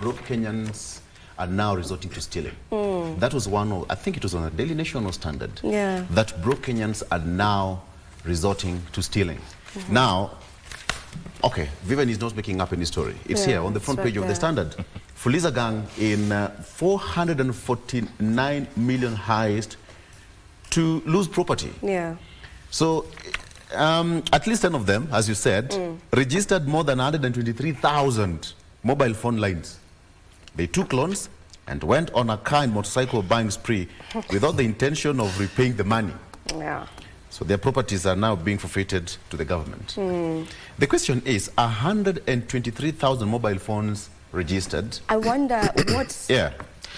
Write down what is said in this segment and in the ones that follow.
broke Kenyans are now resorting to stealing. That was one of, I think it was on a Daily Nation or Standard, that broke Kenyans are now resorting to stealing. Now, okay, Vivian is not making up any story. It's here on the front page of the Standard. Fuliza gang in 449 million heist to lose property. So at least 10 of them, as you said, registered more than 123,000 mobile phone lines. They took loans and went on a car and motorcycle buying spree without the intention of repaying the money. So their properties are now being forfeited to the government. The question is, 123,000 mobile phones registered. I wonder what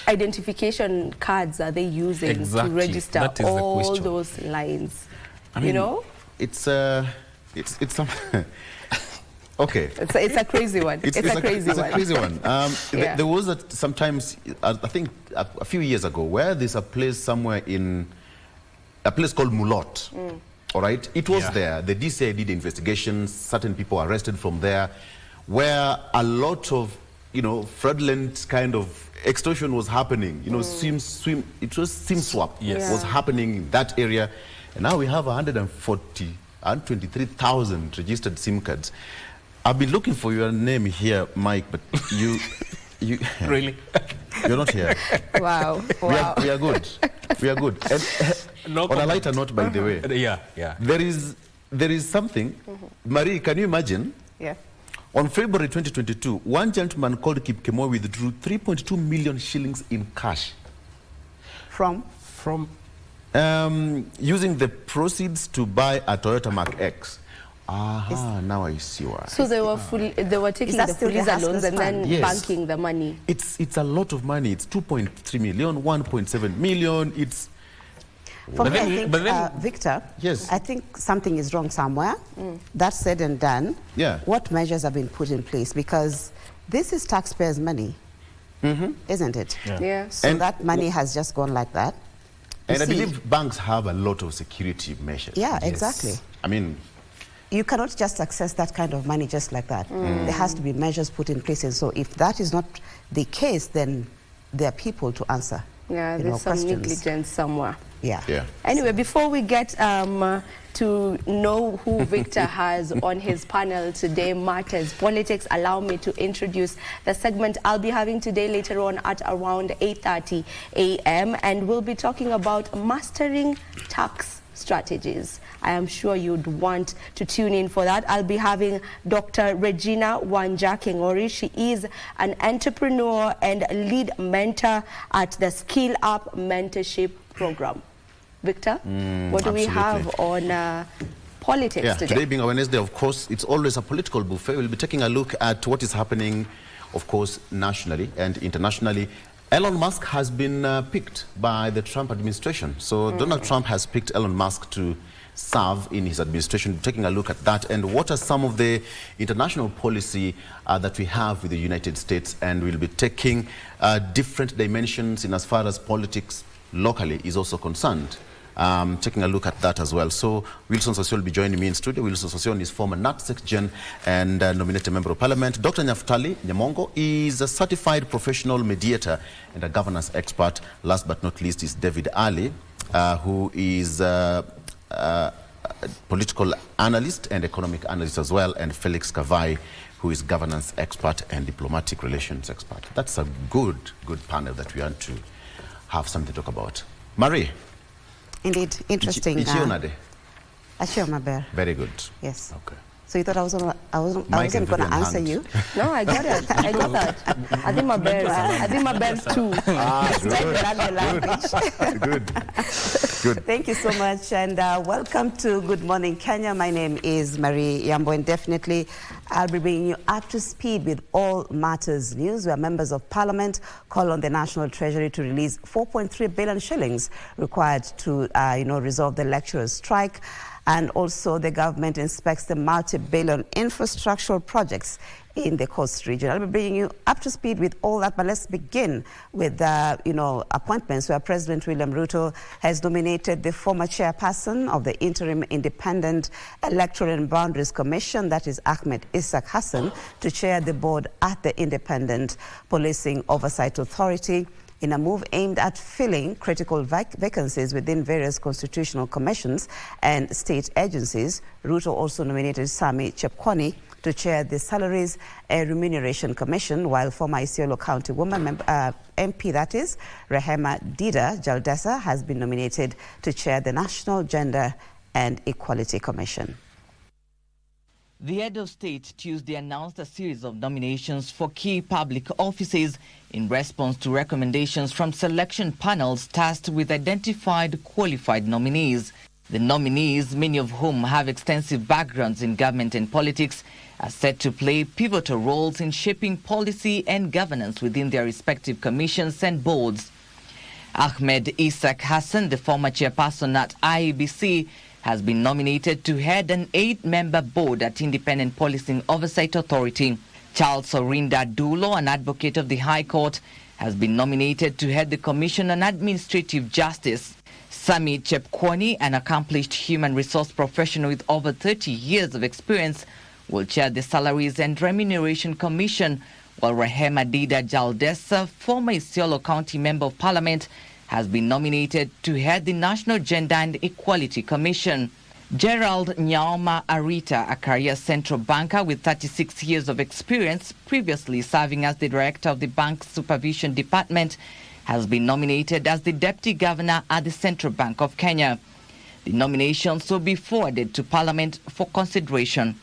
identification cards are they using to register all those lines? I mean, you know, it's some okay. It's a crazy one. It's a crazy one. There was sometimes I think a few years ago where there's a place somewhere in a place called Mulot. All right, it was there. The DCI did investigations. Certain people arrested from there, where a lot of fraudulent kind of extortion was happening. It was SIM swap was happening in that area, and now we have 123,000 registered SIM cards. I've been looking for your name here, Mike, but you really, you're not here. Wow. We are good. We are good. And, on a lighter note, by the way, there is something. Marie, can you imagine? On February 2022, one gentleman called Kip Kemo withdrew 3.2 million shillings in cash. From using the proceeds to buy a Toyota Mark X. Now I see why. So they were taking the Fuliza loans and then banking the money. It's a lot of money. It's 2.3 million, 1.7 million. It's for me, I think, Victor, I think something is wrong somewhere. That's said and done. What measures have been put in place? Because this is taxpayers' money, isn't it? So and that money has just gone like that. And I believe banks have a lot of security measures. Exactly. I mean, you cannot just access that kind of money just like that. There has to be measures put in place. And so if that is not the case, then there are people to answer. There's some negligence somewhere. Anyway, before we get to know who Victor has on his panel today, Matters Politics, allow me to introduce the segment I'll be having today later on at around 8:30 a.m. and we'll be talking about mastering tax strategies. I am sure you'd want to tune in for that. I'll be having Dr. Regina Wanja Kengori. She is an entrepreneur and lead mentor at the Skill Up Mentorship Program. Victor, what do we have on politics today? Today being a Wednesday, of course, it's always a political buffet. We'll be taking a look at what is happening, of course, nationally and internationally. Elon Musk has been picked by the Trump administration. So Donald Trump has picked Elon Musk to serve in his administration. Taking a look at that and what are some of the international policy that we have with the United States, and we'll be taking different dimensions in as far as politics locally is also concerned. Taking a look at that as well. So Wilson Sosio will be joining me in studio. Wilson Sosio is former NATSEC Gen and nominated member of parliament. Dr. Nyaftali Nyamongo is a certified professional mediator and a governance expert. Last but not least is David Ali, who is a political analyst and economic analyst as well, and Felix Kavai, who is governance expert and diplomatic relations expert. That's a good panel that we want to have something to talk about. Marie. Indeed, interesting. Very good. Yes. Okay. So you thought I wasn't going to answer you? No, I got it. I got that. I think my bears too. Good. Thank you so much, and welcome to Good Morning Kenya. My name is Marie Yambo, and definitely I'll be bringing you up to speed with all matters news, where members of parliament call on the National Treasury to release 4.3 billion shillings required to resolve the lecturers' strike. And also the government inspects the multi-billion infrastructural projects in the coast region. I'll be bringing you up to speed with all that, but let's begin with appointments where President William Ruto has nominated the former chairperson of the Interim Independent Electoral and Boundaries Commission, that is Ahmed Isaac Hassan, to chair the board at the Independent Policing Oversight Authority. In a move aimed at filling critical vacancies within various constitutional commissions and state agencies, Ruto also nominated Sami Chepkwony to chair the Salaries and Remuneration Commission, while former Isiolo County woman MP, that is, Rehema Dida Jaldesa, has been nominated to chair the National Gender and Equality Commission. The head of state Tuesday announced a series of nominations for key public offices in response to recommendations from selection panels tasked with identified qualified nominees. The nominees, many of whom have extensive backgrounds in government and politics, are set to play pivotal roles in shaping policy and governance within their respective commissions and boards. Ahmed Isaac Hassan, the former chairperson at IEBC, has been nominated to head an 8-member board at Independent Policing Oversight Authority. Charles Orinda Dulo, an advocate of the High Court, has been nominated to head the Commission on Administrative Justice. Sami Chepkwony, an accomplished human resource professional with over 30 years of experience, will chair the Salaries and Remuneration Commission, while Rehema Dida Jaldesa, former Isiolo County Member of Parliament, has been nominated to head the National Gender and Equality Commission. Gerald Nyaoma Arita, a career central banker with 36 years of experience, previously serving as the director of the Bank Supervision Department, has been nominated as the Deputy Governor at the Central Bank of Kenya. The nominations will be forwarded to Parliament for consideration.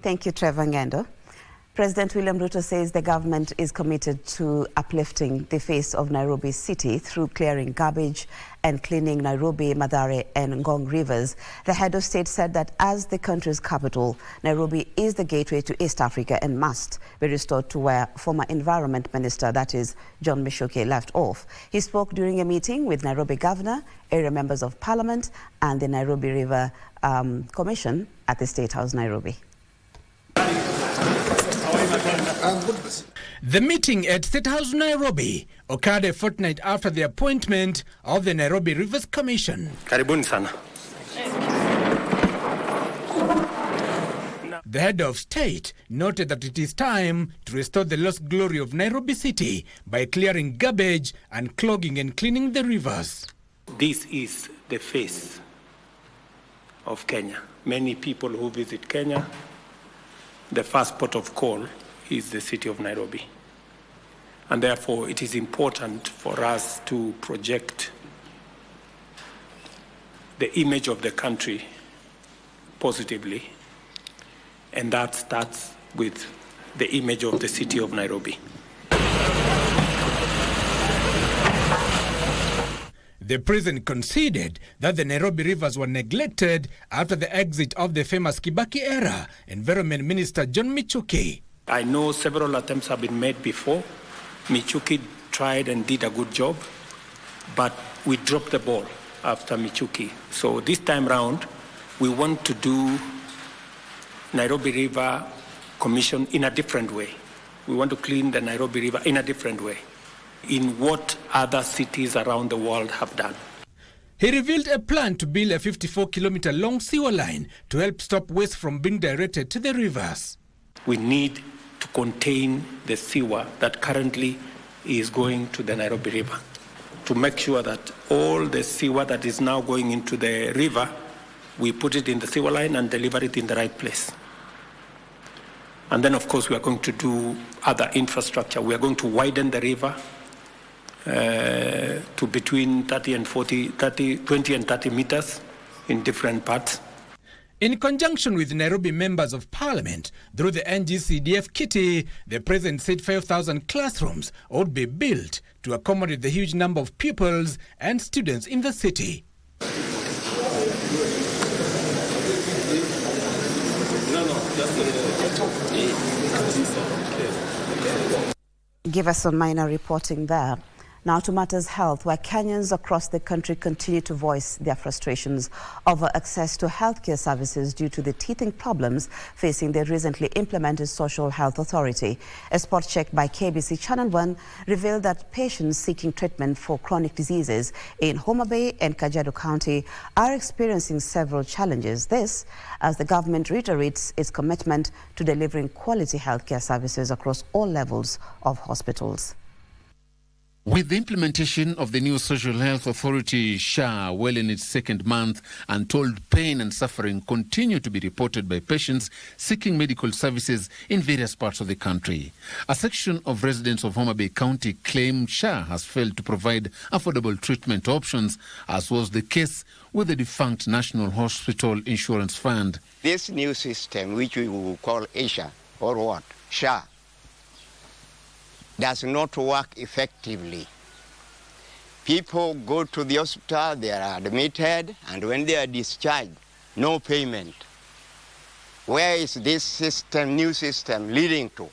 Thank you, Trevor Ngendo. President William Ruto says the government is committed to uplifting the face of Nairobi city through clearing garbage and cleaning Nairobi, Mathare and Ngong rivers. The head of state said that as the country's capital, Nairobi is the gateway to East Africa and must be restored to where former Environment Minister, that is John Michoki, left off. He spoke during a meeting with Nairobi Governor, area members of Parliament and the Nairobi River Commission at the State House, Nairobi. The meeting at State House Nairobi occurred a fortnight after the appointment of the Nairobi Rivers Commission. Karibuni sana. The head of state noted that it is time to restore the lost glory of Nairobi city by clearing garbage and clogging and cleaning the rivers. This is the face of Kenya. Many people who visit Kenya, the first port of call is the city of Nairobi. And therefore, it is important for us to project the image of the country positively. And that starts with the image of the city of Nairobi. The president conceded that the Nairobi rivers were neglected after the exit of the famous Kibaki era Environment Minister John Michoki. I know several attempts have been made before. Michoki tried and did a good job, but we dropped the ball after Michoki. So this time round, we want to do Nairobi River Commission in a different way. We want to clean the Nairobi River in a different way, in what other cities around the world have done. He revealed a plan to build a 54-kilometer long sewer line to help stop waste from being directed to the rivers. We need to contain the sewer that currently is going to the Nairobi River, to make sure that all the sewer that is now going into the river, we put it in the sewer line and deliver it in the right place. And then, of course, we are going to do other infrastructure. We are going to widen the river to between 20 and 30 meters in different parts. In conjunction with Nairobi members of Parliament, through the NGCDF kitty, the president said 5,000 classrooms would be built to accommodate the huge number of pupils and students in the city. Give us some minor reporting there. Now to matters health, where Kenyans across the country continue to voice their frustrations over access to healthcare services due to the teething problems facing the recently implemented Social Health Authority. A spot check by KBC Channel 1 revealed that patients seeking treatment for chronic diseases in Homa Bay and Kajiado County are experiencing several challenges. This, as the government reiterates its commitment to delivering quality healthcare services across all levels of hospitals. With the implementation of the new Social Health Authority, SHA, well in its second month, untold pain and suffering continue to be reported by patients seeking medical services in various parts of the country. A section of residents of Homa Bay County claim SHA has failed to provide affordable treatment options, as was the case with the defunct National Hospital Insurance Fund. This new system, which we will call ASHA, or what? SHA, does not work effectively. People go to the hospital, they are admitted, and when they are discharged, no payment. Where is this system, new system, leading to?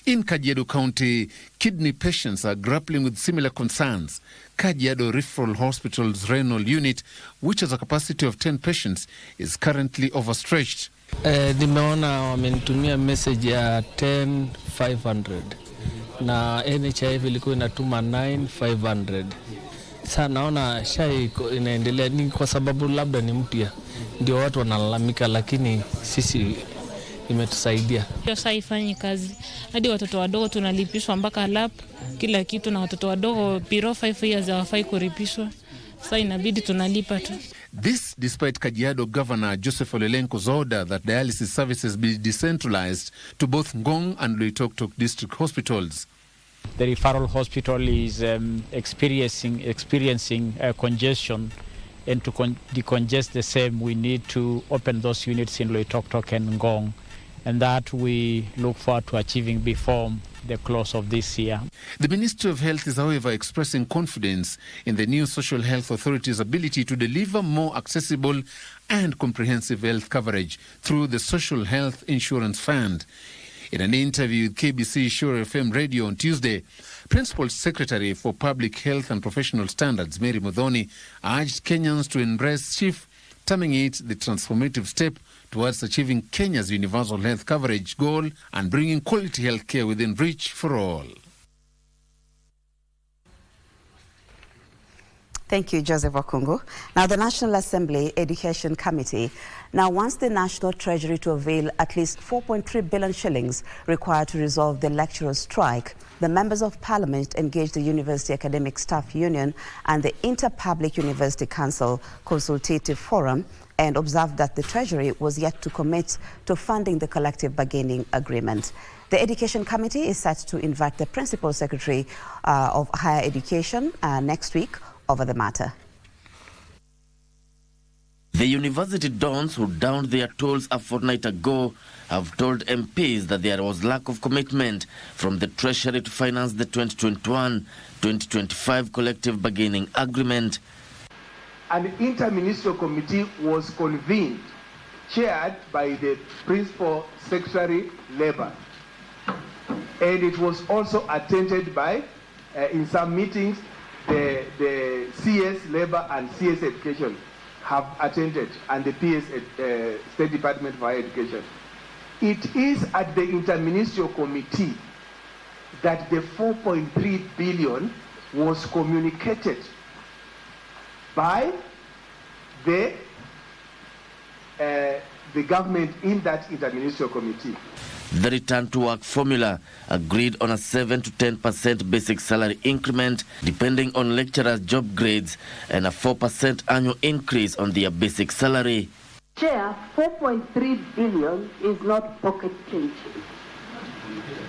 In Kajiado County, kidney patients are grappling with similar concerns. Kajiado Referral Hospital's renal unit, which has a capacity of 10 patients, is currently overstretched. Nimeona wamenitumia message ya 10,500 na NHIF ilikuwa inatuma 9,500. Sasa naona SHA inaendelea, ni kwa sababu labda ni mpya ndio watu wanalalamika, lakini sisi imetusaidia. SHA haifanyi kazi. Hadi watoto wadogo tunalipishwa mpaka lap kila kitu, na watoto wadogo below 5 years hawafai kulipishwa. Sasa inabidi tunalipa tu. This despite Kajiado Governor Joseph Olelenko's order that dialysis services be decentralized to both Ngong and Loitoktok district hospitals. The referral hospital is experiencing congestion, and to decongest the same, we need to open those units in Loitoktok and Ngong, and that we look forward to achieving before the close of this year. The Ministry of Health is, however, expressing confidence in the new Social Health Authority's ability to deliver more accessible and comprehensive health coverage through the Social Health Insurance Fund. In an interview with KBC Sure FM Radio on Tuesday, Principal Secretary for Public Health and Professional Standards, Mary Muthoni, urged Kenyans to embrace SHIF, terming it the transformative step towards achieving Kenya's universal health coverage goal and bringing quality health care within reach for all. Thank you, Joseph Okungu. Now, the National Assembly Education Committee now wants the National Treasury to avail at least 4.3 billion shillings required to resolve the lecturers' strike. The members of Parliament engaged the University Academic Staff Union and the Inter-Public University Council Consultative Forum and observed that the Treasury was yet to commit to funding the collective bargaining agreement. The Education Committee is set to invite the Principal Secretary of Higher Education next week over the matter. The university dons who downed their tolls a fortnight ago have told MPs that there was lack of commitment from the Treasury to finance the 2021-2025 collective bargaining agreement. An interministerial committee was convened, chaired by the Principal Secretary Labour. And it was also attended by, in some meetings, the CS Labour and CS Education have attended, and the PS State Department for Higher Education. It is at the interministerial committee that the 4.3 billion was communicated by the government in that interministerial committee. The return to work formula agreed on a 7 to 10% basic salary increment depending on lecturers' job grades and a 4% annual increase on their basic salary. Chair, 4.3 billion is not pocket change,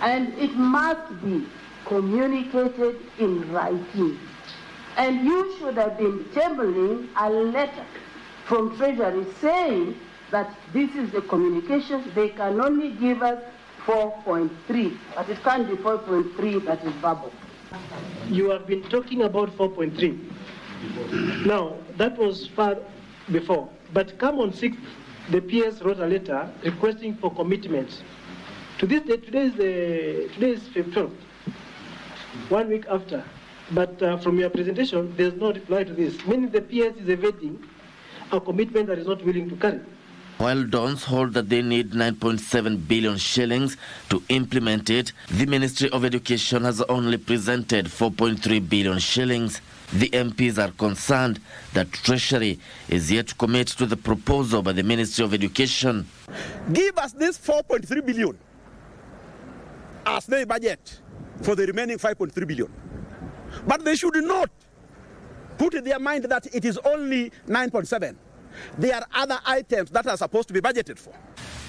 and it must be communicated in writing. And you should have been tabling a letter from Treasury saying that this is the communication. They can only give us 4.3, but it can't be 4.3 that is verbal. You have been talking about 4.3. Now, that was far before. But come on 6th, the PS wrote a letter requesting for commitments. To this day, today is 12th. 1 week after, But from your presentation, there's no reply to this, meaning the PS is evading a commitment that is not willing to carry. While Dons hold that they need 9.7 billion shillings to implement it, the Ministry of Education has only presented 4.3 billion shillings. The MPs are concerned that Treasury is yet to commit to the proposal by the Ministry of Education. Give us this 4.3 billion as their budget for the remaining 5.3 billion. But they should not put in their mind that it is only 9.7. There are other items that are supposed to be budgeted for.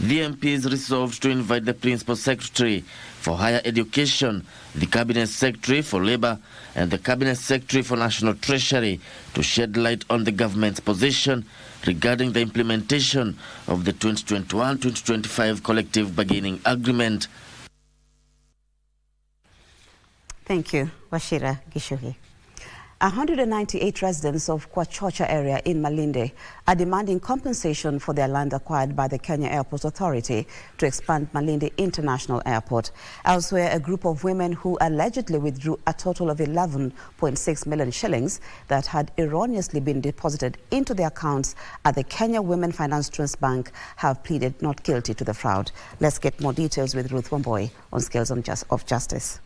The MPs resolved to invite the Principal Secretary for Higher Education, the Cabinet Secretary for Labour, and the Cabinet Secretary for National Treasury to shed light on the government's position regarding the implementation of the 2021-2025 Collective Bargaining Agreement. Thank you, Washira Gishuhi. 198 residents of Kwachocha area in Malindi are demanding compensation for their land acquired by the Kenya Airports Authority to expand Malindi International Airport. Elsewhere, a group of women who allegedly withdrew a total of 11.6 million shillings that had erroneously been deposited into their accounts at the Kenya Women Finance Trust Bank have pleaded not guilty to the fraud. Let's get more details with Ruth Wamboi on Scales of Justice.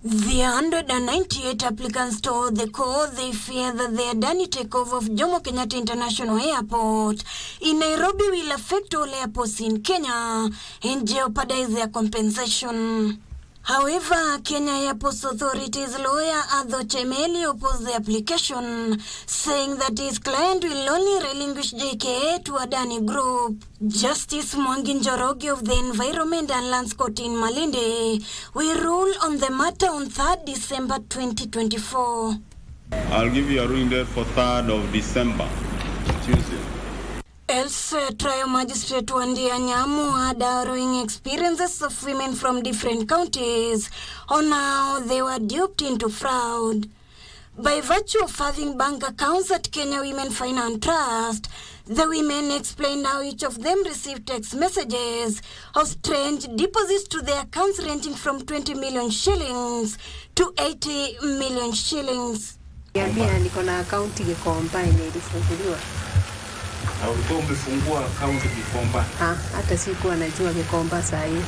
The 198 applicants told the court they fear that the Adani takeover of Jomo Kenyatta International Airport in Nairobi will affect all airports in Kenya and jeopardize their compensation. However, Kenya Airports Authority's lawyer Adho Chemeli opposed the application, saying that his client will only relinquish JKA to Adani Group. Justice Mwangi Njoroge of the Environment and Lands Court in Malindi will rule on the matter on 3rd December 2024. I'll give you a ruling date for 3rd of December, Tuesday. Elsewhere, trial magistrate Wandi Anyamu had harrowing experiences of women from different counties on how they were duped into fraud. By virtue of having bank accounts at Kenya Women Finance Trust, the women explained how each of them received text messages of strange deposits to their accounts ranging from 20 million shillings to 80 million shillings. Niko na account Gikomba ilifunguliwa. Ulikuwa umefungua account Gikomba? Hata sikuwa najua Gikomba saa hii.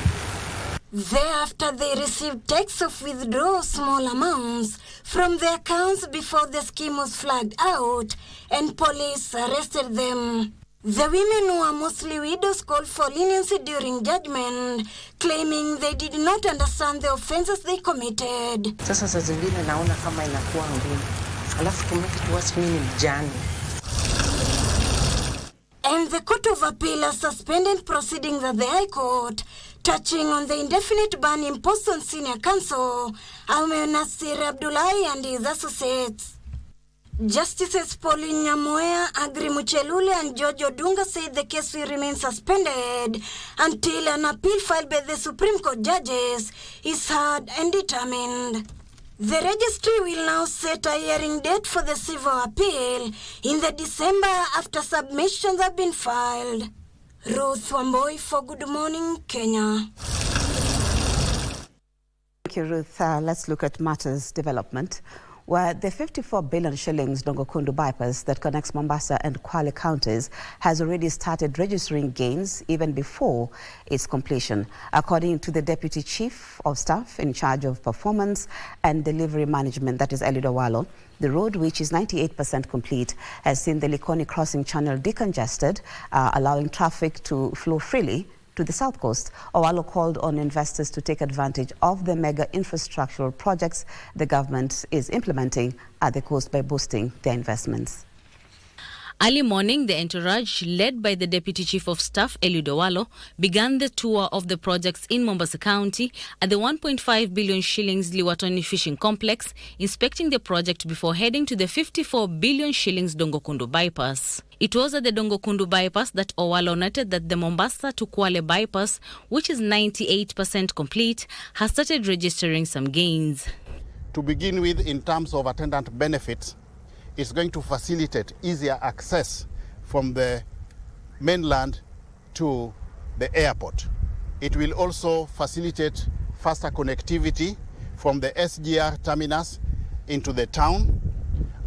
Thereafter, they received texts of withdrawal small amounts from their accounts before the scheme was flagged out and police arrested them. The women, who are mostly widows, called for leniency during judgment, claiming they did not understand the offenses they committed. Sasa saa zingine naona kama inakuwa ngumu. Alafu tumeke tuwasi mimi mjane. And the Court of Appeal has suspended proceedings at the High Court, touching on the indefinite ban imposed on senior counsel Ahmed Nasir Abdullahi and his associates. Justices Pauline Nyamoya, Agri Muchelule and George Odunga said the case will remain suspended until an appeal filed by the Supreme Court judges is heard and determined. The registry will now set a hearing date for the civil appeal in the December after submissions have been filed. Ruth Wamboi for Good Morning, Kenya. Thank you, Ruth. Let's look at matters development, where the 54 billion shillings Dongokundu bypass that connects Mombasa and Kwale counties has already started registering gains even before its completion. According to the Deputy Chief of Staff in charge of performance and delivery management, that is Eliud Owalo, the road, which is 98% complete, has seen the Likoni crossing channel decongested, allowing traffic to flow freely to the south coast. Owalo called on investors to take advantage of the mega infrastructural projects the government is implementing at the coast by boosting their investments. Early morning, the entourage, led by the Deputy Chief of Staff, Eliud Owalo, began the tour of the projects in Mombasa County at the 1.5 billion shillings Liwatoni Fishing Complex, inspecting the project before heading to the 54 billion shillings Dongokundu bypass. It was at the Dongokundu bypass that Owalo noted that the Mombasa to Kwale bypass, which is 98% complete, has started registering some gains. To begin with, in terms of attendant benefits, it's going to facilitate easier access from the mainland to the airport. It will also facilitate faster connectivity from the SGR terminus into the town,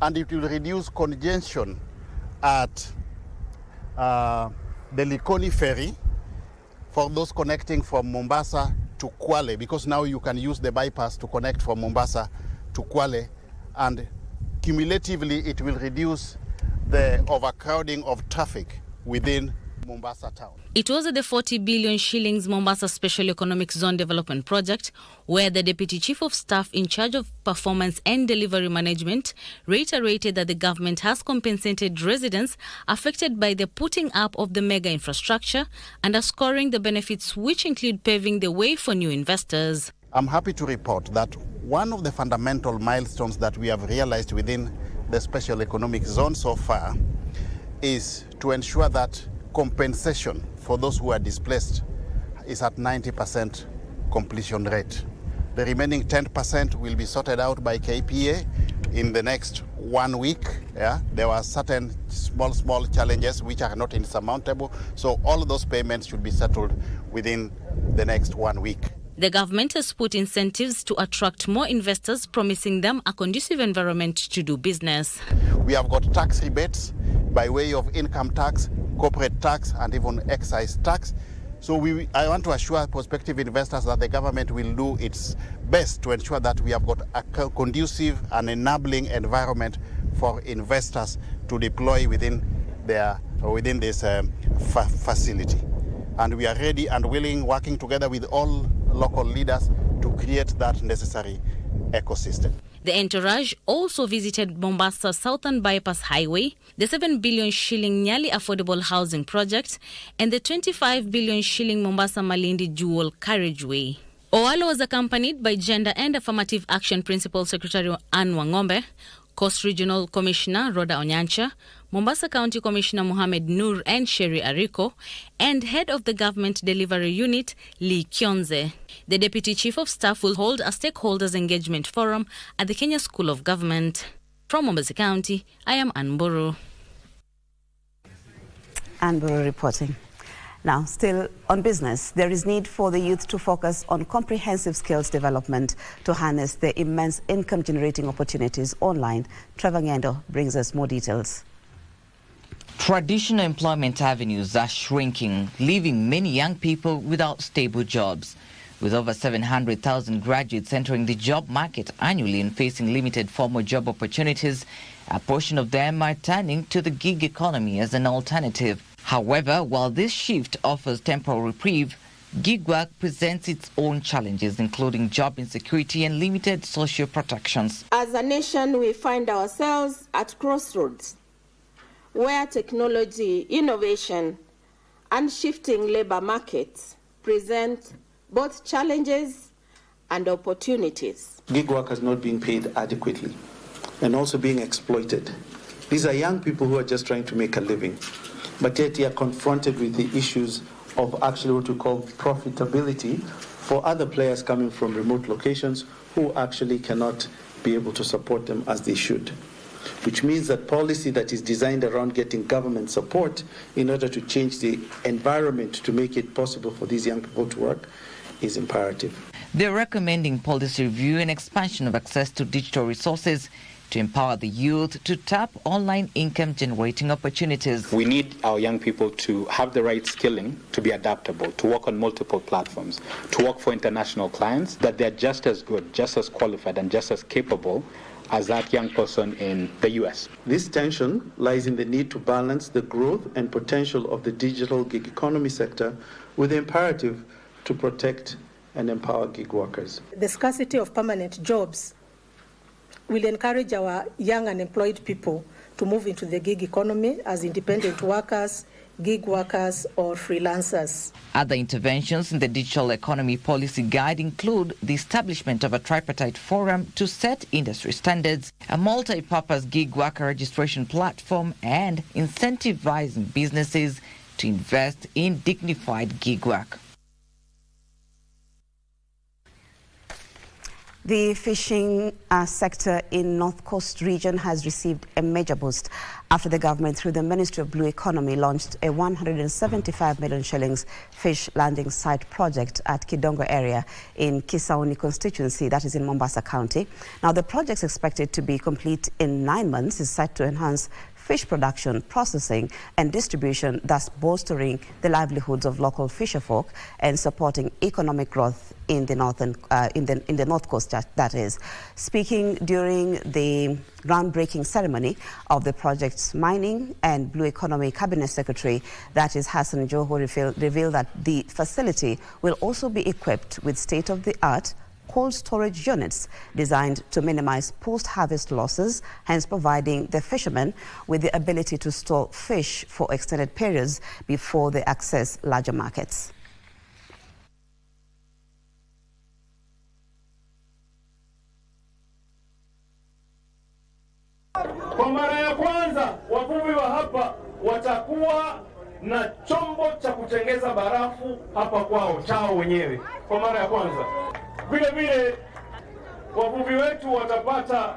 and it will reduce congestion at the Likoni ferry for those connecting from Mombasa to Kwale, because now you can use the bypass to connect from Mombasa to Kwale, and cumulatively it will reduce the overcrowding of traffic within Mombasa town. It was at the 40 billion shillings Mombasa Special Economic Zone Development Project where the Deputy Chief of Staff in charge of Performance and Delivery Management reiterated that the government has compensated residents affected by the putting up of the mega infrastructure, underscoring the benefits which include paving the way for new investors. I'm happy to report that one of the fundamental milestones that we have realized within the Special Economic Zone so far is to ensure that compensation for those who are displaced is at 90% completion rate. The remaining 10% will be sorted out by KPA in the next 1 week. There were certain small challenges which are not insurmountable, so all of those payments should be settled within the next 1 week. The government has put incentives to attract more investors, promising them a conducive environment to do business. We have got tax rebates by way of income tax, corporate tax, and even excise tax. So I want to assure prospective investors that the government will do its best to ensure that we have got a conducive and enabling environment for investors to deploy within this facility. And we are ready and willing, working together with all local leaders to create that necessary ecosystem. The entourage also visited Mombasa Southern Bypass Highway, the 7 billion shilling Nyali Affordable Housing Project, and the 25 billion shilling Mombasa Malindi Dual Carriageway. Owalo was accompanied by Gender and Affirmative Action Principal Secretary Anne Wangombe, Coast Regional Commissioner Rhoda Onyancha, Mombasa County Commissioner Mohamed Noor and Sherry Ariko, and Head of the Government Delivery Unit Lee Kyonze. The Deputy Chief of Staff will hold a stakeholders engagement forum at the Kenya School of Government. From Mombasa County, I am Ann Mburu. Ann Mburu reporting. Now, still on business, there is need for the youth to focus on comprehensive skills development to harness the immense income-generating opportunities online. Trevor Ngendo brings us more details. Traditional employment avenues are shrinking, leaving many young people without stable jobs. With over 700,000 graduates entering the job market annually and facing limited formal job opportunities, a portion of them are turning to the gig economy as an alternative. However, while this shift offers temporary reprieve, gig work presents its own challenges, including job insecurity and limited social protections. As a nation, we find ourselves at crossroads, where technology, innovation, and shifting labor markets present both challenges and opportunities. Gig workers not being paid adequately and also being exploited. These are young people who are just trying to make a living, but yet they are confronted with the issues of actually what we call profitability for other players coming from remote locations who actually cannot be able to support them as they should. Which means that policy that is designed around getting government support in order to change the environment to make it possible for these young people to work is imperative. They're recommending policy review and expansion of access to digital resources to empower the youth to tap online income-generating opportunities. We need our young people to have the right skilling, to be adaptable, to work on multiple platforms, to work for international clients, that they're just as good, just as qualified, and just as capable as that young person in the US. This tension lies in the need to balance the growth and potential of the digital gig economy sector with the imperative to protect and empower gig workers. The scarcity of permanent jobs will encourage our young unemployed people to move into the gig economy as independent workers, gig workers, or freelancers. Other interventions in the digital economy policy guide include the establishment of a tripartite forum to set industry standards, a multi-purpose gig worker registration platform, and incentivizing businesses to invest in dignified gig work. The fishing sector in North Coast region has received a major boost after the government, through the Ministry of Blue Economy, launched a 175 million shillings fish landing site project at Kidongo area in Kisauni constituency, that is in Mombasa County. Now, the project is expected to be complete in 9 months, is set to enhance fish production, processing and distribution, thus bolstering the livelihoods of local fisherfolk and supporting economic growth in the North Coast, that is. Speaking during the groundbreaking ceremony of the project's Mining and Blue Economy Cabinet Secretary, that is Hassan Joho, revealed that the facility will also be equipped with state-of-the-art cold storage units designed to minimize post-harvest losses, hence providing the fishermen with the ability to store fish for extended periods before they access larger markets. Kwa mara ya kwanza wavuvi wa hapa watakuwa na chombo cha kutengeza barafu hapa kwao chao wenyewe kwa mara ya kwanza. Vile vile wavuvi wetu watapata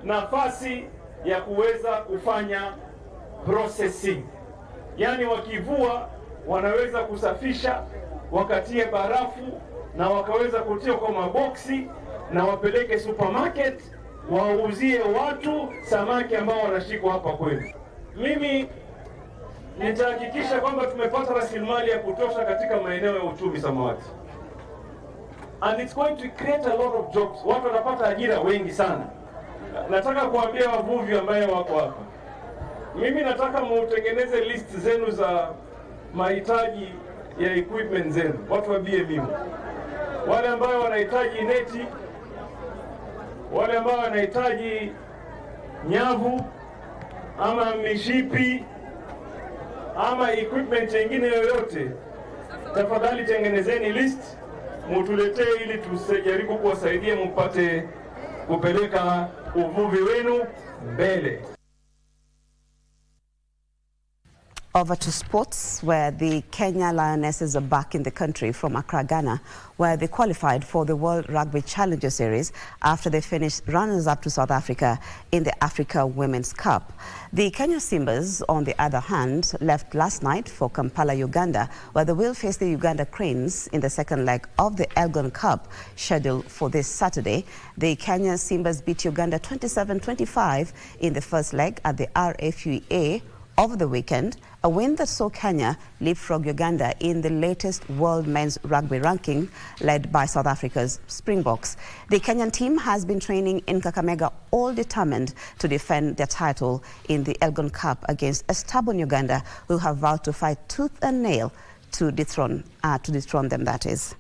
nafasi ya kuweza kufanya processing. Yaani wakivua wanaweza kusafisha, wakatie barafu na wakaweza kutia kwa maboksi na wapeleke supermarket, wauzie watu samaki ambao wanashikwa hapa kwetu. Mimi nitahakikisha kwamba tumepata rasilimali ya kutosha katika maeneo ya uchumi samawati. And it's going to create a lot of jobs. Watu watapata ajira wengi sana. Nataka kuambia wavuvi ambaye wako hapa, mimi nataka mutengeneze list zenu za mahitaji ya equipment zenu, watu wa BMU. Wale ambao wanahitaji neti, wale ambao wanahitaji nyavu ama mishipi ama equipment nyingine yoyote, tafadhali tengenezeni list, mutuletee ili tusijaribu kuwasaidia mpate kupeleka uvuvi wenu mbele. Over to sports, where the Kenya Lionesses are back in the country from Accra, Ghana, where they qualified for the World Rugby Challenger Series after they finished runners-up to South Africa in the Africa Women's Cup. The Kenya Simbas, on the other hand, left last night for Kampala, Uganda, where they will face the Uganda Cranes in the second leg of the Elgon Cup, scheduled for this Saturday. The Kenya Simbas beat Uganda 27-25 in the first leg at the RFUA over the weekend, a win that saw Kenya leapfrog Uganda in the latest World Men's Rugby ranking, led by South Africa's Springboks. The Kenyan team has been training in Kakamega, all determined to defend their title in the Elgon Cup against a stubborn Uganda who have vowed to fight tooth and nail to dethrone them, that is.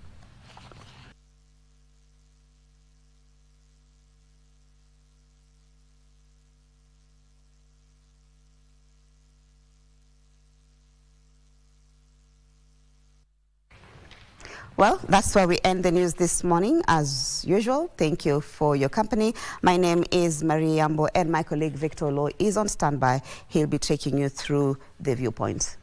Well, that's where we end the news this morning. As usual, thank you for your company. My name is Marie Yambo, and my colleague Victor Lo is on standby. He'll be taking you through the viewpoints.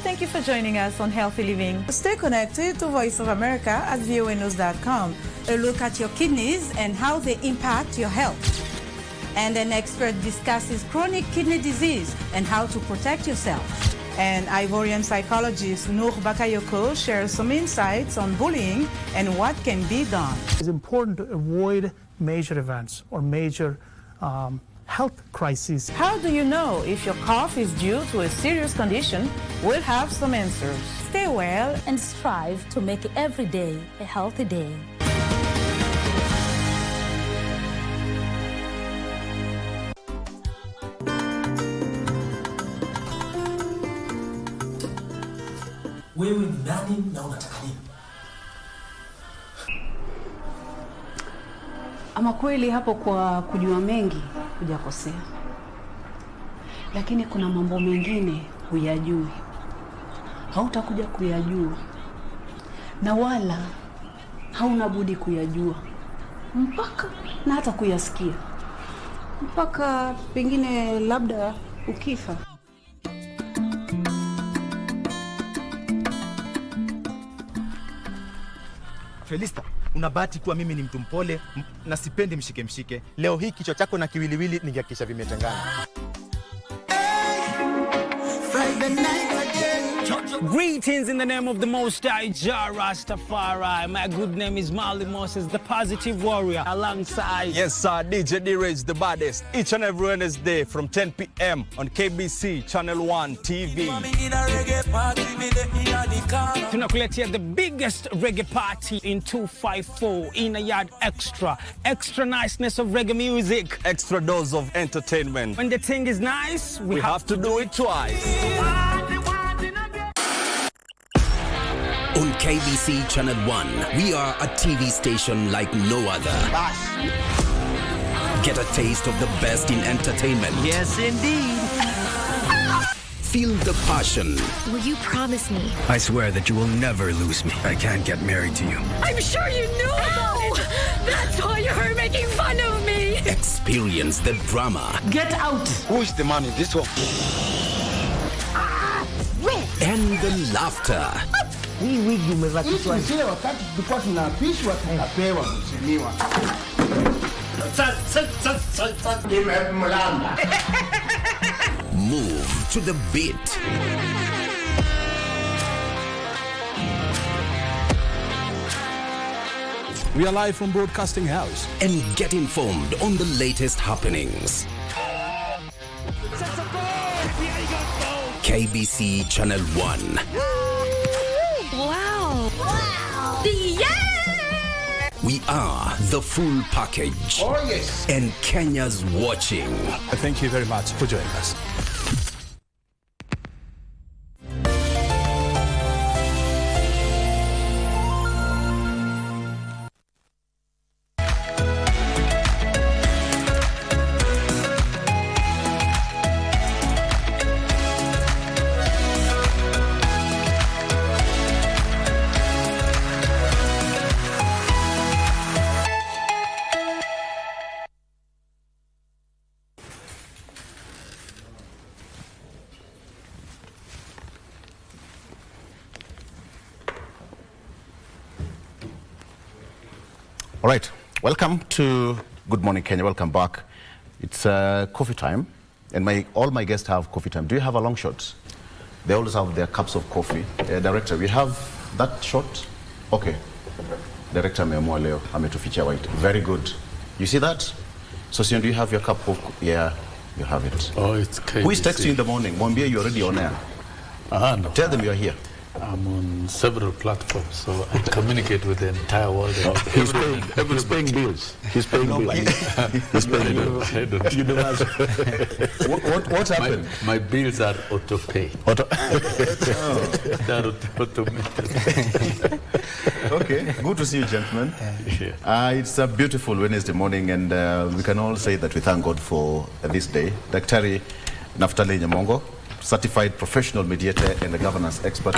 Thank you for joining us on Healthy Living. Stay connected to Voice of America at voanews.com. A look at your kidneys and how they impact your health. And an expert discusses chronic kidney disease and how to protect yourself. And Ivorian psychologist Noor Bakayoko shares some insights on bullying and what can be done. It's important to avoid major events or major health crises. How do you know if your cough is due to a serious condition? We'll have some answers. Stay well and strive to make every day a healthy day. wewe ni nani na unataka nini? Ama kweli hapo kwa kujua mengi hujakosea, lakini kuna mambo mengine huyajui, hautakuja kuyajua na wala hauna budi kuyajua mpaka na hata kuyasikia mpaka pengine labda ukifa. Felista, unabahati kuwa mimi ni mtu mpole na sipendi mshike. Leo hii kichwa chako na kiwiliwili ningehakikisha vimetengana. Greetings in the name of the Most High Jah Rastafari. My good name is Marley Moses, the positive warrior, alongside... Yes, sir, DJ D-Rage, the baddest. Each and every Wednesday from 10 p.m. on KBC Channel 1 TV. Tunakuletea the biggest reggae party in 254 in a yard extra. Extra niceness of reggae music. Extra dose of entertainment. When the thing is nice, we have to do it twice. On KBC Channel 1, we are a TV station like no other. Get a taste of the best in entertainment. Yes, indeed. Feel the passion. Will you promise me? I swear that you will never lose me. I can't get married to you. I'm sure you knew about it. That's why you're making fun of me. Experience the drama. Get out. Who is the man in this one? And the laughter. Hii wigi umevaa kichwani. Sisi wakati tulikuwa tunapishwa tunapewa mheshimiwa. Move to the beat. We are live from Broadcasting House. And get informed on the latest happenings. KBC Channel 1. Wow. Yeah! We are the full package. Oh, yes. And Kenya's watching. Thank you very much for joining us. All right, welcome to Good Morning Kenya. Welcome back. It's coffee time, and all my guests have coffee time. Do you have a long shot? They always have their cups of coffee. Director, we have that shot? Okay. Director ameamua leo, ametufichia white. Very good. You see that? So, Sion, do you have your cup of coffee? Yeah, you have it. Oh, it's KBC. Who is texting you in the morning? Mwambie, you're already on air. No. Tell them you're here. I'm on several platforms, so I communicate with the entire world. He's paying bills. He's paying bills. He's paying bills. What happened? My bills are auto-pay. They're automated. Okay, good to see you, gentlemen. It's a beautiful Wednesday morning, and we can all say that we thank God for this day. Daktari Naftali Nyamongo, certified professional mediator and a governance expert.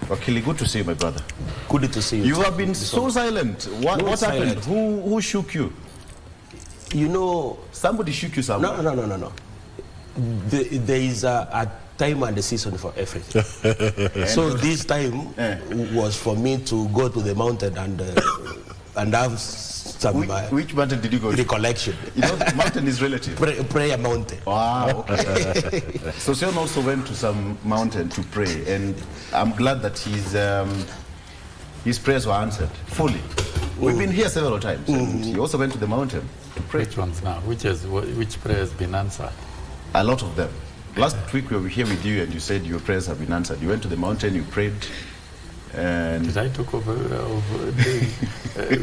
Wakili, good to see you, my brother. Good to see you. You have been so silent. What happened? Who shook you? You know, somebody shook you somewhere. No. There is a time and a season for everything. So this time was for me to go to the mountain and have some... Which mountain did you go to? Recollection. You know, mountain is relative. Prayer mountain. Wow, okay. So Sion also went to some mountain to pray, and I'm glad that his prayers were answered fully. We've been here several times, and he also went to the mountain to pray. Which ones now? Which prayer has been answered? A lot of them. Last week we were here with you, and you said your prayers have been answered. You went to the mountain, you prayed. And did I talk of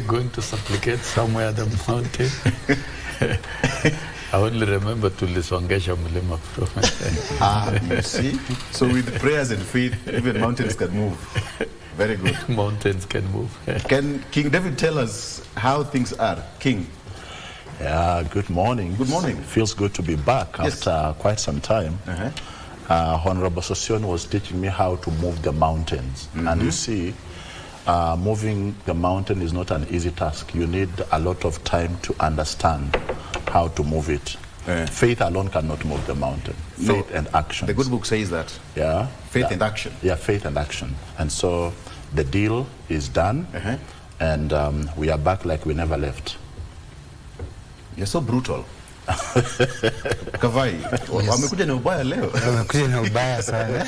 going to supplicate somewhere at the mountain? I only remember to lisongesha mlima. You see? So with prayers and faith, even mountains can move. Very good. Mountains can move. Can King David tell us how things are? King. Yeah, good morning. Good morning. Feels good to be back after quite some time. Honorable Sosion was teaching me how to move the mountains. And you see, moving the mountain is not an easy task. You need a lot of time to understand how to move it. Faith alone cannot move the mountain. Faith and action. The good book says that. Yeah. Faith and action. Yeah, faith and action. And so the deal is done, and we are back like we never left. You're so brutal. Kavai, wamekuja na ubaya leo. Wamekuja na ubaya sana.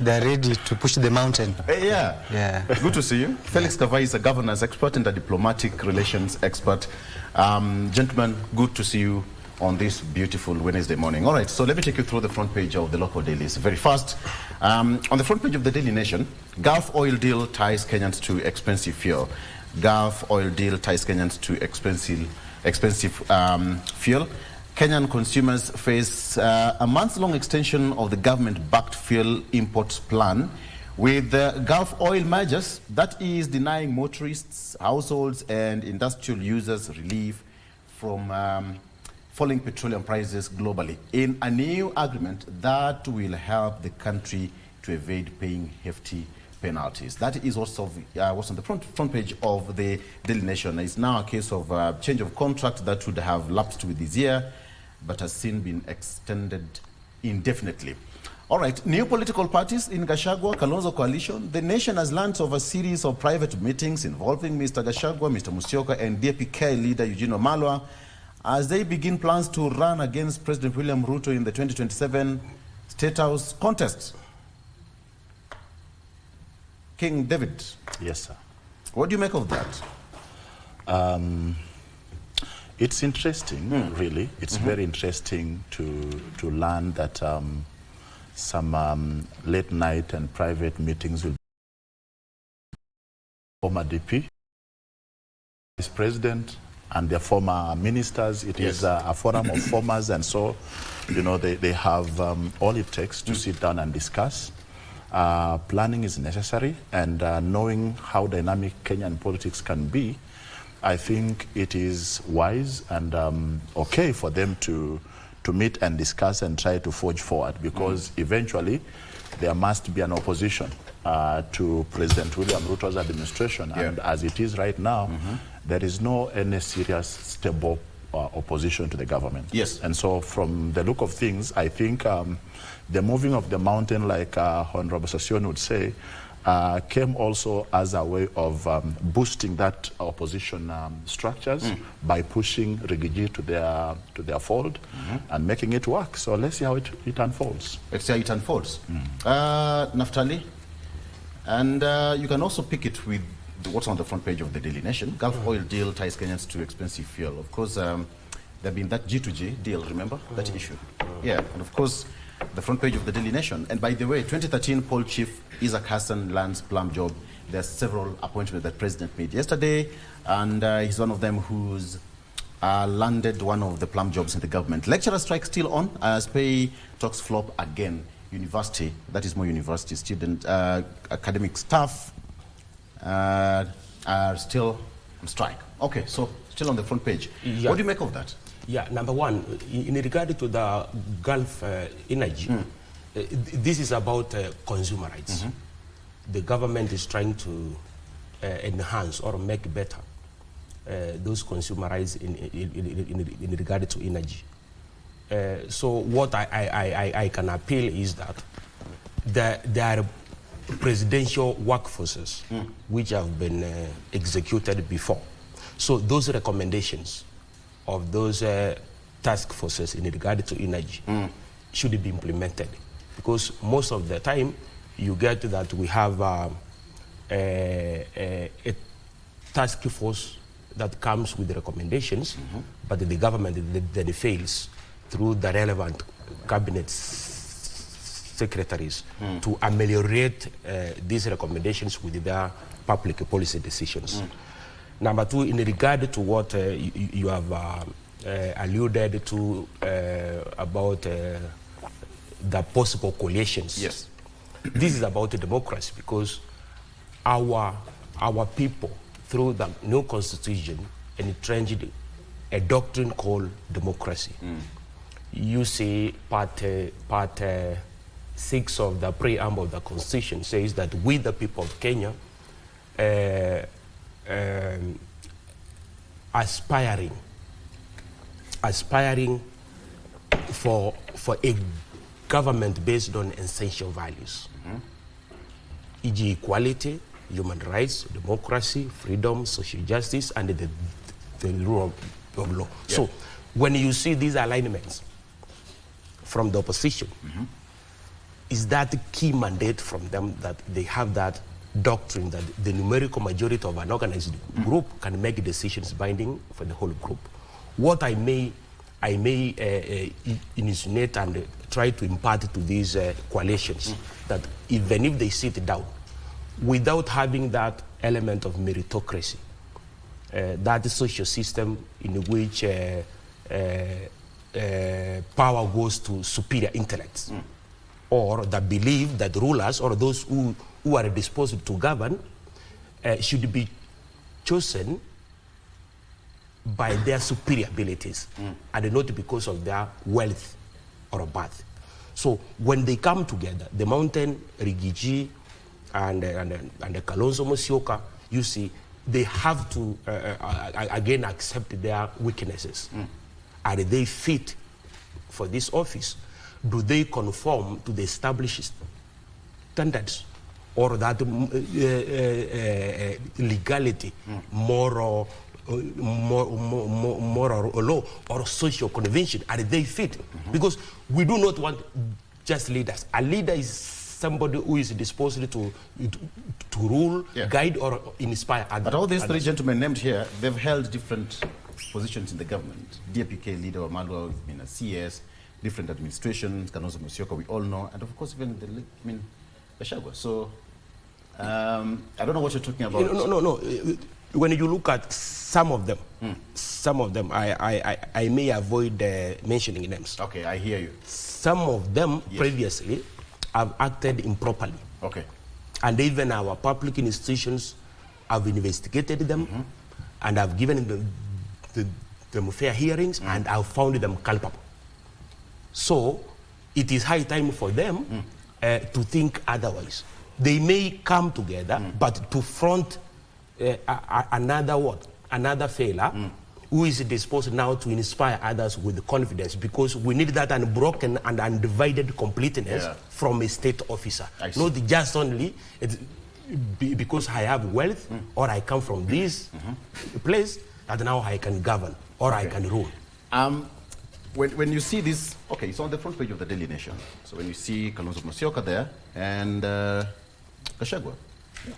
They're ready to push the mountain. Yeah. Good to see you. Felix Kavai is a governance expert and a diplomatic relations expert. Gentlemen, good to see you on this beautiful Wednesday morning. All right, so let me take you through the front page of the local dailies very fast. On the front page of the Daily Nation, Gulf oil deal ties Kenyans to expensive fuel. Gulf oil deal ties Kenyans to expensive fuel. Kenyan consumers face a month-long extension of the government-backed fuel imports plan with the Gulf oil mergers that is denying motorists, households and industrial users relief from falling petroleum prices globally in a new agreement that will help the country to evade paying hefty penalties. That is what's on the front page of the Daily Nation. It's now a case of change of contract that would have lapsed with this year, but has since been extended indefinitely. All right, new political parties in Gachagua, Kalonzo coalition. The nation has learned of a series of private meetings involving Mr. Gachagua, Mr. Musyoka, and DAP-K leader Eugene Wamalwa as they begin plans to run against President William Ruto in the 2027 State House contest. King David. Yes, sir. What do you make of that? It's interesting, really. It's very interesting to learn that some late night and private meetings will be former DP, Vice President, and their former ministers. It is a forum of formers, and so, you know, they have all it takes to sit down and discuss. Planning is necessary, and knowing how dynamic Kenyan politics can be, I think it is wise and okay for them to meet and discuss and try to forge forward, because eventually there must be an opposition to President William Ruto's administration, and as it is right now, there is no any serious stable opposition to the government. Yes. And so from the look of things, I think the moving of the mountain, like Honorable Sosion would say, came also as a way of boosting that opposition structures by pushing Rigiji to their fold and making it work. So let's see how it unfolds. Let's see how it unfolds. Naftali, and you can also pick it with what's on the front page of the Daily Nation. Gulf oil deal ties Kenyans to expensive fuel. Of course, there been that G2G deal, remember? That issue. Yeah, and of course, the front page of the Daily Nation. And by the way, 2013 poll chief Isaac Hassan lands plum job. There are several appointments that President made yesterday, and he's one of them who's landed one of the plum jobs in the government. Lecturer strike still on as pay talks flop again. University, that is more university student, academic staff are still on strike. Okay, so still on the front page. Yeah. What do you make of that? Yeah, number one, in regard to the Gulf energy, this is about consumer rights. The government is trying to enhance or make better those consumer rights in regard to energy. So what I can appeal is that there are presidential workforces which have been executed before. So those recommendations of those task forces in regard to energy should be implemented, because most of the time you get that we have a task force that comes with the recommendations, but the government then fails through the relevant cabinet secretaries to ameliorate these recommendations with their public policy decisions. Number two, in regard to what you have alluded to about the possible coalitions. Yes. This is about democracy because our people, through the new constitution, entrenched a doctrine called democracy. You see, part 6 of the preamble of the constitution says that we, the people of Kenya, aspiring for a government based on essential values, e.g. equality, human rights, democracy, freedom, social justice, and the rule of law. Yeah. So when you see these alignments from the opposition, is that key mandate from them that they have that doctrine that the numerical majority of an organized group can make decisions binding for the whole group. What I may insinuate and try to impart to these coalitions that even if they sit down without having that element of meritocracy, that social system in which power goes to superior intellects, or the belief that rulers or those who are disposed to govern should be chosen by their superior abilities and not because of their wealth or birth. So when they come together, the Mountain, Rigiji, and the Kalonzo Musyoka, you see, they have to again accept their weaknesses. Are they fit for this office? Do they conform to the established standards or that legality, moral law or social convention? Are they fit? Because we do not want just leaders. A leader is somebody who is disposed to rule, guide, or inspire others. But all these three gentlemen named here, they've held different positions in the government. DAPK leader Wamalwa has been a CS, different administrations, Kalonzo Musyoka, we all know, and of course even Gachagua. So I don't know what you're talking about. No. When you look at some of them, I may avoid mentioning names. Okay, I hear you. Some of them previously have acted improperly. Okay. And even our public institutions have investigated them and have given them fair hearings and have found them culpable. So it is high time for them to think otherwise. They may come together, but to front another failure who is disposed now to inspire others with confidence, because we need that unbroken and undivided completeness from a state officer. Not just only because I have wealth or I come from this place that now I can govern or I can rule. When you see this, okay, it's on the front page of the Daily Nation. So when you see Kalonzo Musyoka there and Gachagua,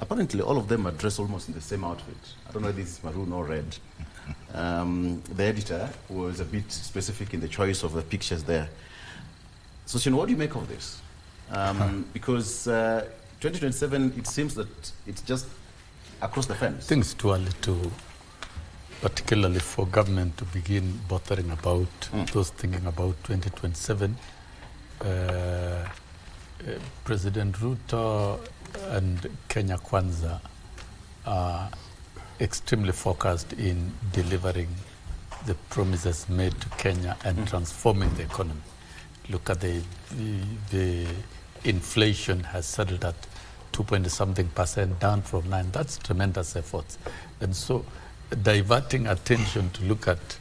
apparently all of them are dressed almost in the same outfit. I don't know if this is maroon or red. The editor was a bit specific in the choice of the pictures there. So, Shin, what do you make of this? Because 2027, it seems that it's just across the fence. I think it's too early to, particularly for government to begin bothering about those thinking about 2027. President Ruto and Kenya Kwanza are extremely focused in delivering the promises made to Kenya and transforming the economy. Look at the inflation has settled at 2.something% down from 9%. That's tremendous efforts. And so diverting attention to look at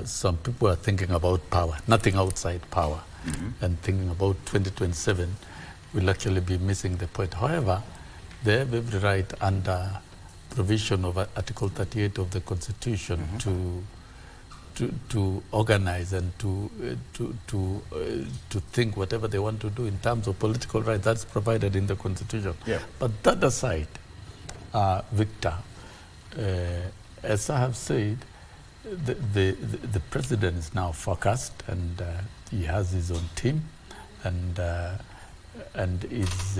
some people are thinking about power, nothing outside power, and thinking about 2027 will actually be missing the point. However, they have every right under provision of Article 38 of the Constitution to organize and to think whatever they want to do in terms of political rights. That's provided in the Constitution. But that aside, Victor, as I have said, the president is now focused, and he has his own team, and is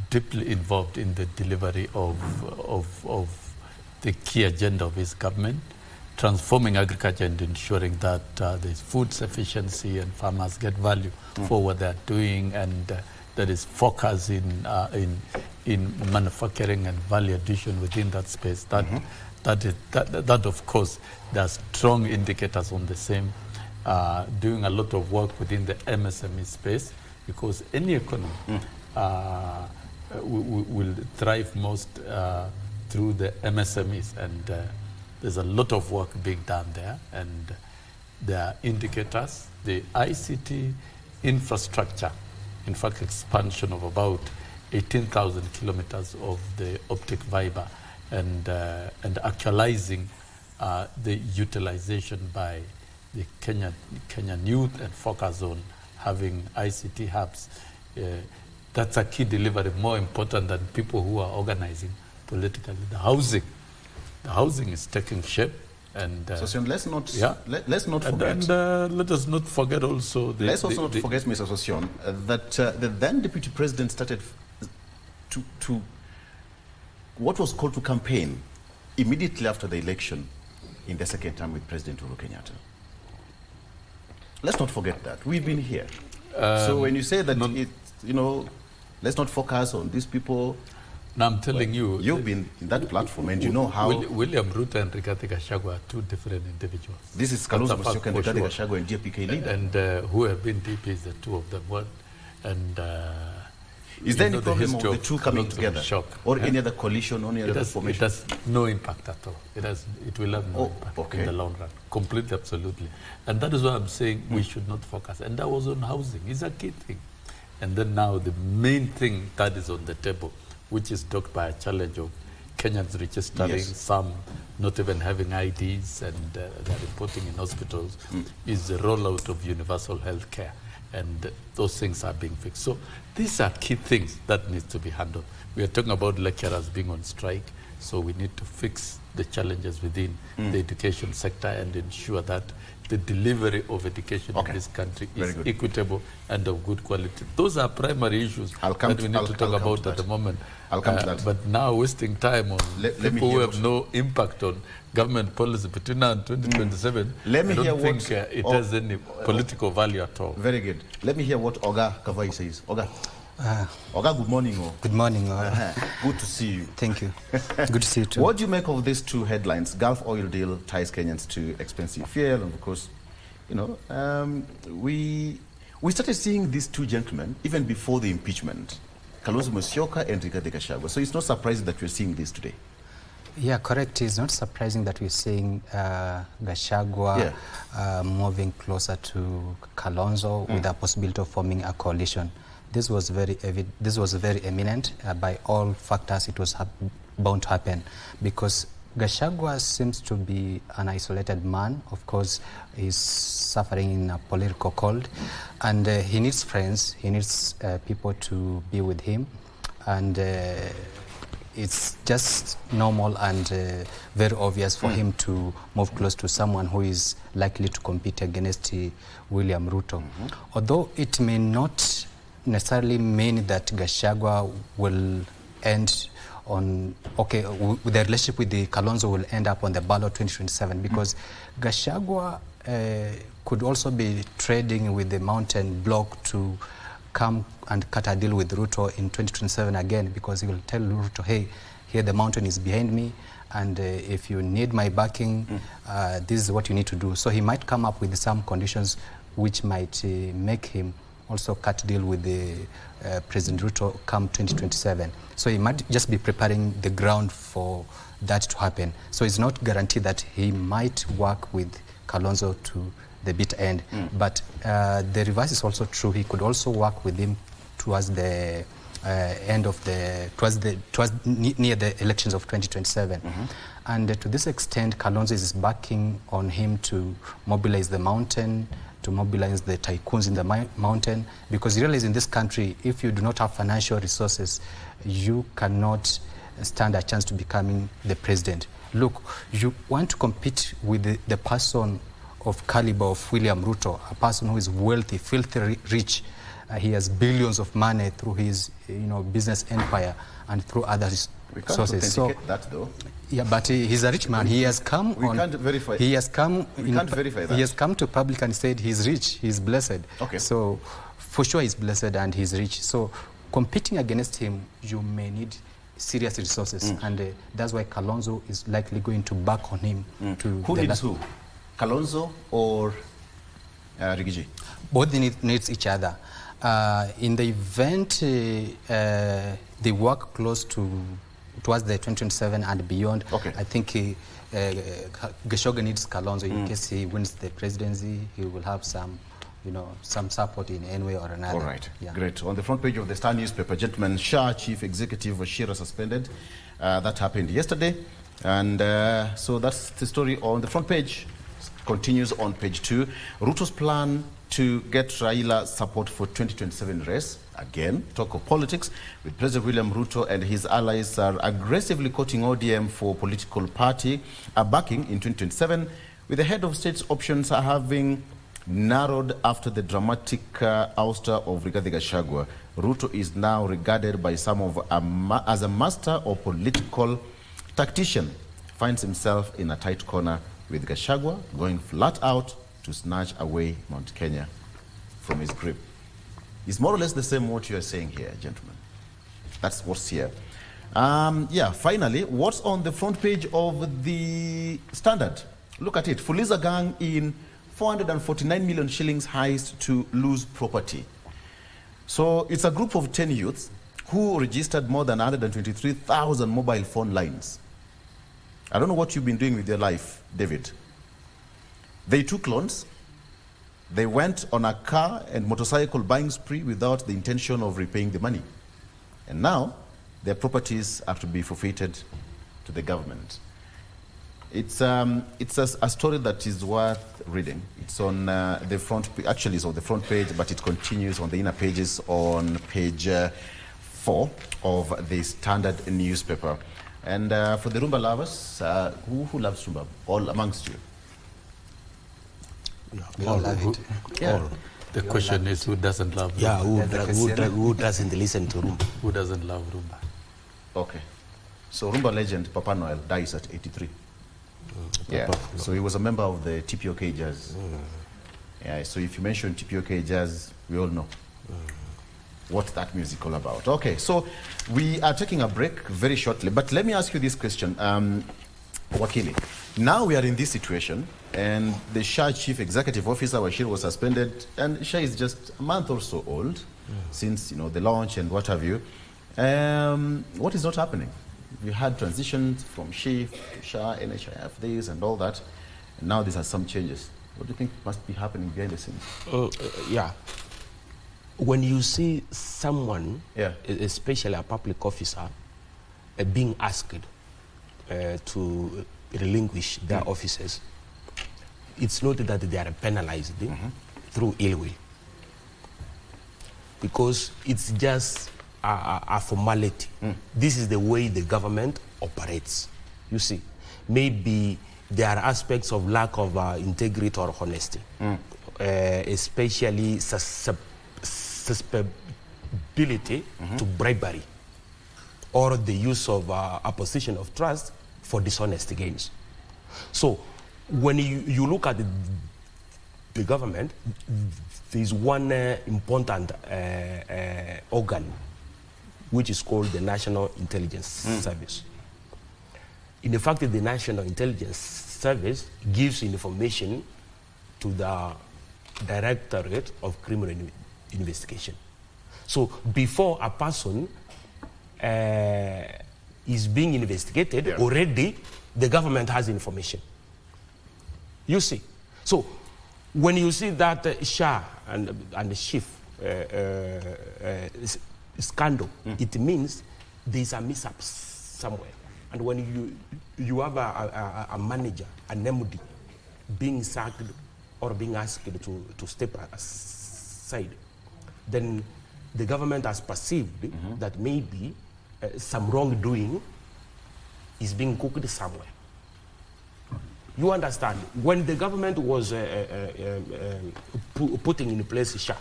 deeply involved in the delivery of the key agenda of his government, transforming agriculture and ensuring that there's food sufficiency and farmers get value for what they're doing, and there is focus in manufacturing and value addition within that space. That of course, there are strong indicators on the same. Doing a lot of work within the MSME space, because any economy will thrive most through the MSMEs, and there's a lot of work being done there, and there are indicators. The ICT infrastructure, in fact, expansion of about 18,000 kilometers of the optic fiber, and actualizing the utilization by the Kenyan youth and focus on having ICT hubs. That's a key delivery, more important than people who are organizing politically. The housing is taking shape. And Sosion, let's not forget. And let us not forget also. Let's also not forget, Mr. Sosion, that the then Deputy President started to what was called to campaign immediately after the election in the second term with President Uhuru Kenyatta. Let's not forget that. We've been here. So when you say that, let's not focus on these people. Now I'm telling you, you've been in that platform, and you know how. William Ruto and Rigathi Gachagua are two different individuals. This is Kalonzo Musyoka and Rigathi Gachagua and DPK leader. And who have been DPs, the two of them. Is there any problem of the two coming together? Or any other coalition, or any other formation? It has no impact at all. It will have no impact in the long run. Completely, absolutely. And that is why I'm saying we should not focus. And that was on housing. It's a key thing. And then now the main thing that is on the table, which is docked by a challenge of Kenyans registering, some not even having IDs, and they're reporting in hospitals, is the rollout of universal health care. And those things are being fixed. So these are key things that need to be handled. We are talking about lecturers being on strike, so we need to fix the challenges within the education sector and ensure that the delivery of education in this country is equitable and of good quality. Those are primary issues that we need to talk about at the moment. I'll come to that. But now wasting time on people who have no impact on government policy between now and 2027, Let me I don't hear think what it has any political value at all. Very good. Let me hear what Oga Kavai says. Oga. Oga, good morning. Good morning. Good to see you. Thank you. Good to see you too. What do you make of these two headlines? Gulf oil deal ties Kenyans to expensive fuel, and of course, we started seeing these two gentlemen even before the impeachment, Kalonzo Musyoka and Rigathi Gachagua. So it's not surprising that we're seeing this today. Yeah, correct. It's not surprising that we're seeing Gachagua moving closer to Kalonzo with the possibility of forming a coalition. This was very imminent. By all factors, it was bound to happen, because Gachagua seems to be an isolated man. Of course, he's suffering in a political cold, and he needs friends. He needs people to be with him, and it's just normal and very obvious for him to move close to someone who is likely to compete against William Ruto. Although it may not necessarily mean that Gachagua will end on, with the relationship with the Kalonzo will end up on the ballot 2027, because Gachagua could also be trading with the Mountain Bloc to come and cut a deal with Ruto in 2027 again, because he will tell Ruto, hey, here the mountain is behind me, and if you need my backing, this is what you need to do. So he might come up with some conditions which might make him also cut deal with the President Ruto come 2027. So he might just be preparing the ground for that to happen. So it's not guaranteed that he might work with Kalonzo to the bitter end. But the reverse is also true. He could also work with him towards the end of near the elections of 2027. And to this extent, Kalonzo is backing on him to mobilize the mountain, to mobilize the tycoons in the mountain, because you realize in this country, if you do not have financial resources, you cannot stand a chance to becoming the president. Look, you want to compete with the person of caliber of William Ruto, a person who is wealthy, filthy rich. He has billions of money through his business empire and through other We can't authenticate that, though. Yeah, but he's a rich man. He has come. We can't verify. He has come. We can't verify that. He has come to public and said he's rich. He's blessed. Okay. So, for sure, he's blessed and he's rich. So, competing against him, you may need serious resources, and that's why Kalonzo is likely going to back on him. Who needs who? Kalonzo or Rigiji? Both needs each other. In the event they work close towards the 2027 and beyond, I think Gachagua needs Kalonzo in case he wins the presidency. He will have some, some support in any way or another. All right, great. On the front page of the Star newspaper, gentlemen, SHA Chief Executive Wachira suspended. That happened yesterday. And so that's the story on the front page. Continues on page 2. Ruto's plan to get Raila support for 2027 race. Again, talk of politics, with President William Ruto and his allies are aggressively courting ODM for political party backing in 2027, with the head of state's options having narrowed after the dramatic ouster of Rigathi Gachagua. Ruto is now regarded by some as a master or political tactician. Finds himself in a tight corner with Gachagua going flat out to snatch away Mount Kenya from his grip. It's more or less the same what you are saying here, gentlemen. That's what's here. Finally, what's on the front page of the Standard? Look at it. Fuliza gang in 449 million shillings heist to lose property. So it's a group of 10 youths who registered more than 123,000 mobile phone lines. I don't know what you've been doing with your life, David. They took loans. They went on a car and motorcycle buying spree without the intention of repaying the money. And now, their properties have to be forfeited to the government. It's a story that is worth reading. It's on the front, actually it's on the front page, but it continues on the inner pages on page 4 of the Standard newspaper. And for the Rumba lovers, who loves Rumba? All amongst you? We all love it. Yeah. All. The question is, who doesn't love Rumba? Yeah, who doesn't listen to Rumba? Who doesn't love Rumba? Okay. So Rumba legend Papa Noel dies at 83. So he was a member of the TPOK Jazz. Yeah, so if you mention TPOK Jazz, we all know what's that music all about. Okay, so we are taking a break very shortly, but let me ask you this question, Wakili. Now we are in this situation, and the SHA Chief Executive Officer, Wachira, was suspended, and SHA is just a month or so old since the launch and what have you. What is not happening? We had transitions from SHIF to SHA, NHIF, this and all that, and now these are some changes. What do you think must be happening behind the scenes? When you see someone, especially a public officer, being asked to relinquish their offices, it's not that they are penalized through ill will, because it's just a formality. This is the way the government operates. You see, maybe there are aspects of lack of integrity or honesty, especially susceptibility to bribery or the use of a position of trust for dishonest gains. So when you look at the government, there is one important organ which is called the National Intelligence Service. In fact, the National Intelligence Service gives information to the Directorate of Criminal Investigation. So before a person is being investigated, already the government has information. You see. So when you see that SHA and the SHIF scandal, it means there's a mishap somewhere. And when you have a manager, an MD, being sacked or being asked to step aside, then the government has perceived that maybe some wrongdoing is being cooked somewhere. You understand? When the government was putting in place SHA,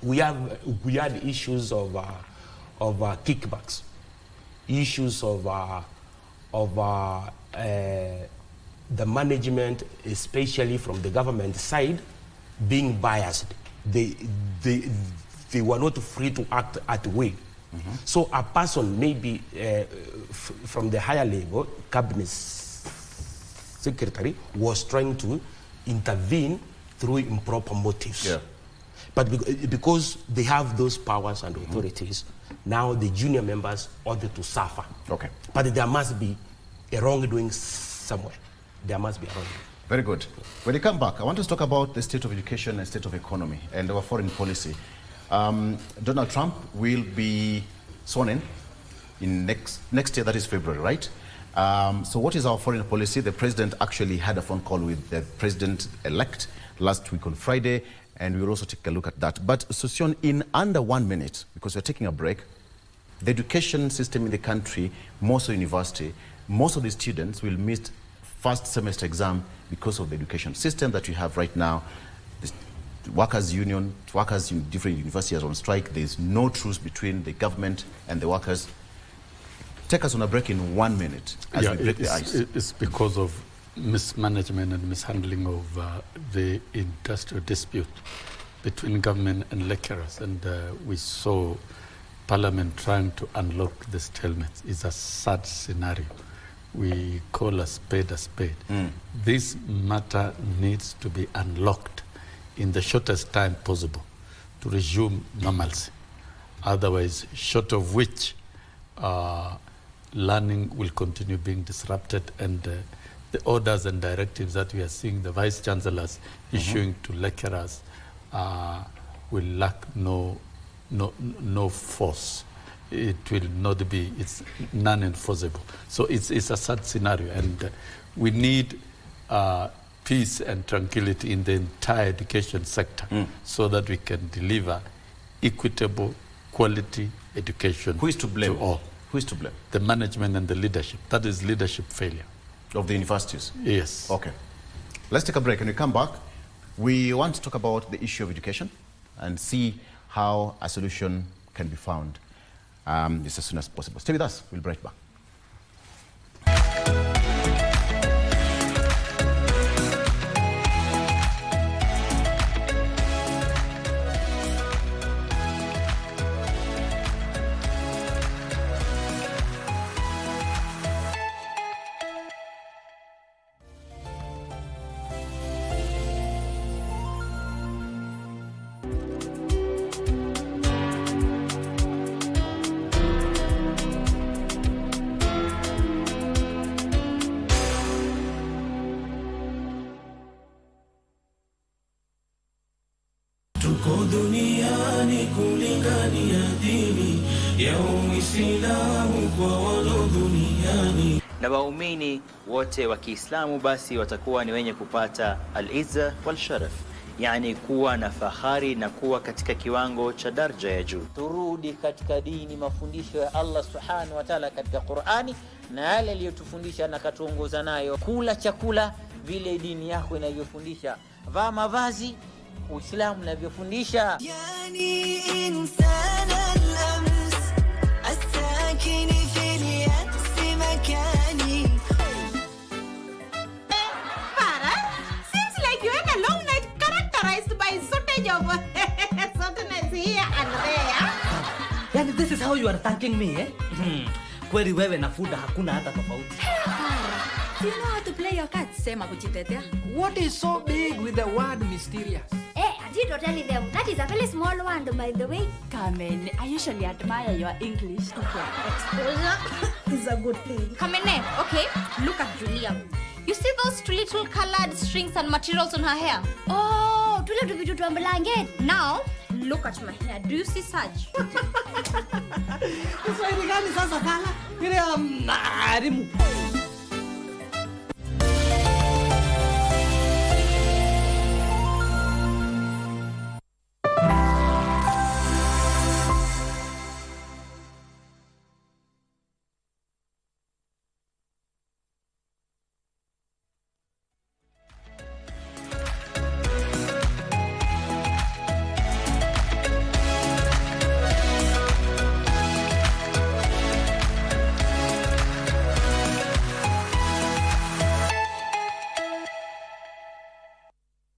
we had issues of kickbacks. issues of the management, especially from the government side, being biased. They were not free to act at will. So a person maybe from the higher level, cabinet secretary, was trying to intervene through improper motives. Yeah. But because they have those powers and authorities, now the junior members ordered to suffer. Okay. But there must be a wrongdoing somewhere. There must be a wrongdoing. Very good. When you come back, I want us to talk about the state of education and state of economy and our foreign policy. Donald Trump will be sworn in next year, that is February, right? So what is our foreign policy? The president actually had a phone call with the president-elect last week on Friday, and we will also take a look at that. But Sosion, in under 1 minute, because we're taking a break, the education system in the country, most of university, most of the students will miss first semester exam because of the education system that we have right now. The workers' union, workers in different universities are on strike. There's no truce between the government and the workers. Take us on a break in 1 minute as we break the ice. It's because of mismanagement and mishandling of the industrial dispute between government and lecturers. And we saw Parliament trying to unlock the stalemate. It's a sad scenario. We call a spade a spade. This matter needs to be unlocked in the shortest time possible to resume normalcy. Otherwise, short of which learning will continue being disrupted, and the orders and directives that we are seeing the vice chancellors issuing to lecturers will lack no force. It will not be, it's non-enforceable. So it's a sad scenario, and we need peace and tranquility in the entire education sector so that we can deliver equitable, quality education. Who is to blame? To all. Who is to blame? The management and the leadership. That is leadership failure. Of the universities? Yes. Okay. Let's take a break. When we come back, we want to talk about the issue of education and see how a solution can be found as soon as possible. Stay with us. We'll be right back. Tuko duniani kulingania dini ya Uislamu kwa walo duniani. Na waumini wote wa Kiislamu basi watakuwa ni wenye kupata al-izza wal sharaf, yani kuwa na fahari na kuwa katika kiwango cha daraja ya juu. Turudi katika dini, mafundisho ya Allah Subhanahu wa Ta'ala katika Qur'ani na yale aliyotufundisha na katuongoza nayo. Kula chakula vile dini yako inavyofundisha, vaa mavazi Uislamu unavyofundisha. Yani insana al-ams as-sakin fi al-yas makani. Farah, seems like you had a long night characterized by shortage of softness here and there. Yani this is how you are thanking me, eh? Kweli wewe na Fuda hakuna hata tofauti. Do you know how to play your cards? Sema kujitetea. What is so big with the word mysterious? Don't tell them. That is a very small one, by the way. Carmen, I usually admire your English. Okay, exposure is a good thing. Carmen, okay, look at Julia. You see those little colored strings and materials on her hair? Oh, now, look at my hair. Do you see such?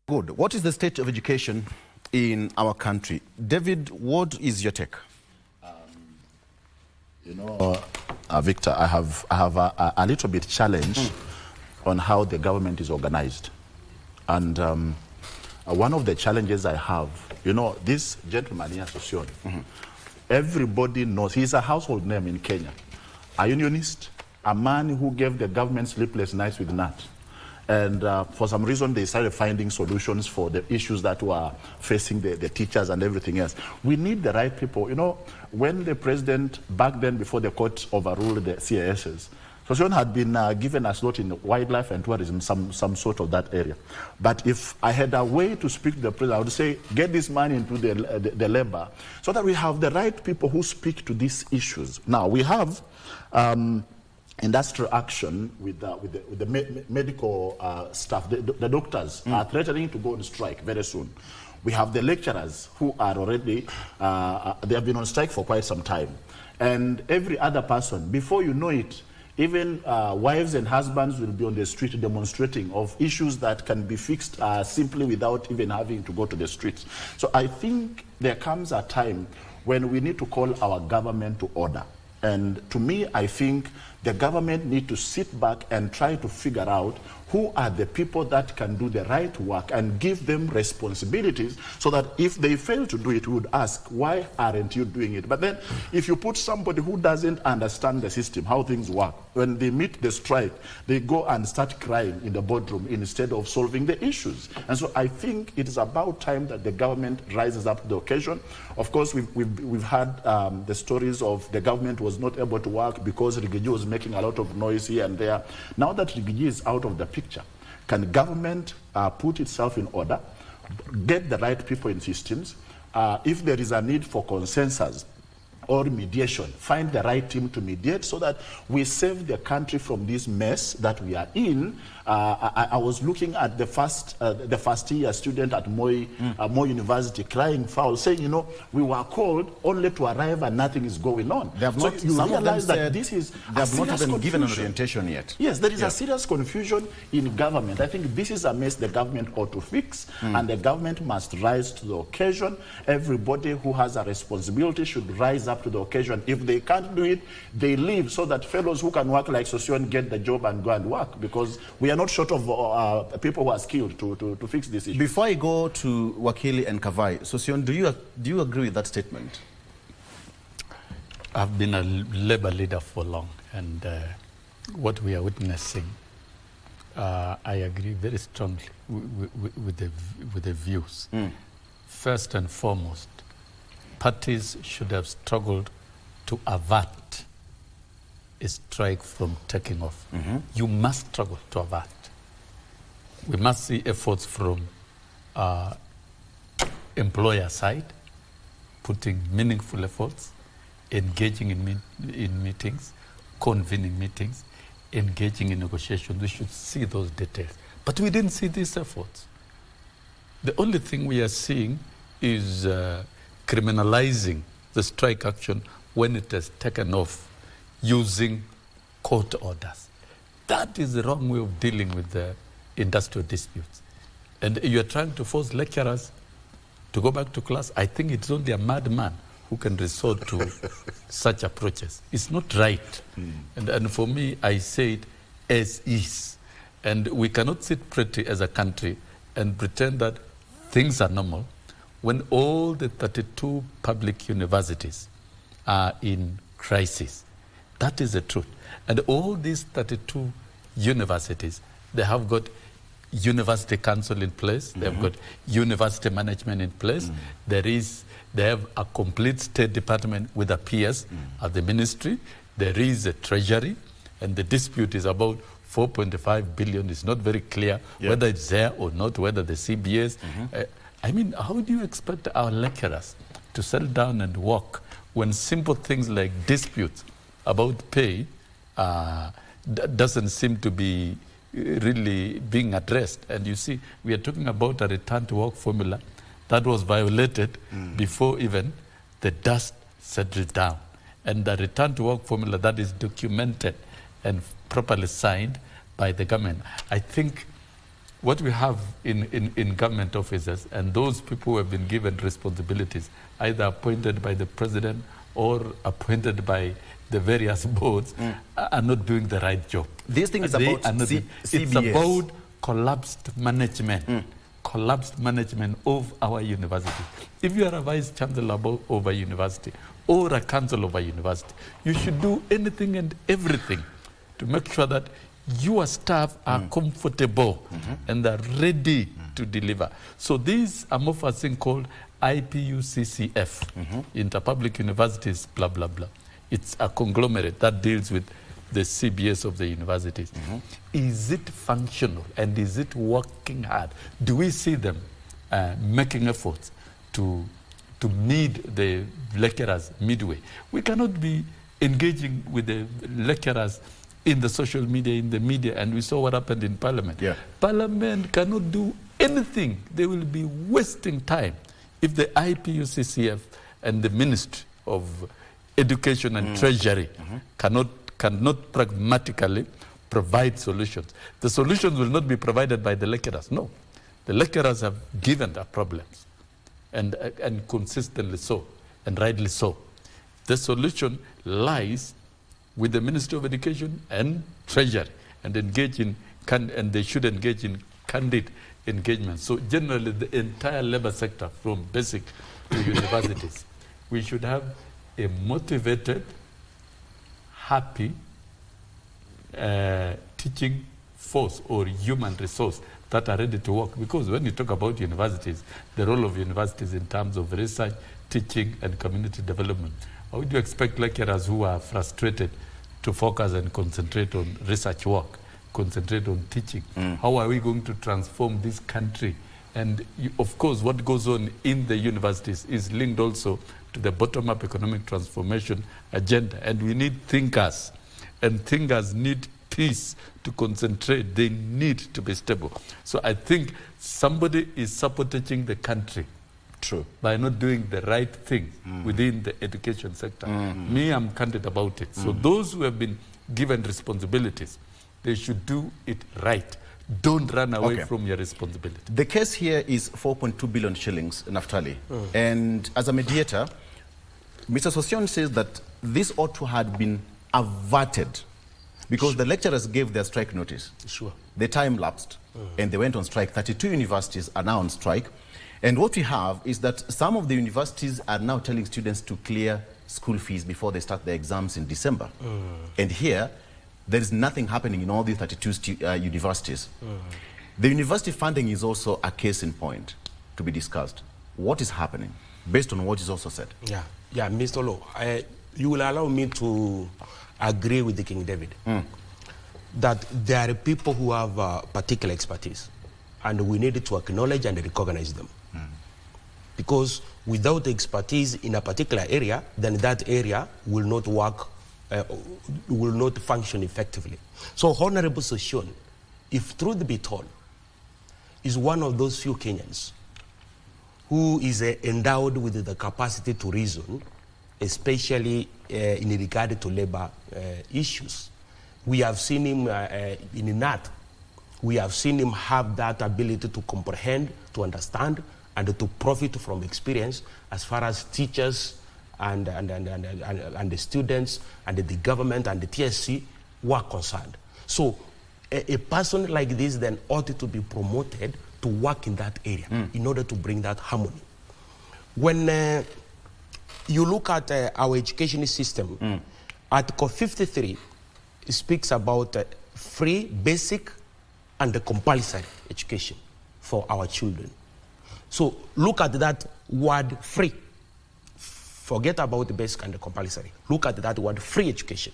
Good. What is the state of education in our country? David, what is your take? Victor, I have a little bit challenge on how the government is organized. And one of the challenges I have, this gentleman here, Sosion, everybody knows, he's a household name in Kenya. A unionist, a man who gave the government sleepless nights with Nat. And for some reason, they started finding solutions for the issues that were facing the teachers and everything else. We need the right people. When the president, back then, before the court overruled the CASs, Sosion had been given a slot in wildlife and tourism, some sort of that area. But if I had a way to speak to the president, I would say, get this man into the labor, so that we have the right people who speak to these issues. Now, we have industrial action with the medical staff. The doctors are threatening to go on strike very soon. We have the lecturers who are already, they have been on strike for quite some time. And every other person, before you know it, even wives and husbands will be on the street demonstrating of issues that can be fixed simply without even having to go to the streets. So I think there comes a time when we need to call our government to order. And to me, I think the government need to sit back and try to figure out who are the people that can do the right work and give them responsibilities, so that if they fail to do it, we would ask, why aren't you doing it? But then if you put somebody who doesn't understand the system, how things work, when they meet the strike, they go and start crying in the boardroom instead of solving the issues. And so I think it is about time that the government rises up to the occasion. Of course, we've had the stories of the government was not able to work because Rigiji was making a lot of noise here and there. Now that Rigiji is out of the picture, can government put itself in order, get the right people in systems? If there is a need for consensus or mediation, find the right team to mediate, so that we save the country from this mess that we are in. I was looking at the first year student at Moi University crying foul, saying, we were called only to arrive and nothing is going on. They have not, you some realize of them that this is they have not even given an confusion. orientation yet. Yes, there is a serious confusion in government. I think this is a mess the government ought to fix, and the government must rise to the occasion. Everybody who has a responsibility should rise up to the occasion. If they can't do it, they leave, so that fellows who can work like Sosion get the job and go and work, because we are not short of people who are skilled to fix this issue. Before I go to Wakili and Kavai, Sosion, do you agree with that statement? I've been a labor leader for long, and what we are witnessing, I agree very strongly with the views. First and foremost, parties should have struggled to avert a strike from taking off. You must struggle to avert. We must see efforts from employer side, putting meaningful efforts, engaging in meetings, convening meetings, engaging in negotiations. We should see those details. But we didn't see these efforts. The only thing we are seeing is criminalizing the strike action when it has taken off using court orders. That is the wrong way of dealing with the industrial disputes. And you are trying to force lecturers to go back to class. I think it's only a madman who can resort to such approaches. It's not right. And for me, I say it as is. And we cannot sit pretty as a country and pretend that things are normal when all the 32 public universities are in crisis. That is the truth. And all these 32 universities, they have got university council in place, they have got university management in place, they have a complete State Department with a PS at the ministry, there is a treasury, and the dispute is about 4.5 billion. It's not very clear whether it's there or not, whether the CBS. I mean, how do you expect our lecturers to settle down and work when simple things like disputes about pay doesn't seem to be really being addressed? And you see, we are talking about a return to work formula that was violated before even the dust settled down. And the return to work formula that is documented and properly signed by the government. I think what we have in government offices, and those people who have been given responsibilities, either appointed by the president or appointed by the various boards, are not doing the right job. This thing is about CBS. It's about collapsed management. Collapsed management of our university. If you are a vice chancellor of a university or a council of a university, you should do anything and everything to make sure that your staff are comfortable and are ready to deliver. So these amorphous thing called IPUCCF, Interpublic Universities, blah, blah, blah. It's a conglomerate that deals with the CBS of the universities. Is it functional and is it working hard? Do we see them making efforts to meet the lecturers midway? We cannot be engaging with the lecturers in the social media, in the media, and we saw what happened in Parliament. Parliament cannot do anything. They will be wasting time if the IPUCCF and the Ministry of Education and Treasury cannot pragmatically provide solutions. The solutions will not be provided by the lecturers. No. The lecturers have given their problems, and consistently so, and rightly so. The solution lies with the Ministry of Education and Treasury, and they should engage in candid engagement. So generally, the entire labor sector, from basic to universities, we should have a motivated, happy teaching force or human resource that are ready to work. Because when you talk about universities, the role of universities in terms of research, teaching, and community development, how would you expect lecturers who are frustrated to focus and concentrate on research work, concentrate on teaching? How are we going to transform this country? And of course, what goes on in the universities is linked also to the bottom-up economic transformation agenda. And we need thinkers, and thinkers need peace to concentrate. They need to be stable. So I think somebody is sabotaging the country by not doing the right thing within the education sector. Me, I'm candid about it. So those who have been given responsibilities, they should do it right. Don't run away from your responsibility. The case here is 4.2 billion shillings, Naftali. And as a mediator, Mr. Sosion says that this ought to have been averted because the lecturers gave their strike notice. The time lapsed and they went on strike. 32 universities are now on strike. And what we have is that some of the universities are now telling students to clear school fees before they start their exams in December. And here, there is nothing happening in all these 32 universities. The university funding is also a case in point to be discussed. What is happening based on what is also said? Yeah, Mr. Law, you will allow me to agree with the King David that there are people who have particular expertise, and we need to acknowledge and recognize them. Because without expertise in a particular area, then that area will not work, will not function effectively. So Honorable Sosion, if truth be told, is one of those few Kenyans who is endowed with the capacity to reason, especially in regard to labor issues. We have seen him in NAT. We have seen him have that ability to comprehend, to understand, and to profit from experience as far as teachers and the students and the government and the TSC were concerned. So a person like this then ought to be promoted to work in that area in order to bring that harmony. When you look at our education system, Article 53 speaks about free, basic, and the compulsory education for our children. So look at that word free. Forget about the basic and the compulsory. Look at that word free education.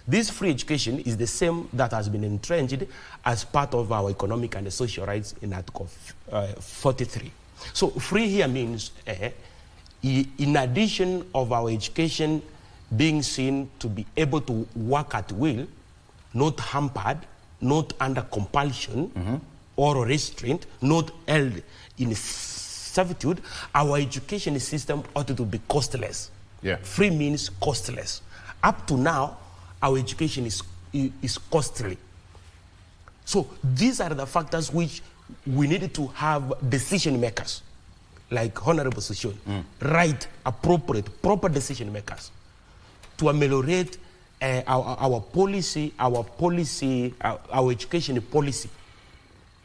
This free education is the same that has been entrenched as part of our economic and social rights in Article 43. So free here means in addition of our education being seen to be able to work at will, not hampered, not under compulsion or restraint, not held in servitude, our education system ought to be costless. Free means costless. Up to now, our education is costly. So these are the factors which we need to have decision makers, like Honorable Session, right, appropriate, proper decision makers to ameliorate our policy, our education policy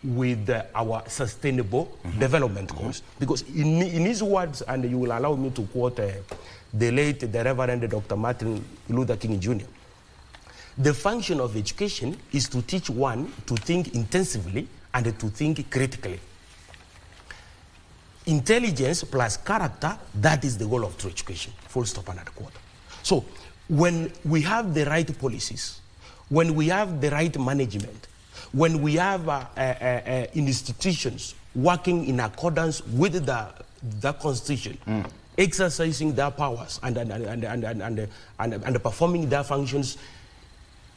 with our sustainable development goals. Because in his words, and you will allow me to quote the Reverend Dr. Martin Luther King Jr., the function of education is to teach one to think intensively and to think critically. Intelligence plus character, that is the goal of true education. Full stop and quote. So when we have the right policies, when we have the right management, when we have institutions working in accordance with the Constitution, exercising their powers and performing their functions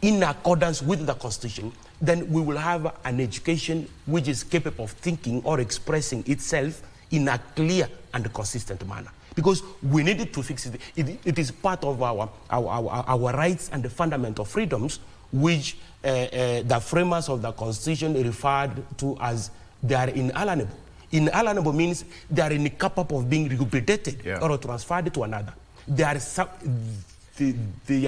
in accordance with the Constitution, then we will have an education which is capable of thinking or expressing itself in a clear and consistent manner. Because we needed to fix it. It is part of our rights and the fundamental freedoms which the framers of the Constitution referred to as they are inalienable. Inalienable means they are incapable of being recuperated or transferred to another. They are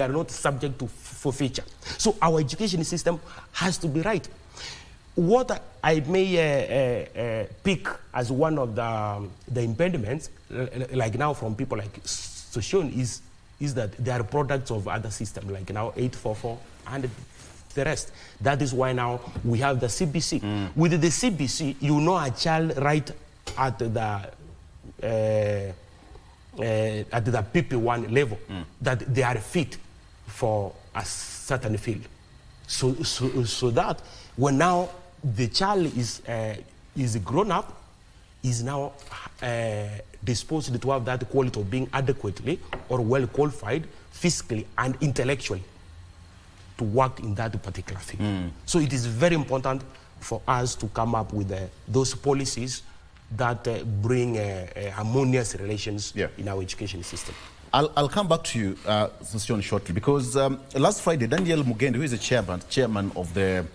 not subject to forfeiture. So our education system has to be right. What I may pick as one of the impediments, like now from people like Soshon, is that they are products of other systems, like now 844 and the rest. That is why now we have the CBC. With the CBC, you know a child right at the PP1 level that they are fit for a certain field. So that when now the child is grown up, is now disposed to have that quality of being adequately or well qualified physically and intellectually to work in that particular field. So it is very important for us to come up with those policies that bring harmonious relations in our education system. I'll come back to you, Session, shortly, because last Friday, Daniel Mugende, who is the chairman of the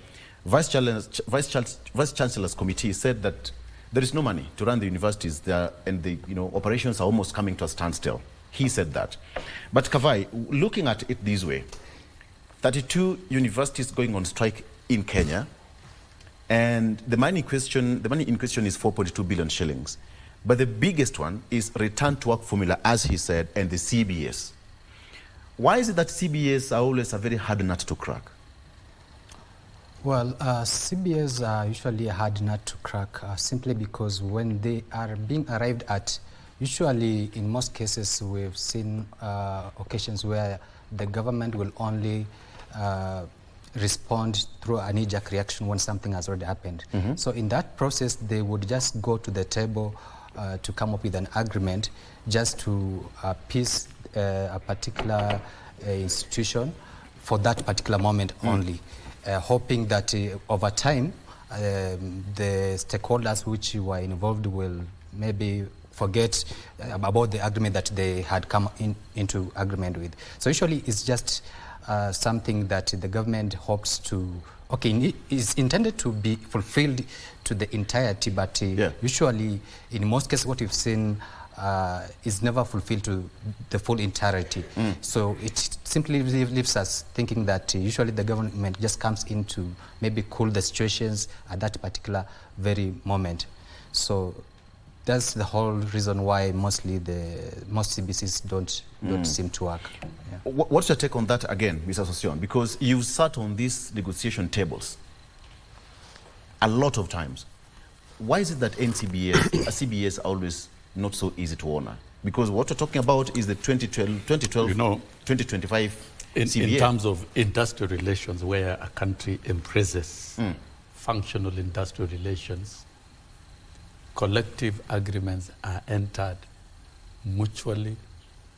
Vice Chancellor's Committee, said that there is no money to run the universities there, and the operations are almost coming to a standstill. He said that. But Kavai, looking at it this way, 32 universities going on strike in Kenya, and the money in question is 4.2 billion shillings. But the biggest one is return to work formula, as he said, and the CBS. Why is it that CBS are always a very hard nut to crack? Well, CBS are usually a hard nut to crack simply because when they are being arrived at, usually in most cases we've seen occasions where the government will only respond through a knee-jerk reaction when something has already happened. So in that process, they would just go to the table to come up with an agreement just to appease a particular institution for that particular moment only, hoping that over time the stakeholders which were involved will maybe forget about the agreement that they had come into agreement with. So usually it's just something that the government hopes to, it is intended to be fulfilled to the entirety, but usually in most cases what we've seen is never fulfilled to the full entirety. So it simply leaves us thinking that usually the government just comes in to maybe cool the situations at that particular very moment. So that's the whole reason why most CBCs don't seem to work. What's your take on that again, Mr. Sosion? Because you've sat on these negotiation tables a lot of times. Why is it that CBS are always not so easy to honor? Because what we're talking about is the 2012, 2025 CBA. In terms of industrial relations, where a country embraces functional industrial relations, collective agreements are entered mutually,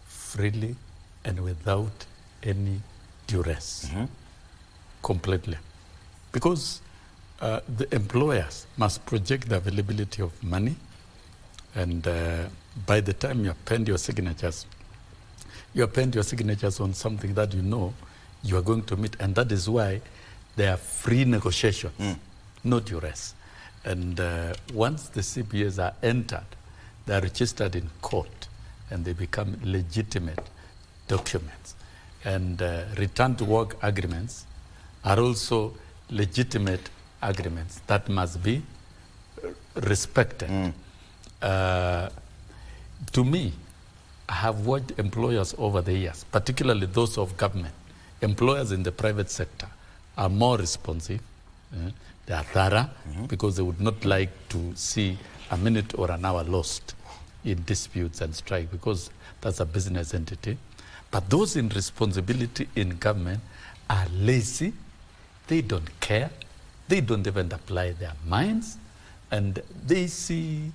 freely, and without any duress, completely. Because the employers must project the availability of money, and by the time you append your signatures, on something that you know you are going to meet, and that is why there are free negotiations, no duress. And once the CBAs are entered, they are registered in court and they become legitimate documents. And return to work agreements are also legitimate agreements that must be respected. To me, I have watched employers over the years, particularly those of government. Employers in the private sector are more responsive. They are thorough because they would not like to see a minute or an hour lost in disputes and strike because that's a business entity. But those in responsibility in government are lazy. They don't care. They don't even apply their minds. And they see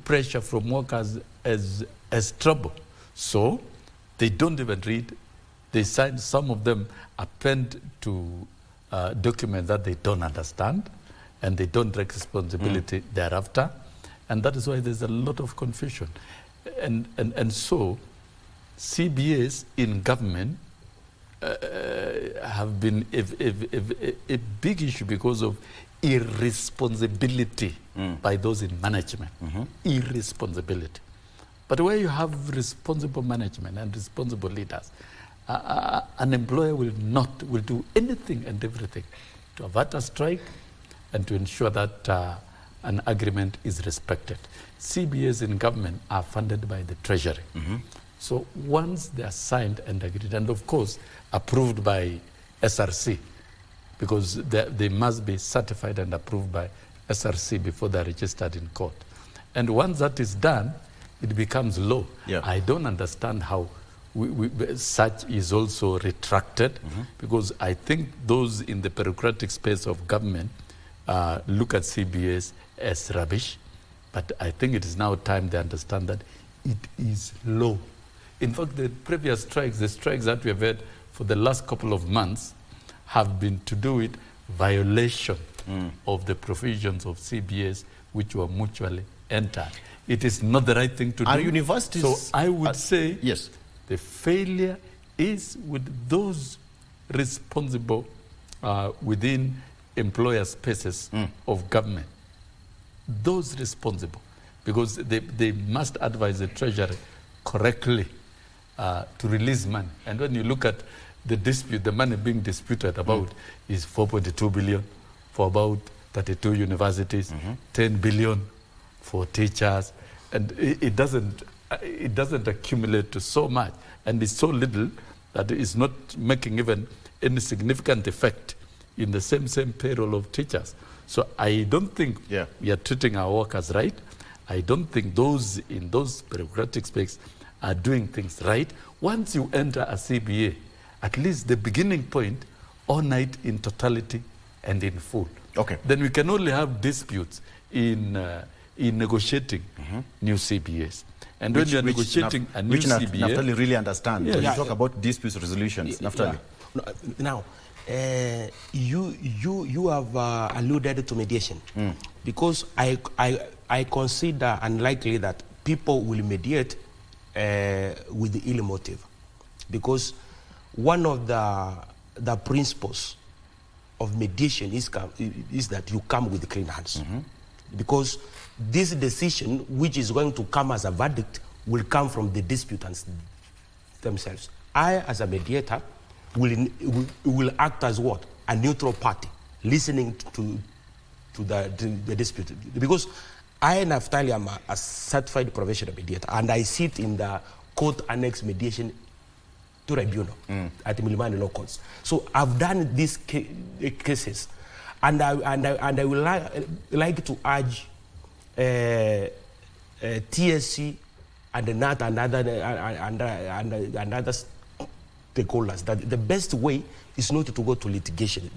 pressure from workers as trouble. So they don't even read. They sign, some of them append to documents that they don't understand, and they don't take responsibility thereafter. And that is why there's a lot of confusion. And so CBAs in government have been a big issue because of irresponsibility by those in management. Irresponsibility. But where you have responsible management and responsible leaders, an employer will do anything and everything to avert a strike and to ensure that an agreement is respected. CBAs in government are funded by the Treasury. So once they are signed and agreed, and of course approved by SRC, because they must be certified and approved by SRC before they are registered in court. And once that is done, it becomes law. I don't understand how such is also retracted, because I think those in the bureaucratic space of government look at CBAs as rubbish, but I think it is now time they understand that it is law. In fact, the previous strikes, the strikes that we have had for the last couple of months have been to do with violation of the provisions of CBAs which were mutually entered. It is not the right thing to do. Are universities... So I would say yes, the failure is with those responsible within employer spaces of government. Those responsible, because they must advise the Treasury correctly to release money. And when you look at the dispute, the money being disputed about is 4.2 billion for about 32 universities, 10 billion for teachers, and it doesn't accumulate to so much, and it's so little that it's not making even any significant effect in the same payroll of teachers. So I don't think we are treating our workers right. I don't think those in those bureaucratic space are doing things right. Once you enter a CBA, at least the beginning point, honor it in totality and in full. Then we can only have disputes in negotiating new CBAs. And when you are negotiating a new CBA... Naftali really understand. When you talk about dispute resolutions, Naftali. Now, you have alluded to mediation, because I consider unlikely that people will mediate with the ill motive, because one of the principles of mediation is that you come with clean hands, because this decision, which is going to come as a verdict, will come from the disputants themselves. I, as a mediator, will act as what? A neutral party, listening to the dispute. Because I, Naftali, am a certified professional mediator, and I sit in the court annex mediation tribunal at Milimani Law Courts. So I've done these cases, and I would like to urge TSC and NAT and other stakeholders that the best way is not to go to litigation,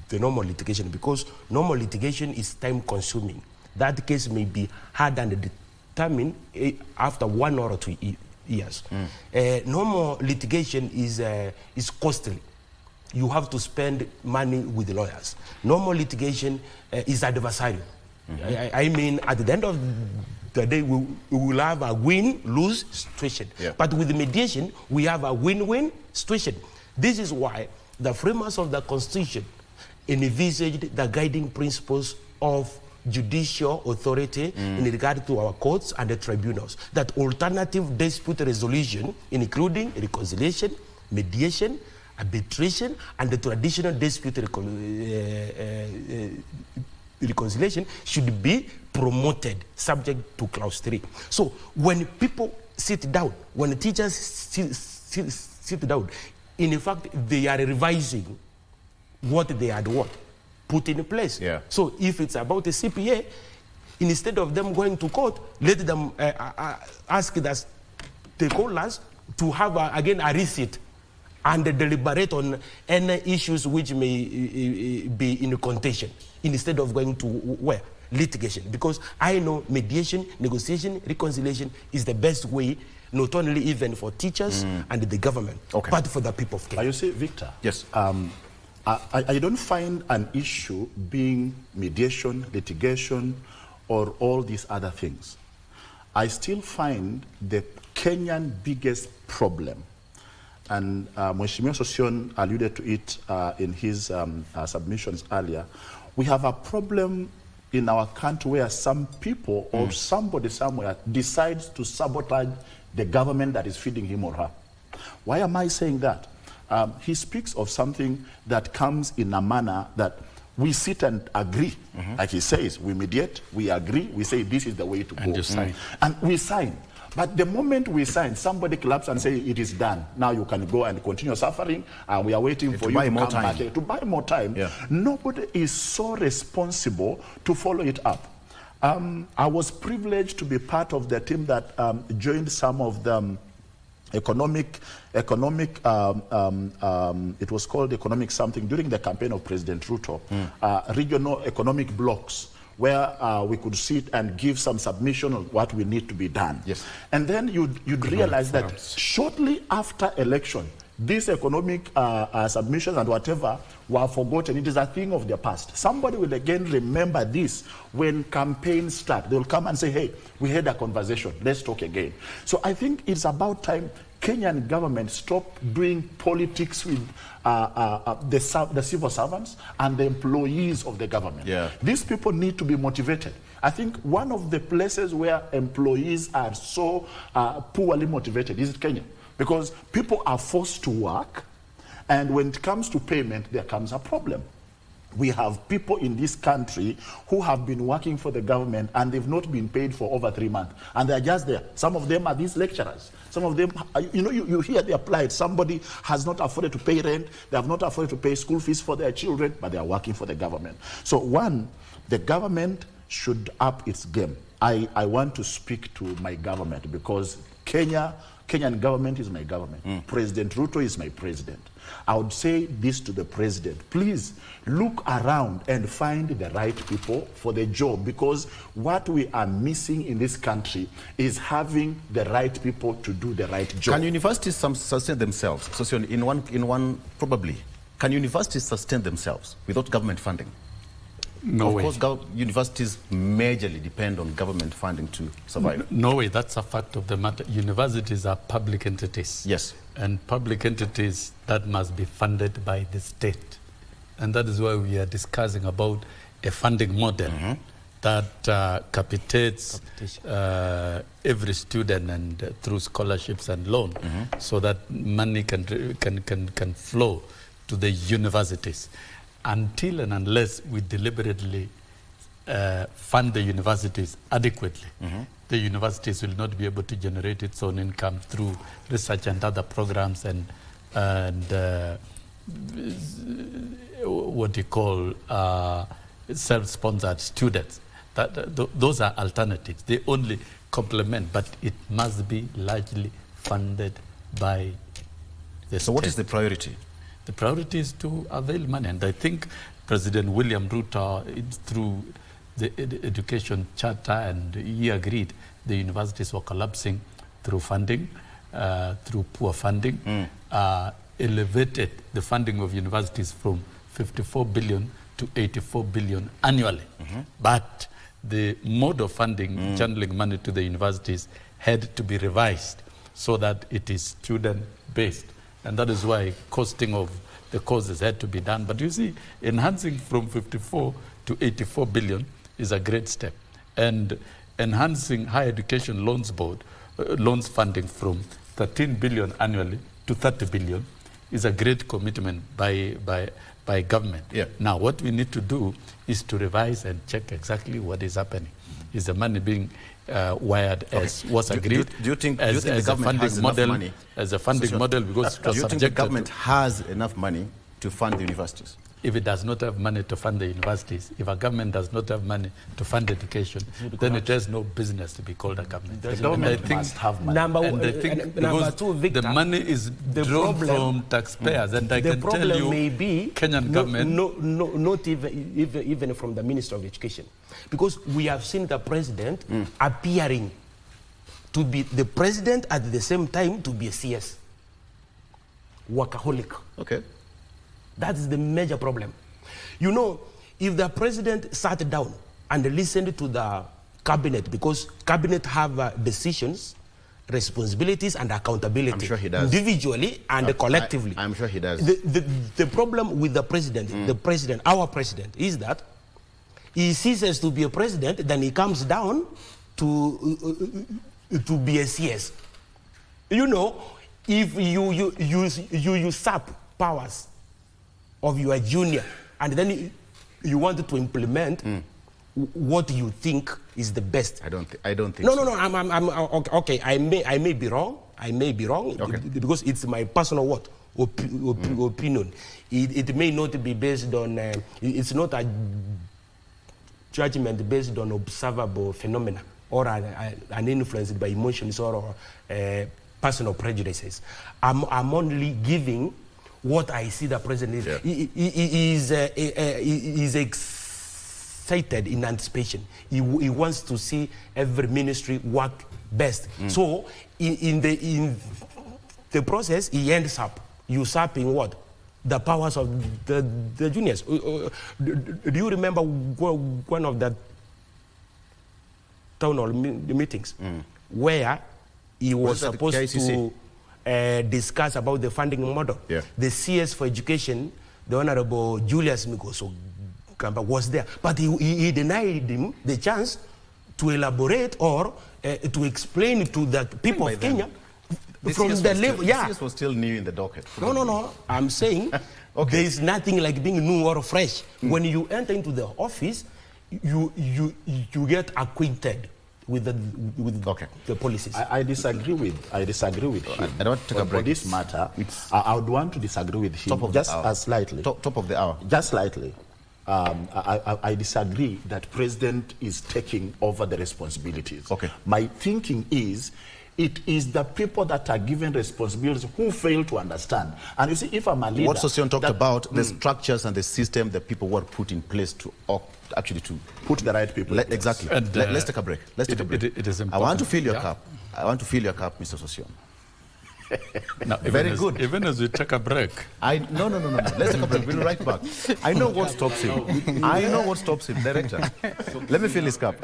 the normal litigation, because normal litigation is time consuming. That case may be heard and determined after 1 or 2 years. Normal litigation is costly. You have to spend money with the lawyers. Normal litigation is adversarial. I mean, at the end of the day, we will have a win-lose situation. But with mediation, we have a win-win situation. This is why the framers of the Constitution envisaged the guiding principles of judicial authority in regard to our courts and the tribunals, that alternative dispute resolution, including reconciliation, mediation, arbitration, and the traditional dispute reconciliation should be promoted subject to clause 3. So when people sit down, when the teachers sit down, in fact, they are revising what they had put in place. Yeah. So if it's about a CPA, instead of them going to court, let them ask the stakeholders to have, again, a receipt and deliberate on any issues which may be in contention, instead of going to where? Litigation. Because I know mediation, negotiation, reconciliation is the best way, not only even for teachers and the government, but for the people of Kenya. You see, Victor, yes. I don't find an issue being mediation, litigation, or all these other things. I still find the Kenyan biggest problem, and Mheshimiwa Sosion alluded to it in his submissions earlier. We have a problem in our country where some people or somebody somewhere decides to sabotage the government that is feeding him or her. Why am I saying that? He speaks of something that comes in a manner that we sit and agree. Like he says, we mediate, we agree, we say this is the way to go. And you sign. And we sign. But the moment we sign, somebody claps and say it is done. Now you can go and continue suffering, and we are waiting for you to come back to buy more time. Yeah. Nobody is so responsible to follow it up. I was privileged to be part of the team that joined some of the economic, it was called economic something during the campaign of President Ruto, regional economic blocks, where we could sit and give some submission on what will need to be done. Yes. And then you'd realize that shortly after election, these economic submissions and whatever were forgotten. It is a thing of the past. Somebody will again remember this when campaigns start. They will come and say, hey, we had a conversation, let's talk again. So I think it's about time Kenyan government stop doing politics with the civil servants and the employees of the government. Yeah. These people need to be motivated. I think one of the places where employees are so poorly motivated is Kenya, because people are forced to work, and when it comes to payment, there comes a problem. We have people in this country who have been working for the government and they've not been paid for over 3 months. And they're just there. Some of them are these lecturers. Some of them, you hear they applied. Somebody has not afforded to pay rent. They have not afforded to pay school fees for their children, but they are working for the government. So one, the government should up its game. I want to speak to my government, because Kenyan government is my government. President Ruto is my president. I would say this to the president: please look around and find the right people for the job, because what we are missing in this country is having the right people to do the right job. Can universities sustain themselves? So in one probably, can universities sustain themselves without government funding? No way. Of course, universities majorly depend on government funding to survive. No way, that's a fact of the matter. Universities are public entities. Yes. And public entities that must be funded by the state. And that is why we are discussing about a funding model that capitates every student and through scholarships and loan, so that money can flow to the universities. Until and unless we deliberately fund the universities adequately, the universities will not be able to generate its own income through research and other programs and what you call self-sponsored students. Those are alternatives. They only complement, but it must be largely funded by the state. So what is the priority? The priority is to avail money, and I think President William Ruto, through the education charter, and he agreed the universities were collapsing through funding, through poor funding, elevated the funding of universities from 54 billion to 84 billion annually. But the mode of funding, channeling money to the universities, had to be revised so that it is student-based. And that is why costing of the courses had to be done. But you see, enhancing from 54 to 84 billion is a great step. And enhancing higher education loans board, loans funding from 13 billion annually to 30 billion is a great commitment by government. Yeah. Now, what we need to do is to revise and check exactly what is happening. Is the money being wired as was agreed? Do you think the government has enough money? As a funding model, because it was do you think the government has enough money to fund the universities? If it does not have money to fund the universities, if a government does not have money to fund education, then it has no business to be called a government. The government must have money. Number two, Victor, the money is drawn from taxpayers, and I can tell you, may be Kenyan government, not even from the Minister of Education, because we have seen the president appearing to be the president at the same time to be a CS, workaholic. Okay. That is the major problem. You know, if the president sat down and listened to the cabinet, because cabinet have decisions, responsibilities, and accountability. I'm sure he does. Individually and collectively. I'm sure he does. The problem with the president, our president, is that he ceases to be a president, then he comes down to be a CS. You know, if you usurp powers of your junior, and then you want to implement what you think is the best. I don't think. No. I'm okay. I may be wrong. Okay. Because it's my personal opinion. It may not be based on. It's not a judgment based on observable phenomena or an influence by emotions or personal prejudices. I'm only giving what I see the president is. Yeah. He is excited in anticipation. He wants to see every ministry work best. So in the process, he ends up usurping what? The powers of the juniors. Do you remember one of the town hall meetings where he was supposed to discuss about the funding model? Yeah. The CS for education, the Honorable Julius Migoso was there, but he denied him the chance to elaborate or to explain to the people of Kenya from the level. The CS was still new in the docket. No. I'm saying there is nothing like being new or fresh. When you enter into the office, you get acquainted with the policies. I disagree with him. I don't take a break. For this matter, I would want to disagree with him slightly. Top of the hour. Just slightly. I disagree that president is taking over the responsibilities. Okay. My thinking is, it is the people that are given responsibilities who fail to understand. And you see, if I'm a leader... What Sosion talked about, the structures and the system that people were put in place to actually to put the right people. Exactly. And, let's take a break. It is important. I want to fill your cup. I want to fill your cup, Mr. Sosion. No, very good. Even as we take a break. No. Let's take a break. We'll be right back. I know what stops him. Director. Let me fill his cup.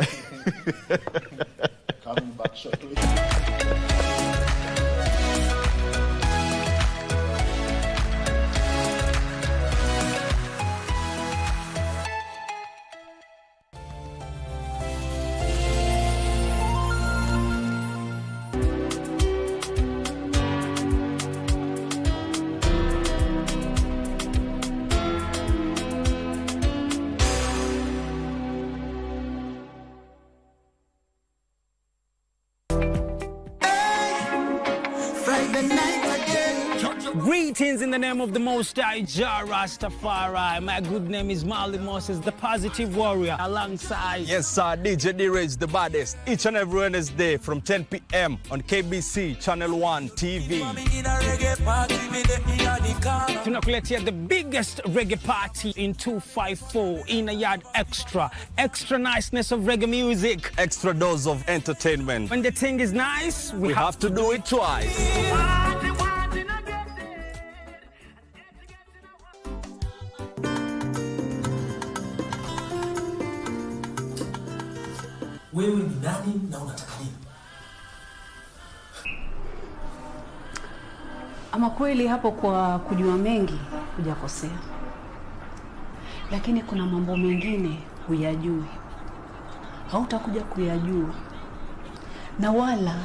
Coming back shortly. Greetings in the name of the Most High Jah Rastafari. My good name is Marley Moses, the positive warrior, alongside... Yes, sir, DJ D-Rage, the baddest, each and every Wednesday from 10 p.m. on KBC Channel 1 TV. Tunakuletea the biggest reggae party in 254 in a yard extra niceness of reggae music, extra dose of entertainment. When the thing is nice, we have to do it twice. Wewe ni nani na unataka nini? Ama kweli hapo kwa kujua mengi hujakosea. lakini kuna mambo mengine huyajui, hautakuja kuyajua na wala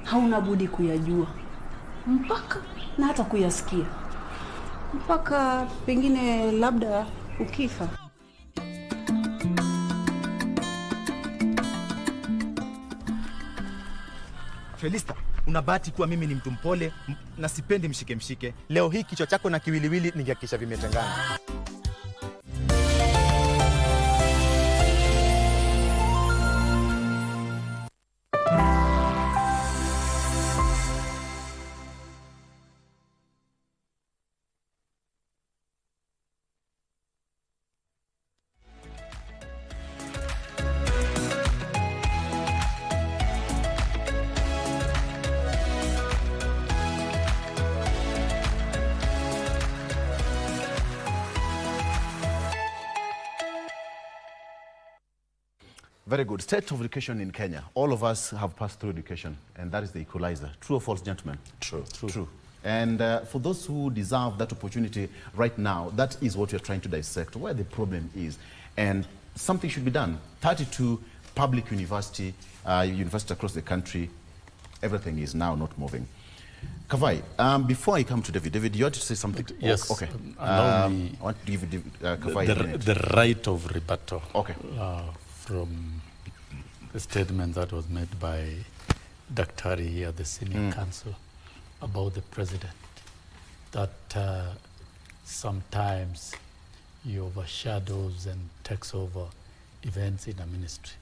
hauna budi kuyajua mpaka na hata kuyasikia mpaka pengine labda ukifa. Felista, una bahati kuwa mimi ni mtu mpole na sipendi mshike. Leo hii kichwa chako na kiwiliwili ningehakikisha vimetengana. Very good. State of education in Kenya. All of us have passed through education, and that is the equalizer. True or false, gentlemen? True. And for those who deserve that opportunity right now, that is what we are trying to dissect, where the problem is. And something should be done. 32 public universities across the country, everything is now not moving. Kavai, before I come to David, you want to say something? Yes. Okay. Allow me I want to give Kavai the right of rebuttal. Okay. From the statement that was made by Daktari here, the senior counsel, about the president, that sometimes he overshadows and takes over events in a ministry.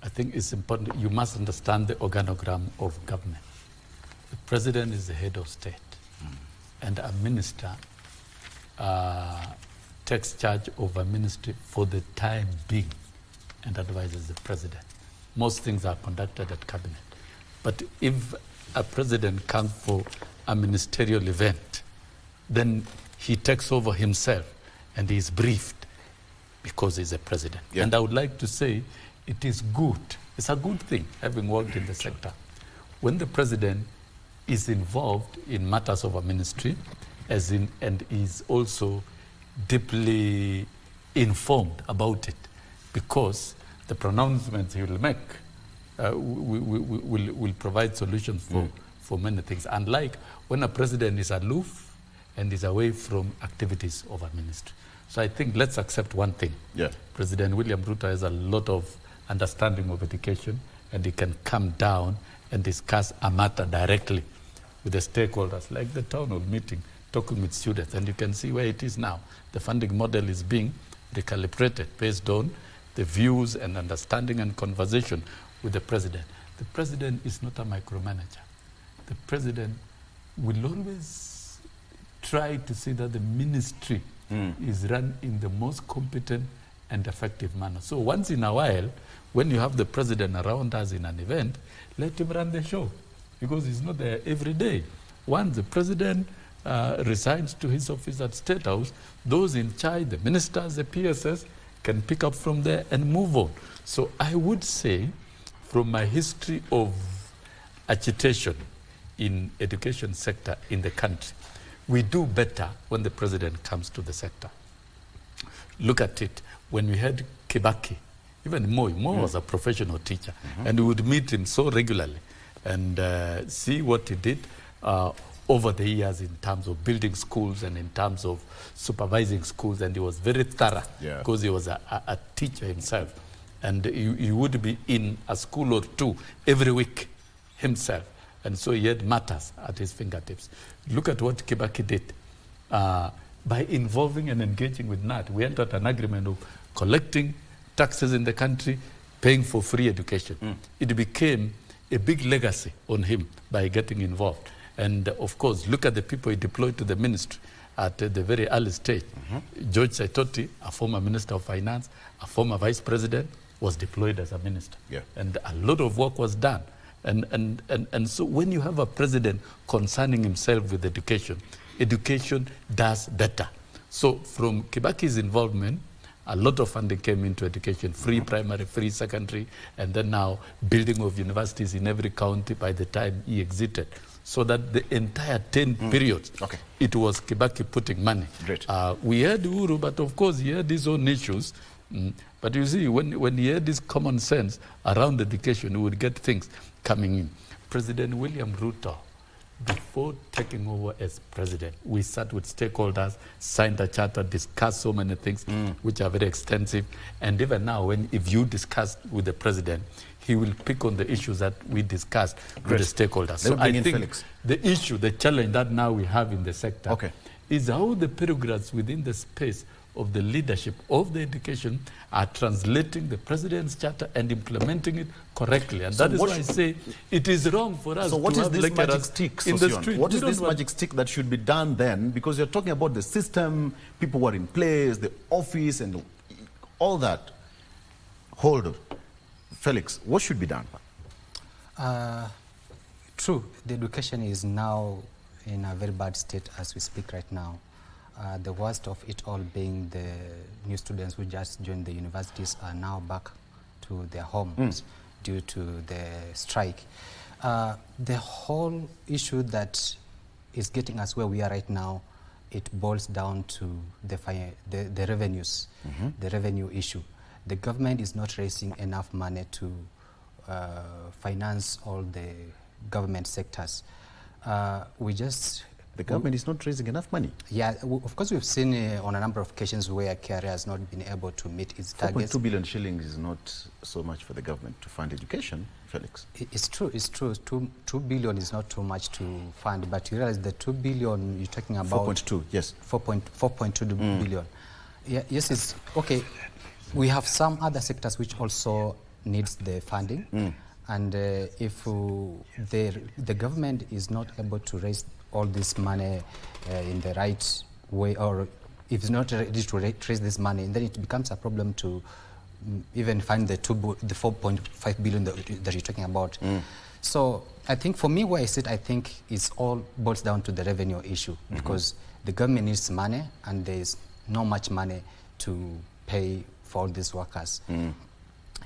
I think it's important, you must understand the organogram of government. The president is the head of state, and a minister takes charge of a ministry for the time being and advises the president. Most things are conducted at cabinet. But if a president comes for a ministerial event, then he takes over himself and he is briefed because he's a president. Yeah. And I would like to say it is good. It's a good thing, having worked in the sector. When the president is involved in matters of a ministry, and is also deeply informed about it, because the pronouncements he will make will provide solutions for many things. Unlike when a president is aloof and is away from activities of a ministry. So I think let's accept one thing. Yeah. President William Ruto has a lot of understanding of education, and he can come down and discuss a matter directly with the stakeholders, like the town hall meeting, talking with students, and you can see where it is now. The funding model is being recalibrated based on the views and understanding and conversation with the president. The president is not a micromanager. The president will always try to see that the ministry is run in the most competent and effective manner. So once in a while, when you have the president around us in an event, let him run the show, because he's not there every day. Once the president resigns to his office at State House, those in charge, the ministers, the PSS, can pick up from there and move on. So I would say, from my history of agitation in education sector in the country, we do better when the president comes to the sector. Look at it. When we had Kibaki, even Moi was a professional teacher, and we would meet him so regularly and see what he did over the years in terms of building schools and in terms of supervising schools, and he was very thorough because he was a teacher himself, and he would be in a school or two every week himself, and so he had matters at his fingertips. Look at what Kibaki did. By involving and engaging with NAT, we entered an agreement of collecting taxes in the country, paying for free education. It became a big legacy on him by getting involved. And of course, look at the people he deployed to the ministry at the very early stage. George Saitoti, a former Minister of Finance, a former Vice President, was deployed as a minister. And a lot of work was done. And so when you have a president concerning himself with education, education does better. So from Kibaki's involvement, A lot of funding came into education, free primary, free secondary, and then now building of universities in every county by the time he exited. So that the entire 10 periods, it was Kibaki putting money. Great. We had Uhuru, but of course he had his own issues. But you see, when he had this common sense around education, he would get things coming in. President William Ruto, before taking over as president, we sat with stakeholders, signed a charter, discussed so many things, which are very extensive. And even now, if you discuss with the president, he will pick on the issues that we discussed with the stakeholders. So I think the issue, the challenge that now we have in the sector is how the bureaucrats within the space of the leadership of the education are translating the president's charter and implementing it correctly. And so that is why I say it is wrong for us to have lecturers magic stick, in the street. What is this magic stick that should be done then? Because you're talking about the system, people who are in place, the office and all that. Hold on. Felix, what should be done? True, the education is now in a very bad state as we speak right now. The worst of it all being the new students who just joined the universities are now back to their homes due to the strike. The whole issue that is getting us where we are right now, it boils down to the revenues, the revenue issue. The government is not raising enough money to finance all the government sectors. The government is not raising enough money? Yeah, of course we've seen on a number of occasions where KRA has not been able to meet its targets. 4.2 billion shillings is not so much for the government to fund education, Felix. It's true, it's true. 2 billion is not too much to fund, but you realize the 2 billion you're talking about... 4.2, yes. 4.2 billion. Yeah, yes, it's okay. We have some other sectors which also needs the funding. And if the government is not able to raise all this money in the right way, or if it's not ready to raise this money, then it becomes a problem to even find the 4.5 billion that you're talking about. So I think for me, where I sit, I think it's all boils down to the revenue issue, because the government needs money and there's not much money to pay for all these workers.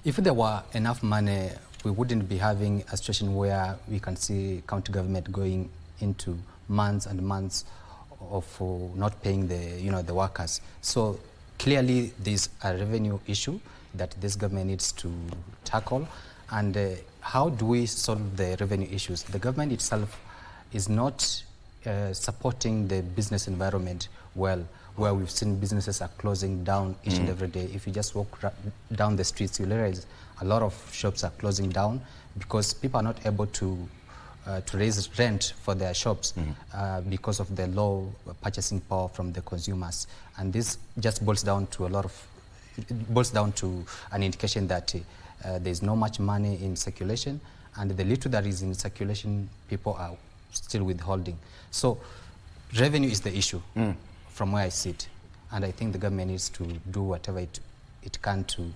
If there were enough money, we wouldn't be having a situation where we can see county government going into months and months of not paying the workers. So clearly there's a revenue issue that this government needs to tackle. And how do we solve the revenue issues? The government itself is not supporting the business environment well, where we've seen businesses are closing down each and every day. If you just walk down the streets, you realize a lot of shops are closing down because people are not able to raise rent for their shops because of the low purchasing power from the consumers. And this just boils down to an indication that there's not much money in circulation, and the little that is in circulation, people are still withholding. So revenue is the issue from where I sit, and I think the government needs to do whatever it can to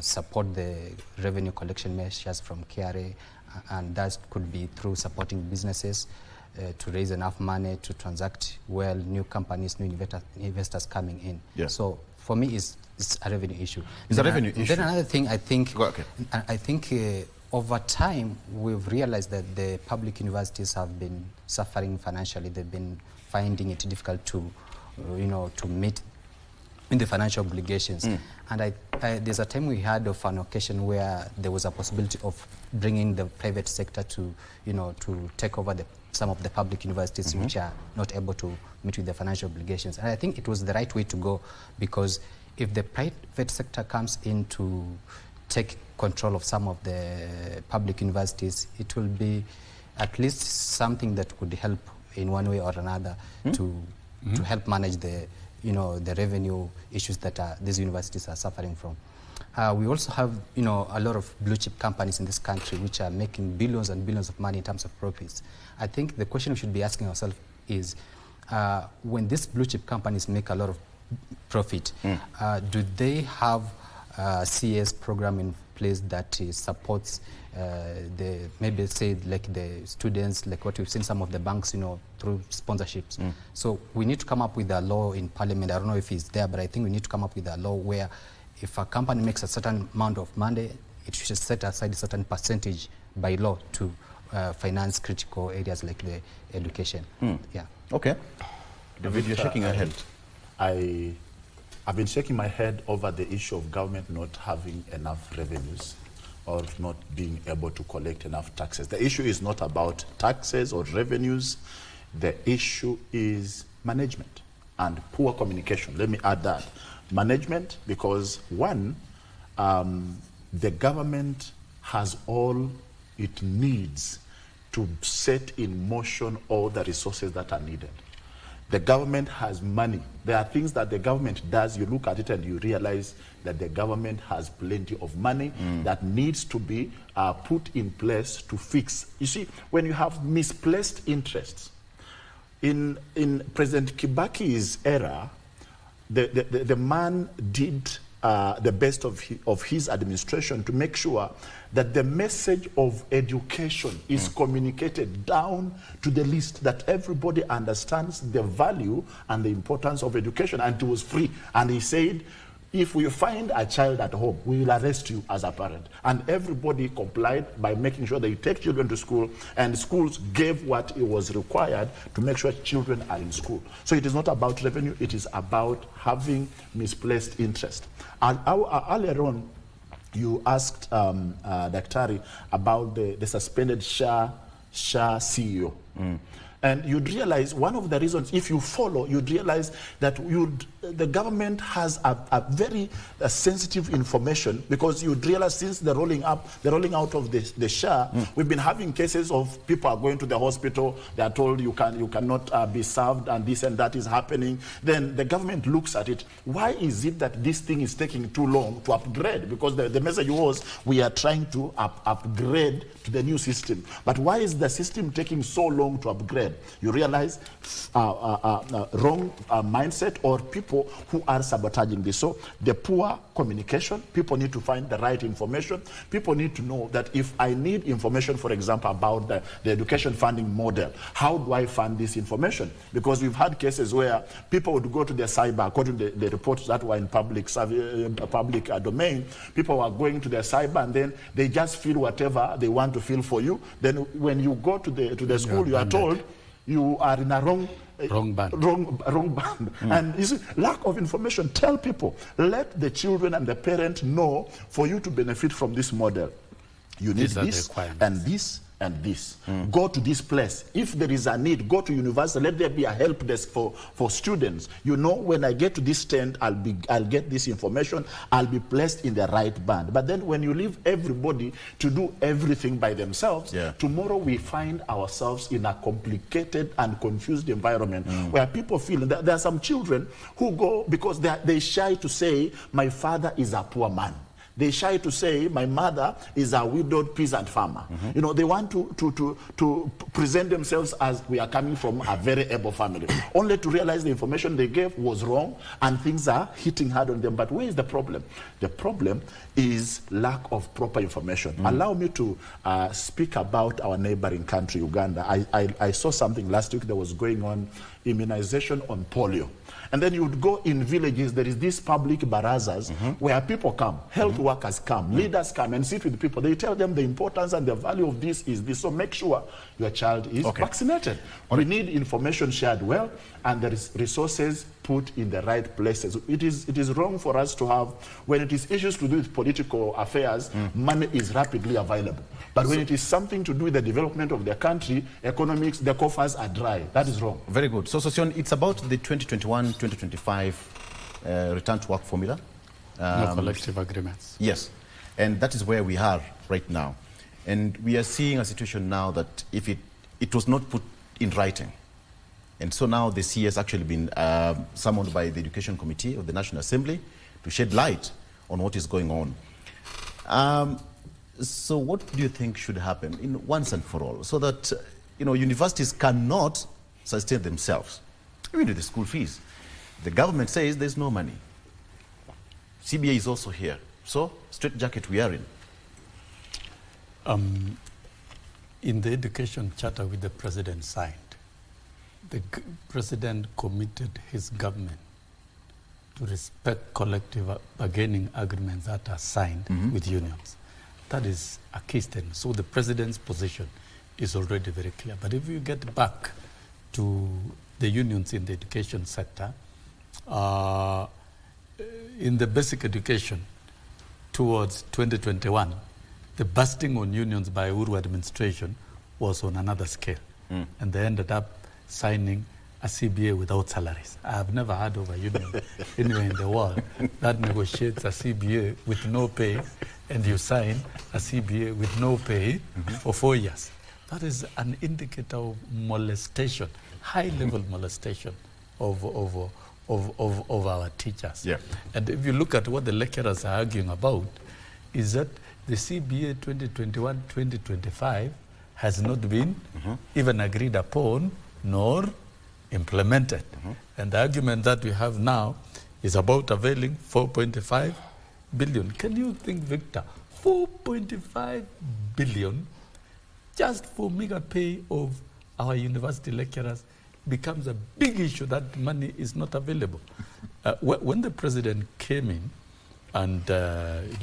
support the revenue collection measures from KRA, and that could be through supporting businesses to raise enough money to transact well, new companies, new investors coming in. Yeah. So for me, it's a revenue issue. It's a revenue issue. Then another thing, I think over time we've realized that the public universities have been suffering financially. They've been finding it difficult to meet in the financial obligations. And there's a time we had of an occasion where there was a possibility of bringing the private sector to take over some of the public universities which are not able to meet with the financial obligations. And I think it was the right way to go, because if the private sector comes in to take control of some of the public universities, it will be at least something that could help in one way or another to help manage the revenue issues that these universities are suffering from. We also have a lot of blue chip companies in this country which are making billions and billions of money in terms of profits. I think the question we should be asking ourselves is, when these blue chip companies make a lot of profit, do they have a CS program place that supports the, maybe say like the students, like what we've seen some of the banks, you know, through sponsorships. So we need to come up with a law in Parliament. I don't know if it's there, but I think we need to come up with a law where if a company makes a certain amount of money, it should set aside a certain percentage by law to finance critical areas like the education. Yeah. Okay. David, you're shaking your head. I've been shaking my head over the issue of government not having enough revenues or not being able to collect enough taxes. The issue is not about taxes or revenues. The issue is management and poor communication. Let me add that. Management, because one, the government has all it needs to set in motion all the resources that are needed. The government has money. There are things that the government does. You look at it and you realize that the government has plenty of money that needs to be put in place to fix. You see, when you have misplaced interests, in President Kibaki's era, the man did the best of his administration to make sure that the message of education is communicated down to the least, that everybody understands the value and the importance of education, and it was free. And he said, if we find a child at home, we will arrest you as a parent. And everybody complied by making sure they take children to school, and schools gave what it was required to make sure children are in school. So it is not about revenue, it is about having misplaced interest. And earlier on, you asked Daktari about the suspended SHA CEO. And you'd realize one of the reasons, if you follow, you'd realize that the government has a very sensitive information, because you'd realize since the rolling out of the SHA, we've been having cases of people are going to the hospital, they are told you cannot be served, and this and that is happening. Then the government looks at it. Why is it that this thing is taking too long to upgrade? Because the message was, we are trying to upgrade to the new system. But why is the system taking so long to upgrade? You realize wrong mindset or people who are sabotaging this. So the poor communication, people need to find the right information. People need to know that if I need information, for example, about the education funding model, how do I fund this information? Because we've had cases where people would go to the cyber, according to the reports that were in public domain, people were going to the cyber and then they just feel whatever they want to feel for you. Then when you go to the school, you are told you are in a wrong band. And you see, lack of information. Tell people, let the children and the parent know, for you to benefit from this model, you need this and this and this. Go to this place. If there is a need, go to university. Let there be a help desk for students. You know, when I get to this tent, I'll get this information. I'll be placed in the right band. But then when you leave everybody to do everything by themselves, tomorrow we find ourselves in a complicated and confused environment where people feel that there are some children who go because they're shy to say, my father is a poor man. They shy to say, my mother is a widowed peasant farmer. You know, they want to present themselves as we are coming from a very able family, only to realize the information they gave was wrong and things are hitting hard on them. But where is the problem? The problem is lack of proper information. Allow me to speak about our neighboring country, Uganda. I saw something last week that was going on, immunization on polio. And then you would go in villages, there is these public barazas where people come, health workers come, leaders come and sit with people. They tell them the importance and the value of this is this. So make sure your child is vaccinated. We need information shared well, and there is resources put in the right places. It is wrong for us to have, when it is issues to do with political affairs, money is rapidly available. But when it is something to do with the development of the country, economics, the coffers are dry. That is wrong. Very good. So, Sosyon, it's about the 2021-2025 return to work formula. No collective agreements. Yes. And that is where we are right now. And we are seeing a situation now that if it was not put in writing, and so now the CA has actually been summoned by the Education Committee of the National Assembly to shed light on what is going on. So what do you think should happen in once and for all, so that universities cannot sustain themselves, even with the school fees? The government says there's no money. CBA is also here. So, straight jacket we are in. In the education charter which the president signed, the president committed his government to respect collective bargaining agreements that are signed with unions. That is a key statement. So the president's position is already very clear. But if you get back to the unions in the education sector, in the basic education towards 2021, the busting on unions by Uhuru administration was on another scale. And they ended up signing a CBA without salaries. I have never heard of a union anywhere in the world that negotiates a CBA with no pay, and you sign a CBA with no pay for 4 years. That is an indicator of molestation, high-level molestation of our teachers. Yeah. And if you look at what the lecturers are arguing about, is that the CBA 2021-2025 has not been even agreed upon nor implemented. And the argument that we have now is about availing 4.5 billion. Can you think, Victor, 4.5 billion just for mega pay of our university lecturers becomes a big issue. That money is not available. When the president came in and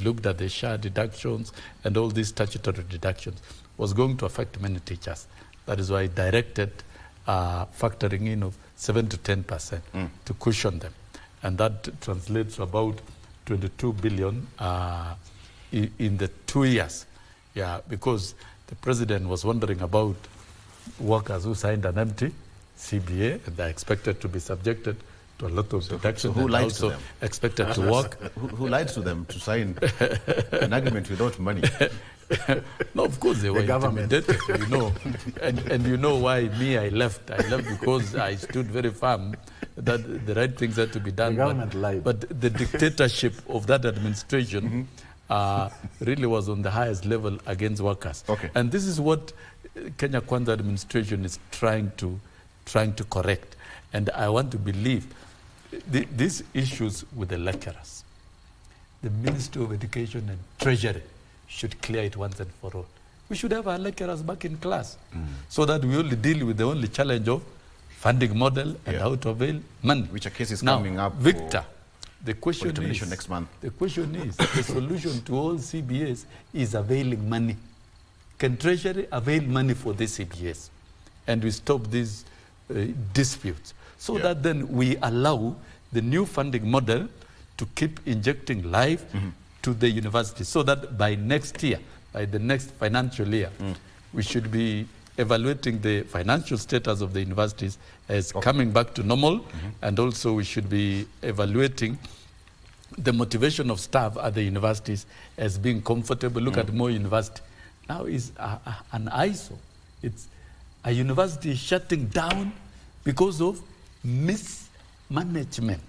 looked at the share deductions and all these statutory deductions, was going to affect many teachers. That is why he directed factoring in of 7 to 10% to cushion them. And that translates to about 22 billion in the 2 years. Yeah, because the president was wondering about workers who signed an empty CBA, and they're expected to be subjected to a lot of deductions. So who lied to also them? Expected to work. Who lied to them to sign an agreement without money? No, of course they were intimidated, you know. And you know why I left. I left because I stood very firm that the right things had to be done. The government lied. But the dictatorship of that administration really was on the highest level against workers. Okay. And this is what Kenya Kwanza administration is trying to correct. And I want to believe these issues with the lecturers, the Ministry of Education and Treasury should clear it once and for all. We should have our lecturers back in class so that we only deal with the only challenge of funding model and how to avail money. Which a case is now, coming up Victor, the question is, next month. The question is, the solution to all CBAs is availing money. Can Treasury avail money for the CBAs? And we stop these disputes so that then we allow the new funding model to keep injecting life to the university, so that by next year, by the next financial year, we should be evaluating the financial status of the universities as coming back to normal, and also we should be evaluating the motivation of staff at the universities as being comfortable. Look at Moi University. Now is an ISO. It's a university shutting down because of mismanagement.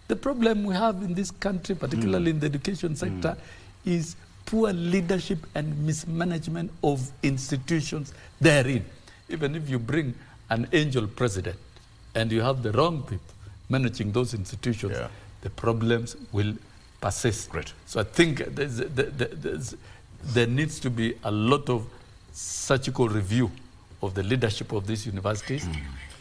The problem we have in this country, particularly in the education sector, is poor leadership and mismanagement of institutions therein. Even if you bring an angel president and you have the wrong people managing those institutions, the problems will persist. Great. So I think there needs to be a lot of surgical review of the leadership of these universities,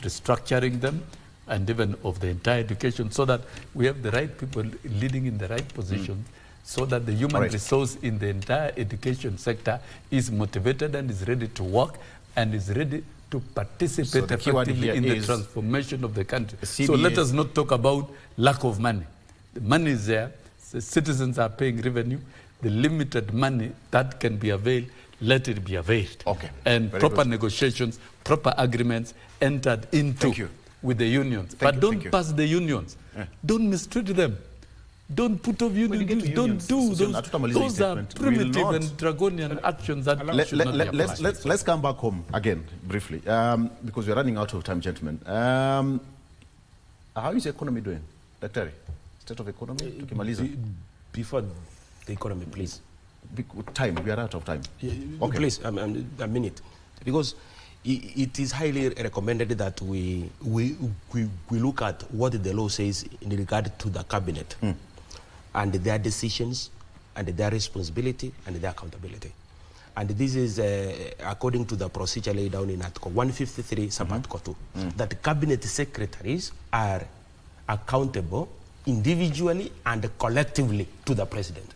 restructuring them, and even of the entire education, so that we have the right people leading in the right positions, so that the human resource in the entire education sector is motivated and is ready to work and is ready to participate effectively in the transformation of the country. So let us not talk about lack of money. The money is there, the citizens are paying revenue, the limited money that can be availed, let it be availed. And proper negotiations, proper agreements entered into with the unions. But don't pass the unions. Don't mistreat them. Don't put off unions. Don't do those. Those are primitive and draconian actions that should not be applied. Let's come back home again, briefly, because we're running out of time, gentlemen. How is the economy doing? Daktari, state of economy? Tukimaliza. Before the economy, please. Time, we are out of time. Please, a minute. Because it is highly recommended that we look at what the law says in regard to the cabinet and their decisions and their responsibility and their accountability. and this is according to the procedure laid down in Article 153, Sub-Article 2, that cabinet secretaries are accountable individually and collectively to the president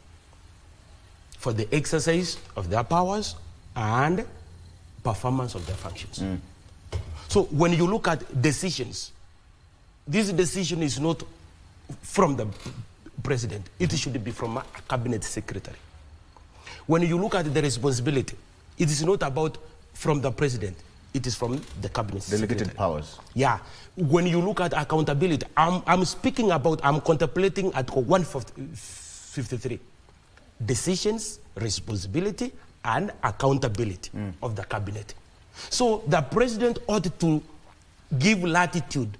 for the exercise of their powers and performance of their functions. So when you look at decisions, this decision is not from the president. It should be from a cabinet secretary. When you look at the responsibility, it is not about from the president. It is from the cabinet Delegated secretary. powers. Yeah. When you look at accountability, I'm contemplating Article 153. Decisions, responsibility, and accountability of the cabinet. So the president ought to give latitude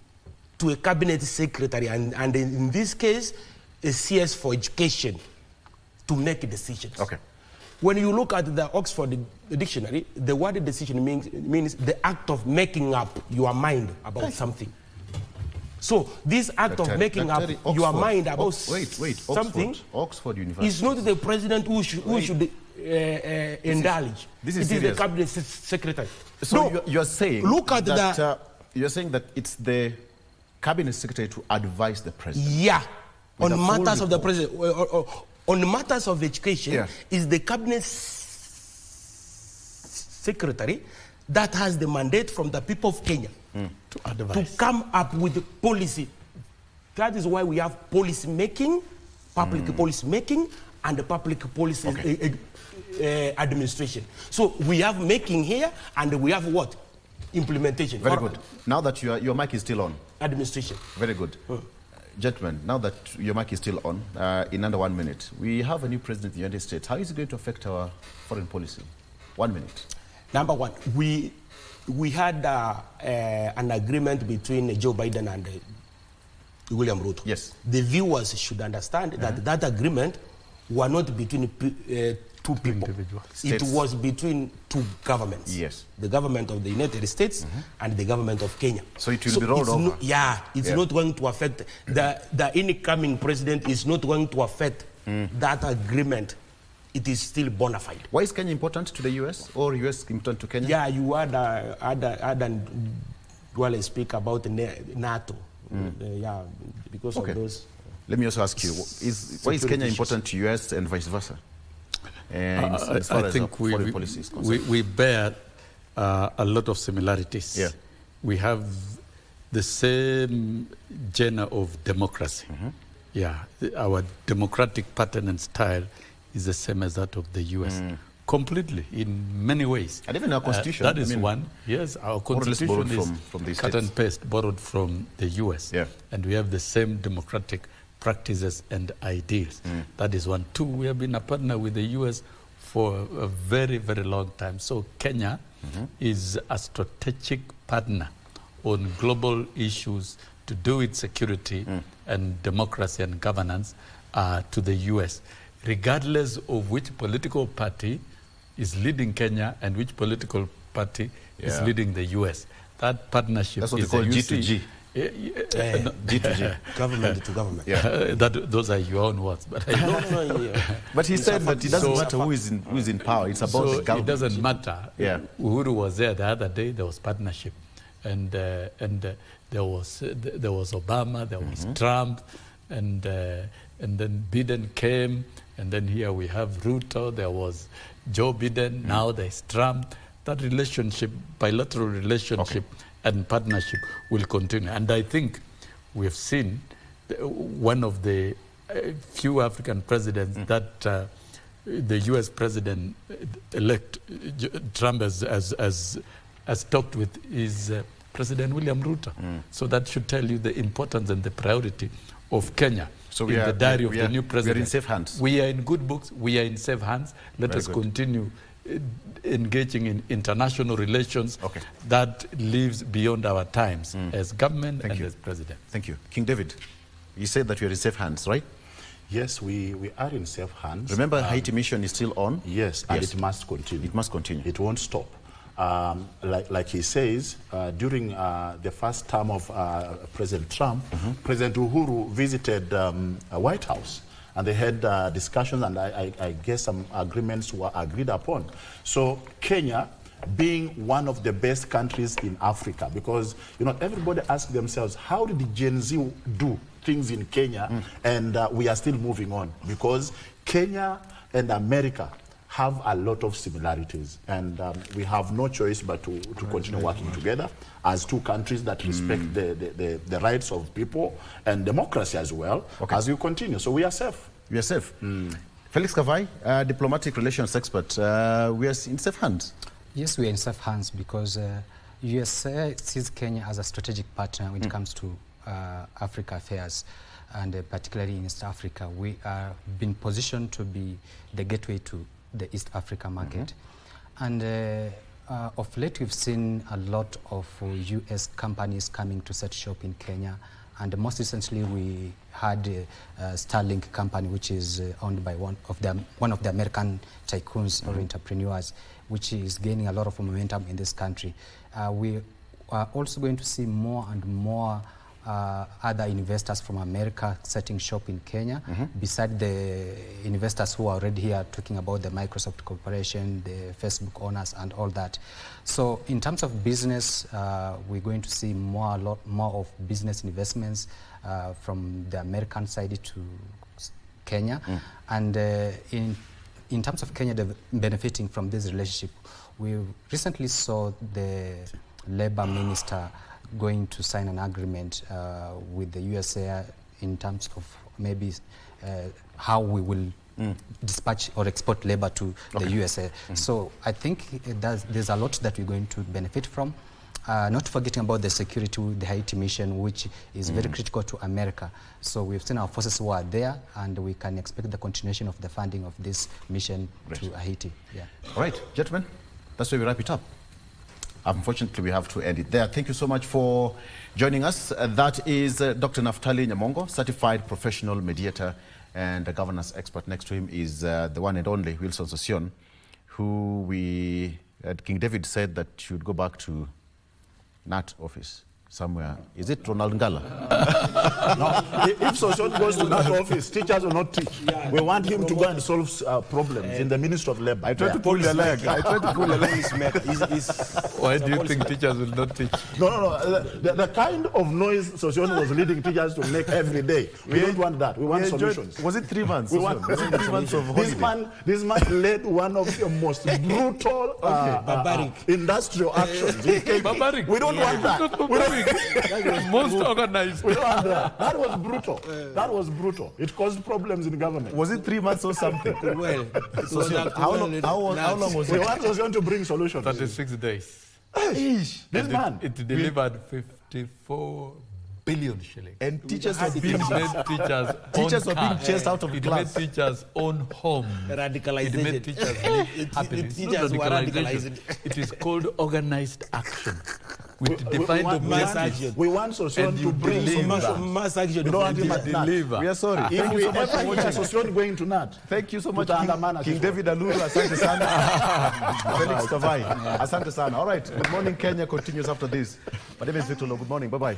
to a cabinet secretary, and in this case, a CS for education, to make decisions. Okay. When you look at the Oxford Dictionary, the word decision means the act of making up your mind about something. So this act of making up your mind about something Oxford University is not the president who should indulge. This is serious. the cabinet secretary. So no, you're saying look at that you're saying that it's the cabinet secretary to advise the president. Yeah, on matters of the president, on matters of education, is the cabinet secretary that has the mandate from the people of Kenya to advise, to come up with the policy. That is why we have policy making, public policy making, and the public policy administration. So we have making here, and we have what? Implementation. Very good. Now that your mic is still on. Administration. Very good. Gentlemen, now that your mic is still on, in under 1 minute, we have a new president of the United States. How is it going to affect our foreign policy? 1 minute. Number one, we had an agreement between Joe Biden and William Ruto. Yes. The viewers should understand that that agreement was not between two people. It was between two governments. Yes. The government of the United States and the government of Kenya. So it will be rolled over. It's not going to affect, the incoming president is not going to affect that agreement. It is still bona fide. Why is Kenya important to the US or US important to Kenya? Yeah, you had Duale speak about NATO. Yeah, because of those. Let me also ask you, why is Kenya important to US and vice versa? And as far I as think foreign policy is concerned. we bear a lot of similarities. Yeah. We have the same genre of democracy. Yeah, our democratic pattern and style is the same as that of the US. Completely, in many ways. And even our constitution. That is one. Yes, our constitution is from the cut and paste, borrowed from the US. Yeah. And we have the same democratic practices and ideals. That is one. Two, we have been a partner with the US for a very, very long time. So Kenya is a strategic partner on global issues to do with security and democracy and governance to the US, regardless of which political party is leading Kenya and which political party is leading the US. That partnership That's what is they call G2G. G2G. Government to government. Those are your own words, but I don't. But he said that it doesn't matter who is in power. It's about the government. It doesn't matter. Yeah. Uhuru was there the other day. There was partnership, and there was Obama. There was Trump, and then Biden came, and then here we have Ruto. There was Joe Biden. Now there's Trump. That relationship, bilateral relationship, and partnership will continue. And I think we have seen one of the few African presidents that the U.S. president-elect Trump has talked with is President William Ruto. So that should tell you the importance and the priority of Kenya. So in the diary of the new president. We are in safe hands. We are in good books. We are in safe hands. Let us continue engaging in international relations that lives beyond our times as government and as president. Thank you. King David, you said that we are in safe hands, right? Yes, we are in safe hands. Remember, Haiti mission is still on? Yes, and it must continue. It must continue. It won't stop. Like he says, during the first term of President Trump, President Uhuru visited White House and they had discussions, and I guess some agreements were agreed upon. So Kenya, being one of the best countries in Africa, because everybody asks themselves, how did the Gen Z do things in Kenya, and we are still moving on? Because Kenya and America have a lot of similarities, and we have no choice but to continue working together as two countries that respect the rights of people and democracy as well, as we continue. So we are safe. We are safe. Felix Kavai, diplomatic relations expert, we are in safe hands. Yes, we are in safe hands because USA sees Kenya as a strategic partner when it comes to Africa affairs, and particularly in East Africa. We are been positioned to be the gateway to the East Africa market. And of late, we've seen a lot of US companies coming to set shop in Kenya. And most recently, we had Starlink company, which is owned by one of the American tycoons or entrepreneurs, which is gaining a lot of momentum in this country. We are also going to see more and more other investors from America setting shop in Kenya, beside the investors who are already here talking about the Microsoft Corporation, the Facebook owners and all that. So in terms of business, we're going to see a lot more of business investments from the American side to Kenya. And in terms of Kenya benefiting from this relationship, we recently saw the Labor Minister going to sign an agreement with the USA in terms of maybe how we will dispatch or export labor to the USA. So I think there's a lot that we're going to benefit from. Not forgetting about the security, the Haiti mission, which is very critical to America. So we've seen our forces who are there, and we can expect the continuation of the funding of this mission to Haiti. Yeah. All right, gentlemen, that's where we wrap it up. Unfortunately, we have to end it there. Thank you so much for joining us. That is Dr. Naftali Nyamongo, certified professional mediator and a governance expert. Next to him is the one and only Wilson Sosion, who King David said that should go back to NAT office somewhere. Is it Ronald Ngala? No, if Sosion goes to that office, teachers will not teach. We want him to go and solve problems in the Ministry of Labor. I tried to pull your leg. I tried to pull your leg. Why do you think teachers will not teach? No. The kind of noise Sosion was leading teachers to make every day. We don't want that. We want solutions. Was it 3 months? We want 3 months of holiday? This man led one of the most brutal barbaric industrial actions. Barbaric. We don't want that. That was most organized. That was brutal. That was brutal. It caused problems in government. Was it 3 months or something? Well, how long was it? We want us to bring solutions. 36 days. This man. It delivered 54 billion shillings. And teachers are being chased out of class. It made teachers own home. Radicalization. It made teachers live happily. Teachers were radicalized. It is called organized action. We define the message. We want Sosion to bring mass action. We don't want him at NAT. We are sorry. If we ever hear Sosion going to NAT, thank you so much, King David Aluru. Asante sana. Felix Kavai. Asante sana. All right. Good morning, Kenya continues after this. My name is Victor Lo. Good morning. Bye-bye.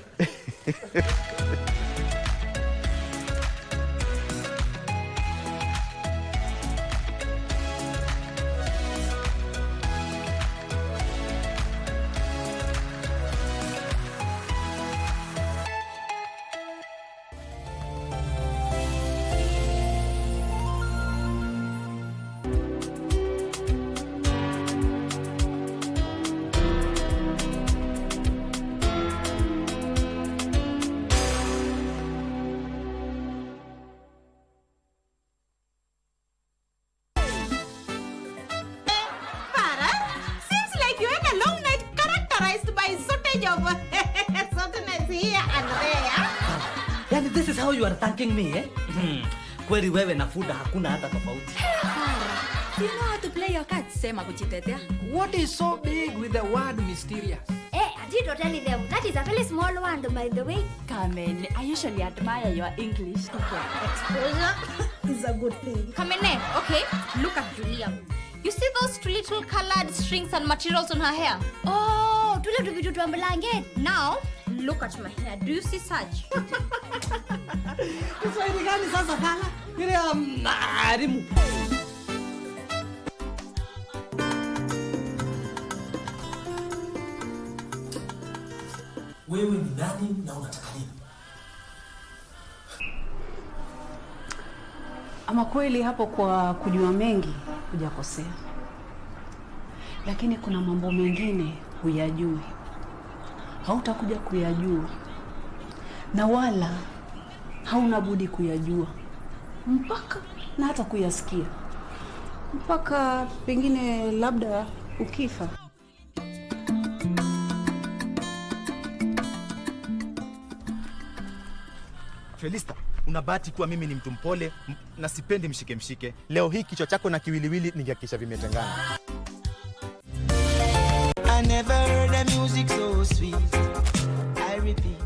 Yani this is how you are thanking me, eh? Kweli wewe na Fuda hakuna hata tofauti. You know how to play your cards, sema kujitetea. What is so big with the word mysterious? I did not tell them. That is a very small one, by the way. Carmen, I usually admire your English. Exposure is a good thing. Carmen, okay, look at Julia. You see those two little colored strings and materials on her hair? Oh, now, look at my hair. Do you see such? Kiswahili gani sasa pala? Ile amarimu. Wewe ni nani na unataka nini? Ama kweli hapo kwa kujua mengi hujakosea, lakini kuna mambo mengine huyajui, hautakuja kuyajua na wala hauna budi kuyajua mpaka na hata kuyasikia mpaka pengine labda ukifa. Felista, unabahati kuwa mimi ni mtu mpole na sipendi mshike. Leo hii kichwa chako na kiwiliwili ningehakikisha vimetengana. I never heard a music so sweet. I repeat.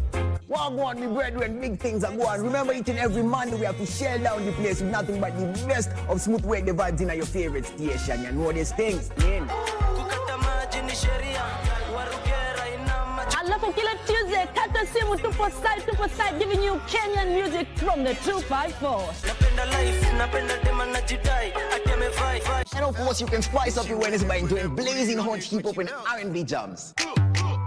Wagwan, me brethren, big things are going. Remember, each and every Monday we have to shell down the place with nothing but the best of smooth reggae vibes in your favorite station. You know these things, man. Alafu kila Tuesday, kata simu tupo side, giving you Kenyan music from the 254. And of course, you can spice up your Wednesday by doing blazing hot hip-hop and R&B jams.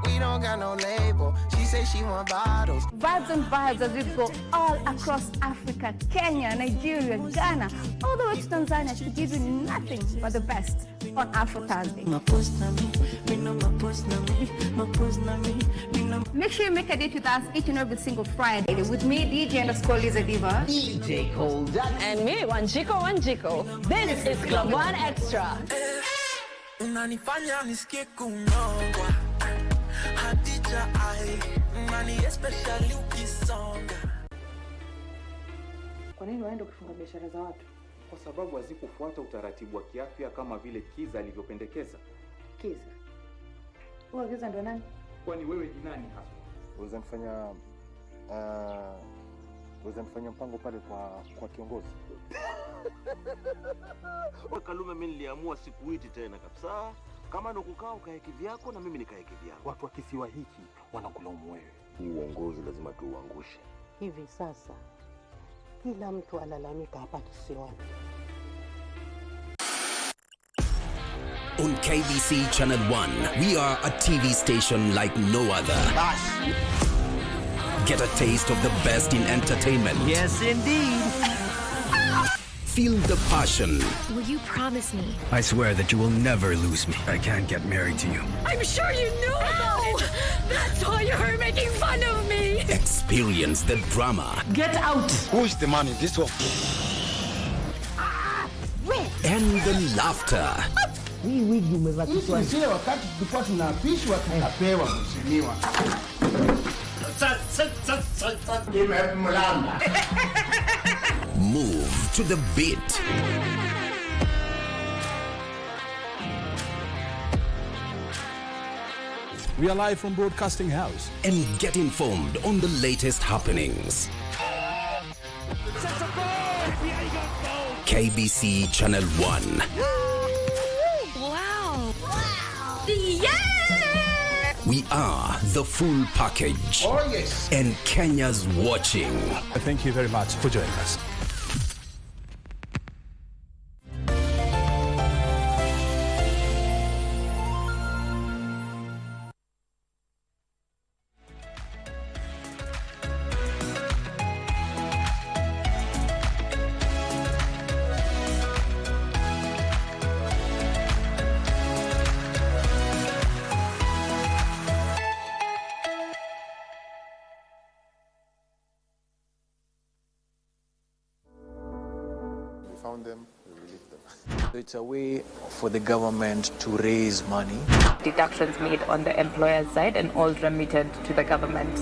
We don't got no label. She say she want bottles. Vibes and vibes as we go all across Africa, Kenya, Nigeria, Ghana, all the way to Tanzania to give you nothing but the best on Afro Thursday. Make sure you make a date with us each and every single Friday with me, DJ_Liza Diva, DJ Cold, and me, Wanjiko. This is Club One Extra. Unanifanya nisikie kunyongwa. Hadija ai, nani especially ukisonga. Kwa nini waende kufunga biashara za watu? Kwa sababu hazikufuata utaratibu wa kiafya kama vile Kiza alivyopendekeza. Kiza? Wewe Kiza ndo nani? Kwani wewe ni nani hasa? Unaweza mpango pale kwa kiongozi. Kalume, mimi niliamua sikuiti tena kabisa. Kama ndo kukaa ukae kivyako na mimi nikae kivyako. Watu wa kisiwa hiki wanakulaumu wewe. Hii uongozi lazima tuuangushe. Hivi sasa kila mtu alalamika hapa kisiwani. On KBC Channel 1, we are a TV station like no other. Get a taste of the best in entertainment. Yes, indeed. Feel the passion. Will you promise me? I swear that you will never lose me. I can't get married to you. I'm sure you knew about it. That's why you're making fun of me. Experience the drama. Get out. Who's the man in this one? And the laughter. Hii wigi umevaa kichwani. Sisi wakati tulikuwa tunaapishwa tunapewa mheshimiwa. Move to the beat. We are live from Broadcasting House. And get informed on the latest happenings. KBC Channel 1. Wow. Yeah! We are the full package. Oh yes. And Kenya's watching. Thank you very much for joining us. Found them, we released them. It's a way for the government to raise money. Deductions made on the employer's side and all remitted to the government.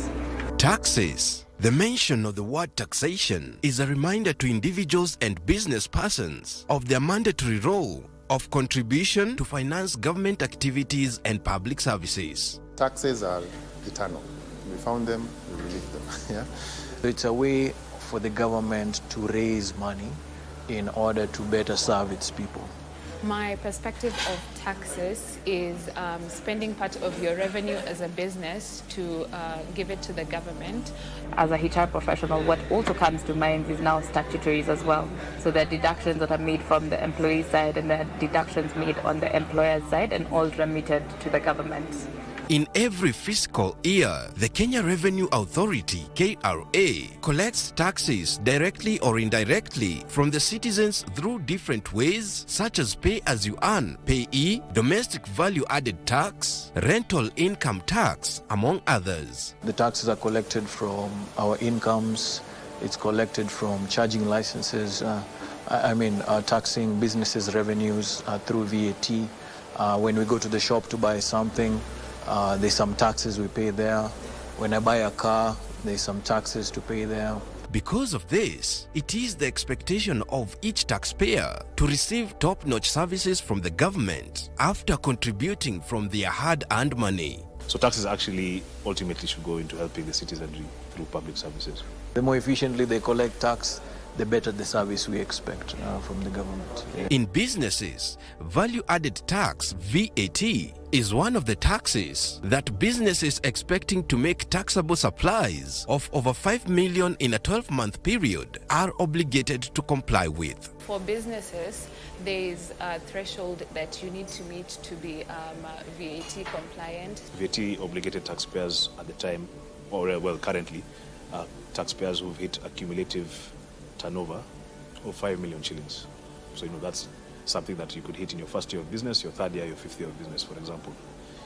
Taxes. The mention of the word taxation is a reminder to individuals and business persons of their mandatory role of contribution to finance government activities and public services. Taxes are eternal. We found them, we released them. Yeah? It's a way for the government to raise money in order to better serve its people. My perspective of taxes is spending part of your revenue as a business to give it to the government. As a HR professional, what also comes to mind is now statutories as well. So the deductions that are made from the employee side and the deductions made on the employer's side and all remitted to the government. In every fiscal year, the Kenya Revenue Authority, KRA, collects taxes directly or indirectly from the citizens through different ways, such as pay-as-you-earn, payee, domestic value-added tax, rental income tax, among others. The taxes are collected from our incomes. It's collected from charging licenses. Taxing businesses' revenues through VAT. When we go to the shop to buy something, there's some taxes we pay there. When I buy a car, there's some taxes to pay there. Because of this, it is the expectation of each taxpayer to receive top-notch services from the government after contributing from their hard-earned money. So taxes actually ultimately should go into helping the citizenry through public services. The more efficiently they collect tax, the better the service we expect from the government. In businesses, value-added tax, VAT, is one of the taxes that businesses expecting to make taxable supplies of over 5 million in a 12-month period are obligated to comply with. For businesses, there is a threshold that you need to meet to be VAT compliant. VAT obligated taxpayers at the time, or currently, taxpayers who've hit a cumulative turnover of 5 million shillings. So, that's something that you could hit in your first year of business, your third year, your fifth year of business, for example.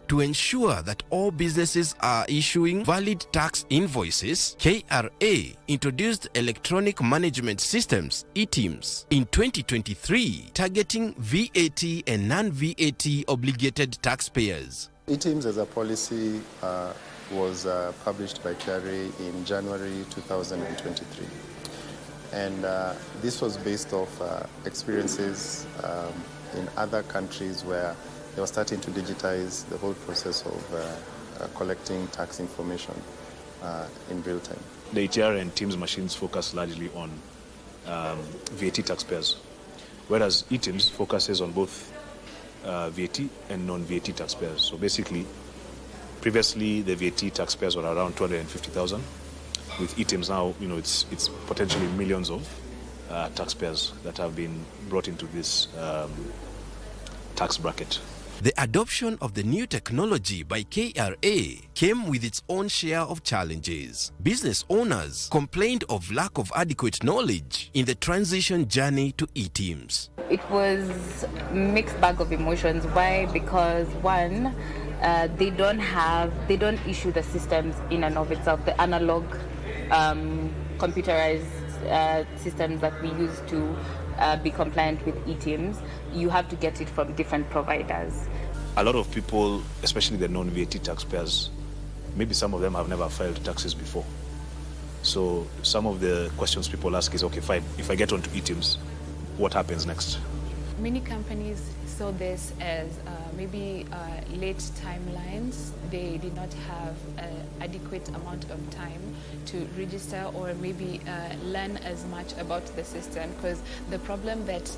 To ensure that all businesses are issuing valid tax invoices, KRA introduced electronic management systems, eTIMS, in 2023, targeting VAT and non-VAT obligated taxpayers. eTIMS as a policy was published by KRA in January 2023. And this was based off experiences in other countries where they were starting to digitize the whole process of collecting tax information in real time. The ETR and TIMS machines focus largely on VAT taxpayers, whereas eTIMS focuses on both VAT and non-VAT taxpayers. So basically, previously the VAT taxpayers were around 250,000. With eTIMS now, it's potentially millions of taxpayers that have been brought into this tax bracket. The adoption of the new technology by KRA came with its own share of challenges. Business owners complained of lack of adequate knowledge in the transition journey to eTIMS. It was a mixed bag of emotions. Why? Because one, they don't issue the systems in and of itself, the analog computerized systems that we use to be compliant with eTIMS. You have to get it from different providers. A lot of people, especially the non-VAT taxpayers, maybe some of them have never filed taxes before. So some of the questions people ask is, okay, fine, if I get onto eTIMS, what happens next? Many companies saw this as maybe late timelines. They did not have an adequate amount of time to register or maybe learn as much about the system, because the problem that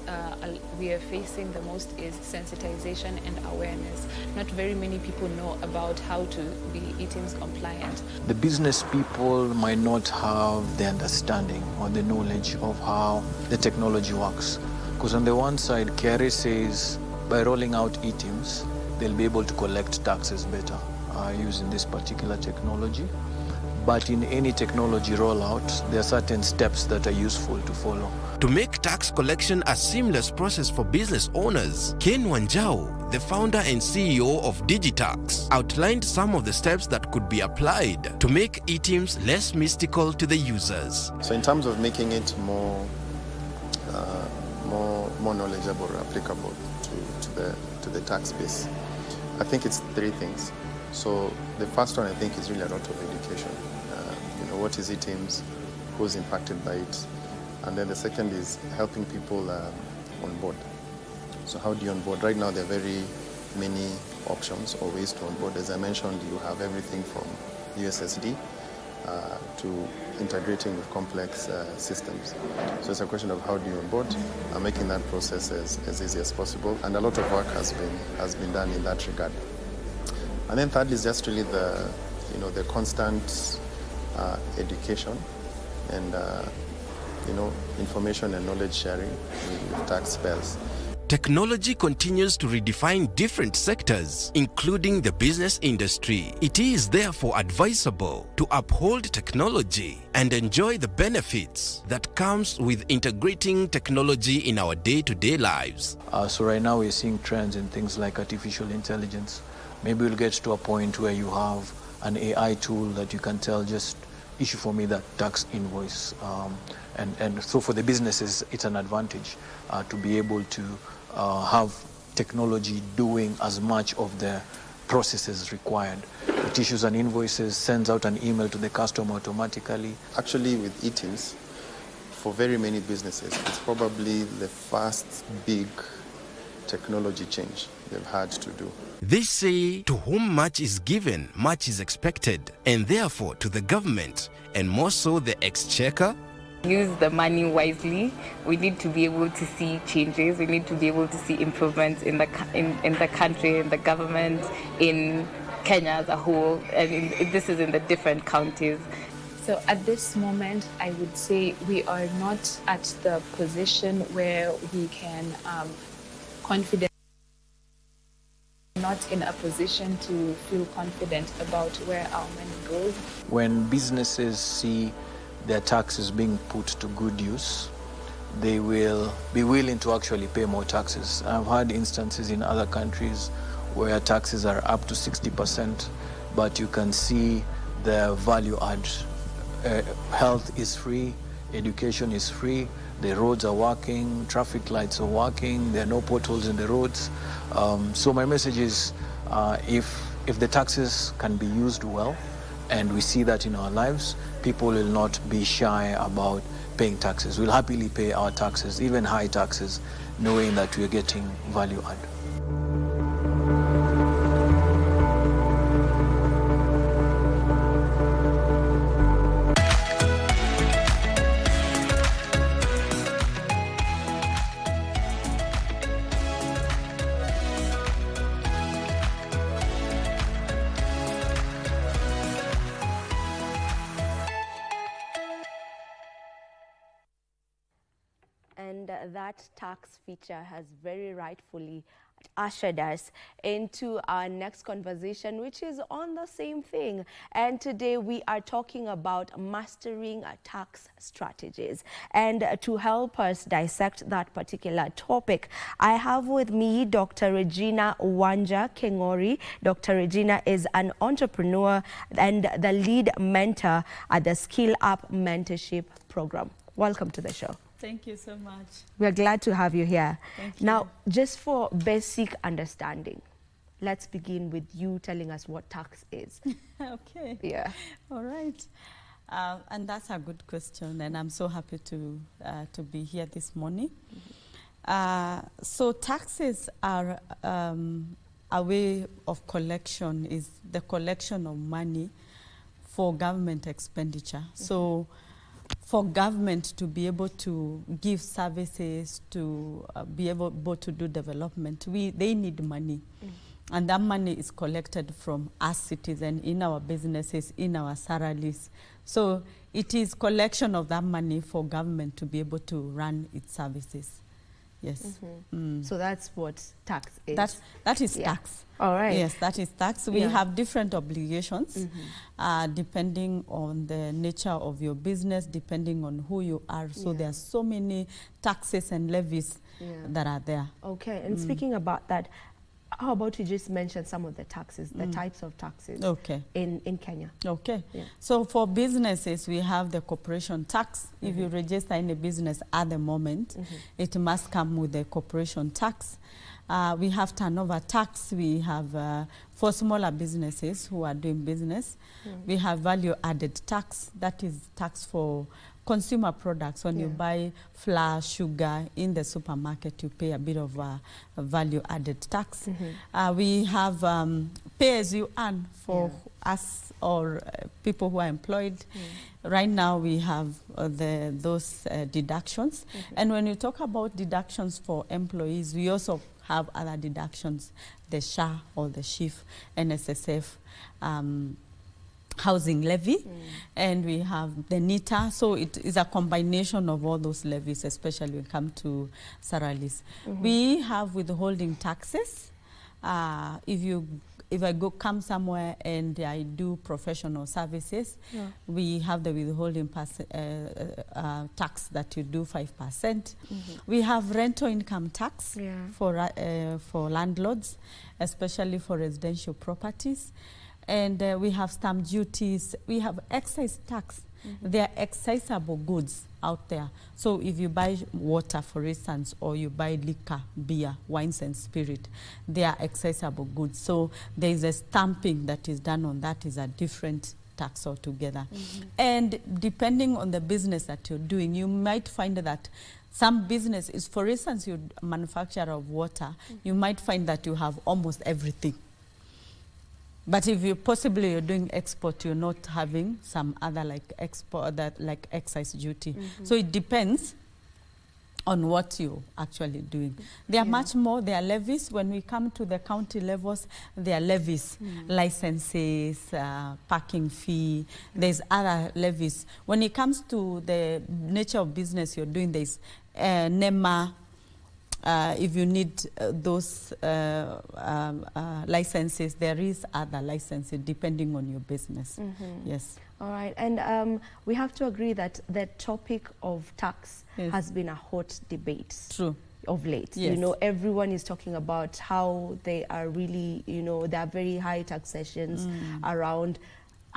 we are facing the most is sensitization and awareness. Not very many people know about how to be eTIMS compliant. The business people might not have the understanding or the knowledge of how the technology works. Because on the one side, KRA says by rolling out eTIMS, they'll be able to collect taxes better using this particular technology. But in any technology rollout, there are certain steps that are useful to follow. To make tax collection a seamless process for business owners, Ken Wanjau, the founder and CEO of Digitax, outlined some of the steps that could be applied to make eTIMS less mystical to the users. So in terms of making it more knowledgeable or applicable to the tax base, I think it's three things. So the first one, I think, is really a lot of education. What is eTIMS, who's impacted by it, and then the second is helping people on board. So how do you onboard? Right now there are very many options or ways to onboard. As I mentioned, you have everything from USSD to integrating with complex systems. So it's a question of how do you onboard, making that process as easy as possible, and a lot of work has been done in that regard. And then thirdly is just really the constant education and information and knowledge sharing with taxpayers. Technology continues to redefine different sectors, including the business industry. It is therefore advisable to uphold technology and enjoy the benefits that comes with integrating technology in our day-to-day lives. So right now we're seeing trends in things like artificial intelligence. Maybe we'll get to a point where you have an AI tool that you can tell, just issue for me that tax invoice. And so for the businesses, it's an advantage to be able to have technology doing as much of the processes required. It issues an invoices, sends out an email to the customer automatically. Actually, with e-teams, for very many businesses, it's probably the first big technology change they've had to do. They say, to whom much is given, much is expected, and therefore to the government, and more so the exchequer, use the money wisely. We need to be able to see changes. We need to be able to see improvements in the country, in the government, in Kenya as a whole. And this is in the different counties. So at this moment, I would say we are not at the position where we can confident. Not in a position to feel confident about where our money goes. When businesses see their taxes being put to good use, they will be willing to actually pay more taxes. I've had instances in other countries where taxes are up to 60%, but you can see the value add. Health is free, education is free, the roads are working, traffic lights are working, there are no potholes in the roads. So my message is, if the taxes can be used well, and we see that in our lives, people will not be shy about paying taxes. We'll happily pay our taxes, even high taxes, knowing that we're getting value add. And that tax feature has very rightfully ushered us into our next conversation, which is on the same thing. And today we are talking about mastering tax strategies. And to help us dissect that particular topic, I have with me Dr. Regina Wanja Kengori. Dr. Regina is an entrepreneur and the lead mentor at the Skill Up Mentorship Program. Welcome to the show. Thank you so much. We're glad to have you here. Thank you. Now, just for basic understanding, let's begin with you telling us what tax is. Okay. Yeah. All right. And that's a good question, and I'm so happy to be here this morning. So taxes are a way of collection, is the collection of money for government expenditure. So for government to be able to give services, to be able to do development, they need money. And that money is collected from us citizens in our businesses, in our salaries. So it is collection of that money for government to be able to run its services. Yes. So that's what tax is. That is tax. All right. Yes, that is tax. We have different obligations depending on the nature of your business, depending on who you are. So there are so many taxes and levies that are there. Okay. And speaking about that, how about you just mention some of the taxes, the types of taxes in Kenya? Okay. So for businesses, we have the corporation tax. If you register in a business at the moment, it must come with the corporation tax. We have turnover tax. We have, for smaller businesses who are doing business, we have value added tax. That is tax for consumer products. When you buy flour, sugar in the supermarket, you pay a bit of a value added tax. We have pay as you earn for us or people who are employed, right now we have those deductions. And when you talk about deductions for employees, we also have other deductions, the SHA or the SHIF, NSSF, housing levy, and we have the NITA. So it is a combination of all those levies, especially when it comes to salaries. We have withholding taxes. If I come somewhere and I do professional services, we have the withholding tax that you do 5%. We have rental income tax for landlords, especially for residential properties. And we have stamp duties. We have excise tax. There are excisable goods out there. So if you buy water, for instance, or you buy liquor, beer, wines and spirit, they are excisable goods. So there is a stamping that is done on that, is a different tax altogether. And depending on the business that you're doing, you might find that some business is, for instance, you're a manufacturer of water, you might find that you have almost everything. But if you're doing export, you're not having some other like export, that like excise duty. So it depends on what you're actually doing. There are much more. There are levies. When we come to the county levels, there are levies, licenses, parking fee. There's other levies. When it comes to the nature of business you're doing, there's NEMA. If you need those licenses, there is other licenses depending on your business. Yes. All right, and we have to agree that the topic of tax has been a hot debate. True. Of late. Yes. You know, everyone is talking about how they are really, you know, there are very high taxations around.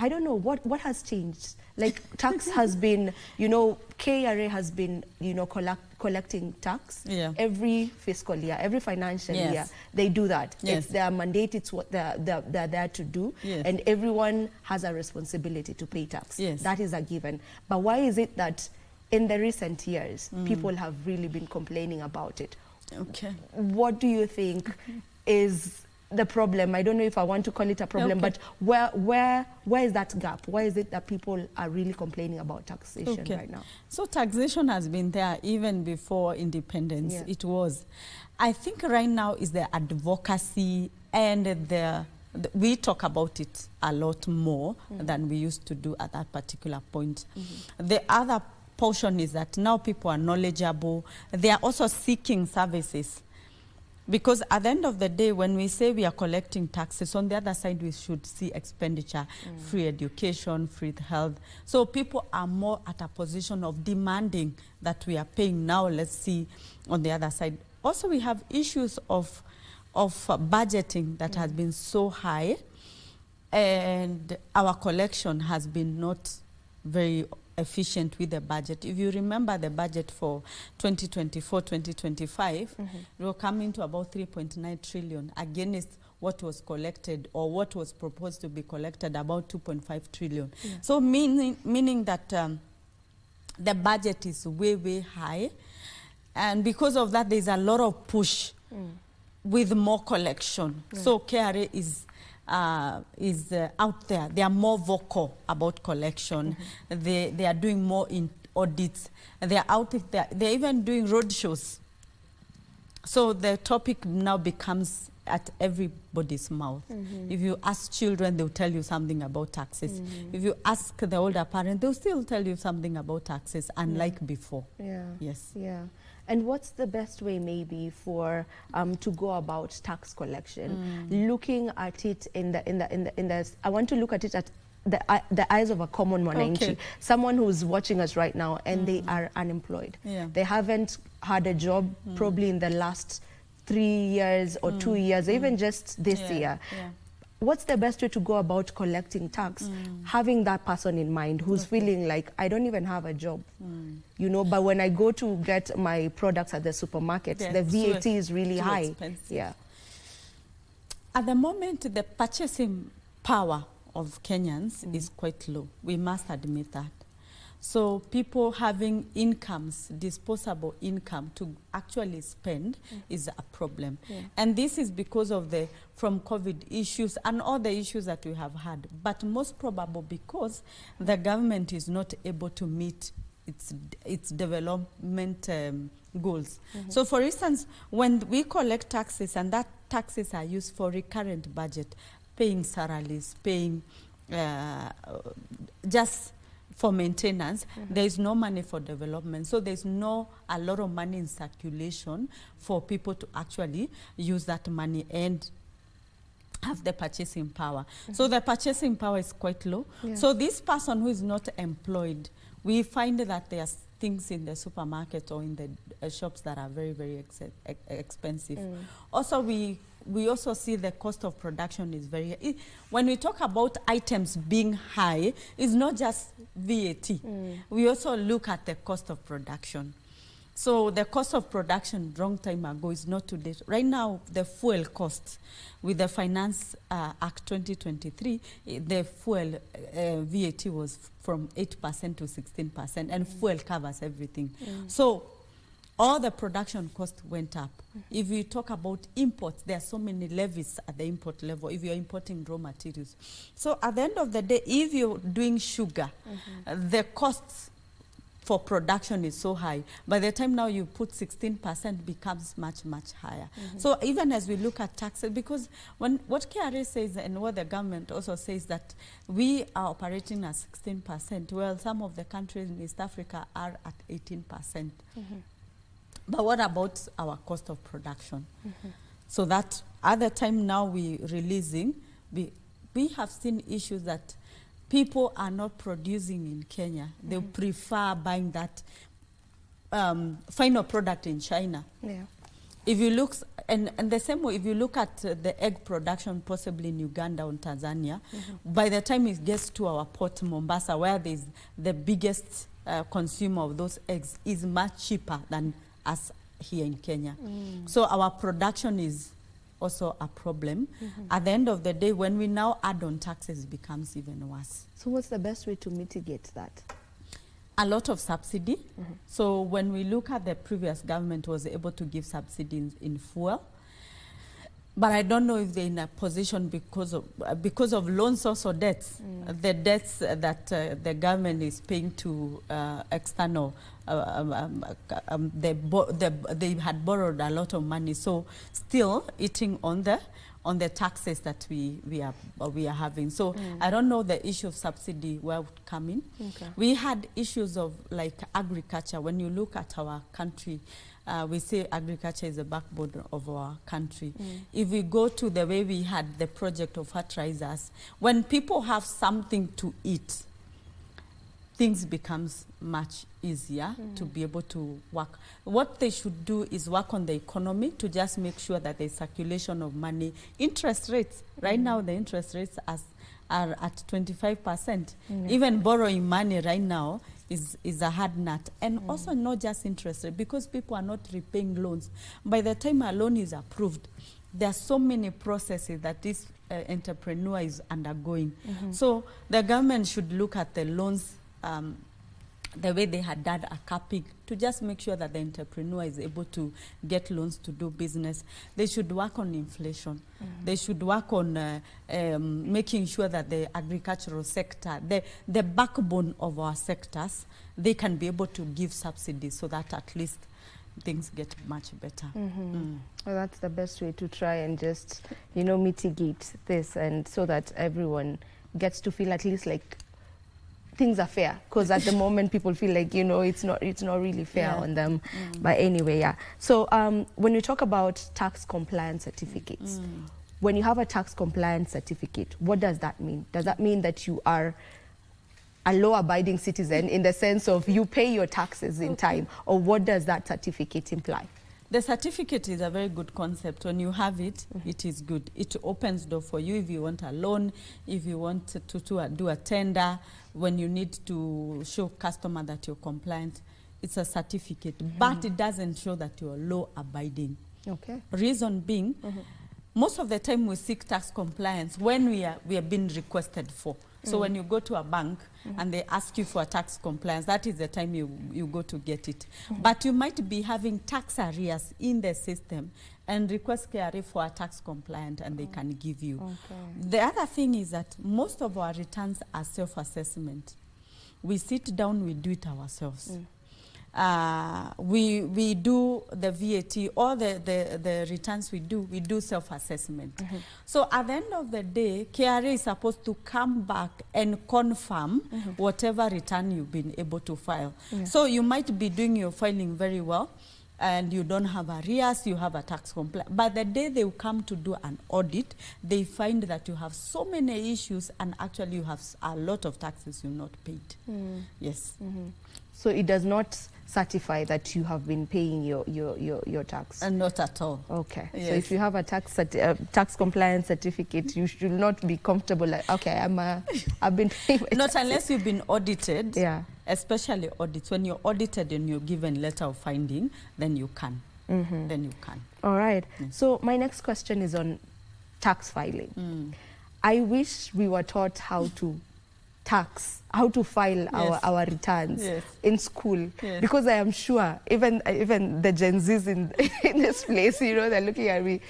I don't know, what has changed? Like, tax has been, you know, KRA has been, you know, collecting tax every fiscal year, every financial year. They do that. It's their mandate, it's what they're there to do. And everyone has a responsibility to pay tax. That is a given. But why is it that in the recent years, people have really been complaining about it? Okay. What do you think is the problem? I don't know if I want to call it a problem, but where is that gap? Why is it that people are really complaining about taxation right now? So taxation has been there even before independence. It was. I think right now is the advocacy and we talk about it a lot more than we used to do at that particular point. The other portion is that now people are knowledgeable. They are also seeking services. Because at the end of the day, when we say we are collecting taxes, on the other side, we should see expenditure, free education, free health. So people are more at a position of demanding that we are paying now. Let's see on the other side. Also, we have issues of budgeting that has been so high, and our collection has been not very efficient with the budget. If you remember the budget for 2024-2025, we were coming to about 3.9 trillion against what was collected or what was proposed to be collected, about 2.5 trillion. So meaning that the budget is way, way high. And because of that, there's a lot of push with more collection. So KRA is out there. They are more vocal about collection. They are doing more in audits. They are out there. They're even doing road shows. So the topic now becomes at everybody's mouth. If you ask children, they'll tell you something about taxes. If you ask the older parent, they'll still tell you something about taxes, unlike before. Yes. And what's the best way maybe for to go about tax collection? Looking at it in the I want to look at it at the eyes of a common mwananchi, someone who's watching us right now and they are unemployed. They haven't had a job probably in the last 3 years or 2 years, or even just this year. What's the best way to go about collecting tax? Having that person in mind who's feeling like, I don't even have a job, you know, but when I go to get my products at the supermarket, the VAT is really high. At the moment, the purchasing power of Kenyans is quite low. We must admit that. So people having incomes, disposable income to actually spend is a problem. Yeah. And this is because of from COVID issues and all the issues that we have had. But most probable because the government is not able to meet its development goals. So for instance, when we collect taxes and that taxes are used for recurrent budget, paying salaries, paying just for maintenance, there is no money for development. So there's a lot of money in circulation for people to actually use that money and have the purchasing power. So the purchasing power is quite low. Yeah. So this person who is not employed, we find that there are things in the supermarket or in the shops that are very, very expensive. Also, we also see the cost of production is very, when we talk about items being high, it's not just VAT. We also look at the cost of production. So the cost of production long time ago is not today. Right now, the fuel cost with the Finance Act 2023, the fuel VAT was from 8% to 16%, and fuel covers everything. So all the production cost went up. If you talk about imports, there are so many levies at the import level if you're importing raw materials. So at the end of the day, if you're doing sugar, the costs for production is so high. By the time now you put 16% becomes much, much higher. So even as we look at taxes, because what KRA says and what the government also says that we are operating at 16%, well, some of the countries in East Africa are at 18%. But what about our cost of production? So that at the time now we releasing, we have seen issues that people are not producing in Kenya. They prefer buying that final product in China. Yeah. If you look, and the same way, if you look at the egg production possibly in Uganda or Tanzania, by the time it gets to our port, Mombasa, where there's the biggest consumer of those eggs, is much cheaper than us here in Kenya. So our production is also a problem. At the end of the day, when we now add on taxes, it becomes even worse. So what's the best way to mitigate that? A lot of subsidy. So when we look at the previous government was able to give subsidies in fuel, but I don't know if they're in a position because of loans also debts. The debts that the government is paying to external, they had borrowed a lot of money, so still eating on the taxes that we are having. So I don't know the issue of subsidy where it would come in. We had issues of like agriculture. When you look at our country, we say agriculture is the backbone of our country. If we go to the way we had the project of fertilizers, when people have something to eat, things becomes much easier to be able to work. What they should do is work on the economy to just make sure that there's circulation of money. Interest rates, right now the interest rates are at 25%. Even borrowing money right now is a hard nut. And also not just interest rate, because people are not repaying loans. By the time a loan is approved, there are so many processes that this entrepreneur is undergoing. So the government should look at the loans the way they had done a capping to just make sure that the entrepreneur is able to get loans to do business. They should work on inflation. They should work on making sure that the agricultural sector, the backbone of our sectors, they can be able to give subsidies so that at least things get much better. Well, that's the best way to try and just, mitigate this, and so that everyone gets to feel at least like things are fair, because at the moment people feel like it's not really fair on them. But anyway, so when you talk about tax compliance certificates, when you have a tax compliance certificate, what does that mean? Does that mean that you are a law-abiding citizen in the sense of you pay your taxes in time, or what does that certificate imply? The certificate is a very good concept. When you have it, it is good. It opens door for you if you want a loan, if you want to do a tender, when you need to show customer that you're compliant. It's a certificate, but it doesn't show that you're law-abiding. Okay. Reason being, most of the time we seek tax compliance when we are being requested for. So when you go to a bank and they ask you for a tax compliance, that is the time you go to get it. But you might be having tax arrears in the system and request KRA for a tax compliant, and they can give you. The other thing is that most of our returns are self-assessment. We sit down, we do it ourselves. We do the VAT, all the returns we do self-assessment. So at the end of the day, KRA is supposed to come back and confirm whatever return you've been able to file. So you might be doing your filing very well, and you don't have arrears, you have a tax compliance. But the day they will come to do an audit, they find that you have so many issues, and actually you have a lot of taxes you've not paid. Yes. So it does not certify that you have been paying your tax? Not at all. Okay. Yes. So if you have a tax compliance certificate, you should not be comfortable like, okay, I've been paying my Not taxes. unless you've been audited. Yeah. Especially audits. When you're audited and you're given letter of finding, then you can. Then you can. All right. So my next question is on tax filing. I wish we were taught how to file our returns in school, because I am sure even the Gen Zs in this place, you know, they're looking at me.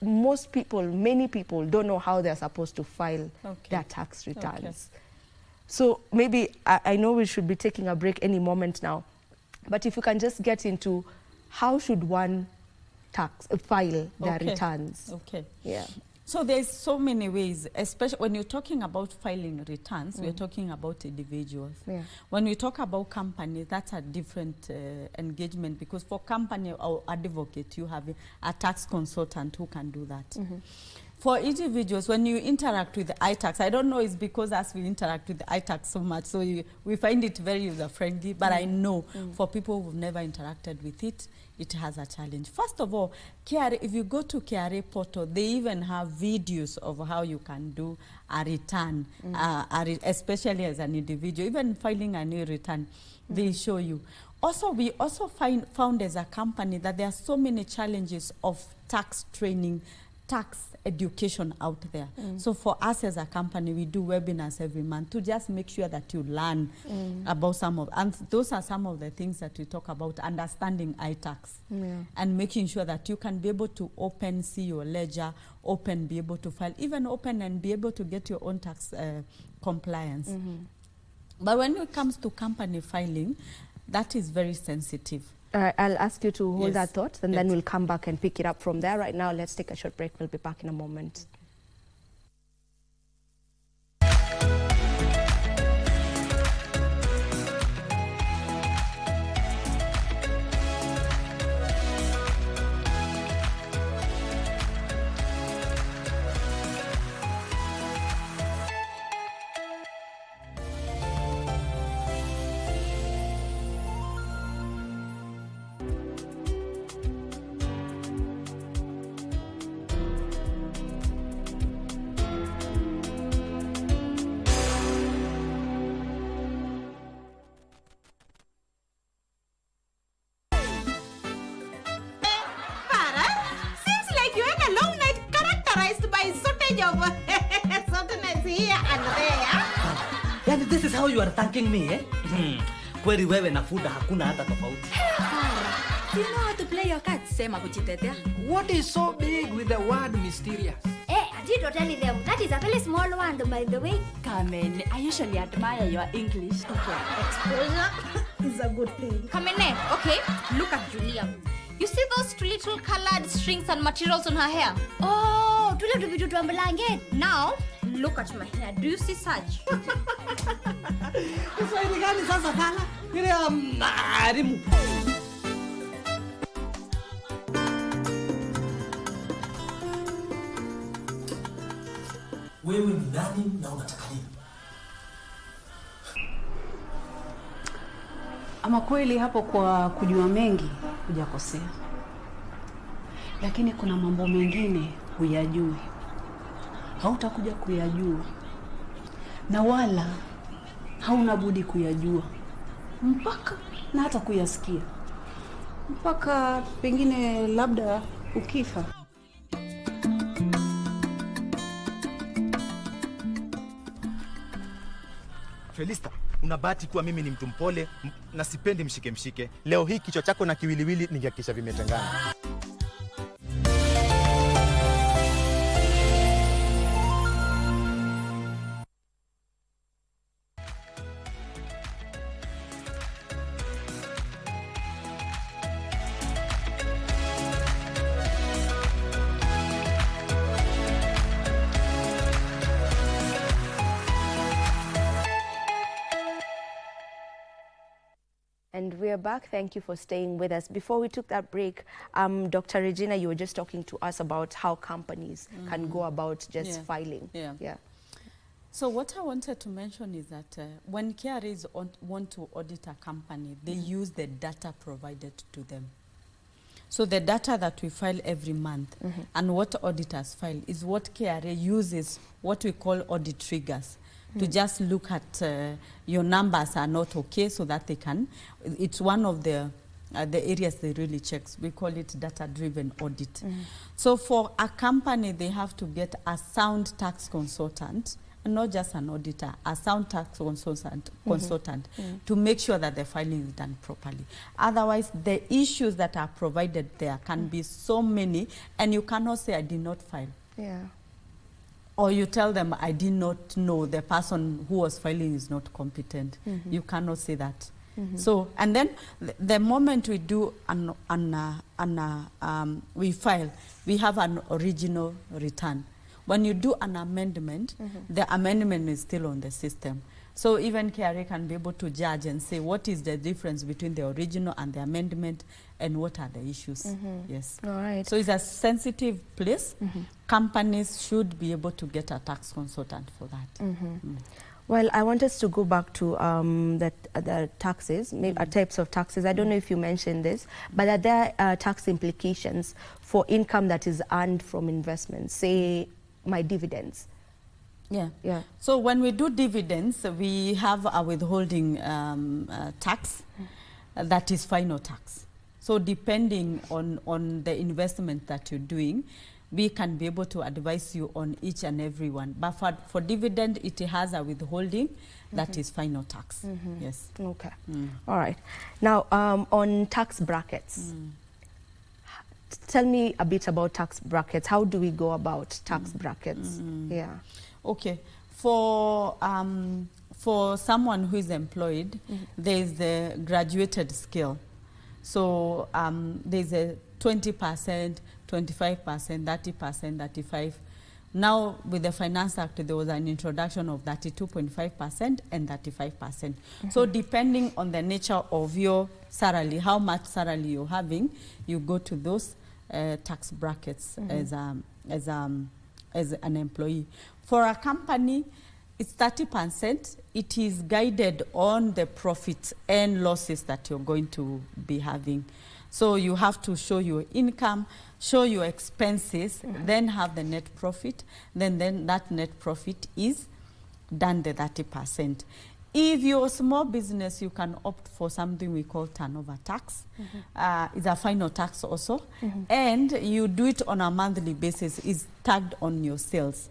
Many people don't know how they're supposed to file their tax returns. So maybe, I know we should be taking a break any moment now, but if you can just get into how should one file their returns. Yeah. So there's so many ways, especially when you're talking about filing returns, we're talking about individuals. When we talk about companies, that's a different engagement, because for company or advocate, you have a tax consultant who can do that. For individuals, when you interact with the iTax, I don't know, it's because as we interact with the iTax so much, so we find it very user-friendly, but I know for people who've never interacted with it, it has a challenge. First of all, KRA, if you go to KRA portal, they even have videos of how you can do a return, especially as an individual, even filing a new return, they show you. Also, we also found as a company that there are so many challenges of tax training, tax education out there. So for us as a company, we do webinars every month to just make sure that you learn about and those are some of the things that we talk about, understanding iTax and making sure that you can be able to see your ledger, be able to file, even open and be able to get your own tax compliance. But when it comes to company filing, that is very sensitive. I'll ask you to hold that thought, and then we'll come back and pick it up from there. Right now, let's take a short break. We'll be back in a moment. Yani this is how you are thanking me, eh? Kweli wewe na food hakuna hata tofauti. Do you know how to play your cards? Sema kujitetea. What is so big with the word mysterious? I did not tell them. That is a very small one, by the way. Carmen, I usually admire your English. Exposure is a good thing. Kamene, okay, look at Julia. You see those little colored strings and materials on her hair? Oh, to now, look at my hair. Do you see such? Kiswahili gani sasa pala? Ile marimu. Wewe ni nani na unataka nini? Ama kweli hapo kwa kujua mengi hujakosea, lakini kuna mambo mengine huyajui, hautakuja kuyajua na wala hauna budi kuyajua mpaka na hata kuyasikia mpaka pengine labda ukifa. Felista, una bahati kuwa mimi ni mtu mpole na sipendi mshike. Leo hii kichwa chako na kiwiliwili ningehakikisha vimetengana. And we're back. Thank you for staying with us. Before we took that break, Dr. Regina, you were just talking to us about how companies can go about just filing. Yeah. So what I wanted to mention is that when KRAs want to audit a company, they use the data provided to them. So the data that we file every month and what auditors file is what KRA uses, what we call audit triggers. To just look at your numbers are not okay, so that they can. It's one of the areas they really check. We call it data-driven audit. So for a company, they have to get a sound tax consultant, and not just an auditor, a sound tax consultant to make sure that the filing is done properly. Otherwise, the issues that are provided there can be so many, and you cannot say, I did not file. Yeah. Or you tell them, I did not know the person who was filing is not competent. You cannot say that. So, and then the moment we do we file, we have an original return. When you do an amendment, the amendment is still on the system. So even KRA can be able to judge and say what is the difference between the original and the amendment and what are the issues. Yes. All right. So it's a sensitive place. Companies should be able to get a tax consultant for that. Well, I want us to go back to the taxes, maybe types of taxes. I don't know if you mentioned this, but are there tax implications for income that is earned from investments, say my dividends? Yeah. So when we do dividends, we have a withholding tax that is final tax. So depending on the investment that you're doing, we can be able to advise you on each and every one. But for dividend, it has a withholding that is final tax. Yes. Okay. All right. Now, on tax brackets, tell me a bit about tax brackets. How do we go about tax brackets? Yeah. Okay. For someone who is employed, there is the graduated scale. So there's a 20%, 25%, 30%, 35%. Now, with the Finance Act, there was an introduction of 32.5% and 35%. So depending on the nature of your salary, how much salary you're having, you go to those tax brackets as an employee. For a company, it's 30%. It is guided on the profits and losses that you're going to be having. So you have to show your income, show your expenses, then have the net profit. Then that net profit is done the 30%. If you're a small business, you can opt for something we call turnover tax. It's a final tax also. And you do it on a monthly basis. It's tagged on your sales.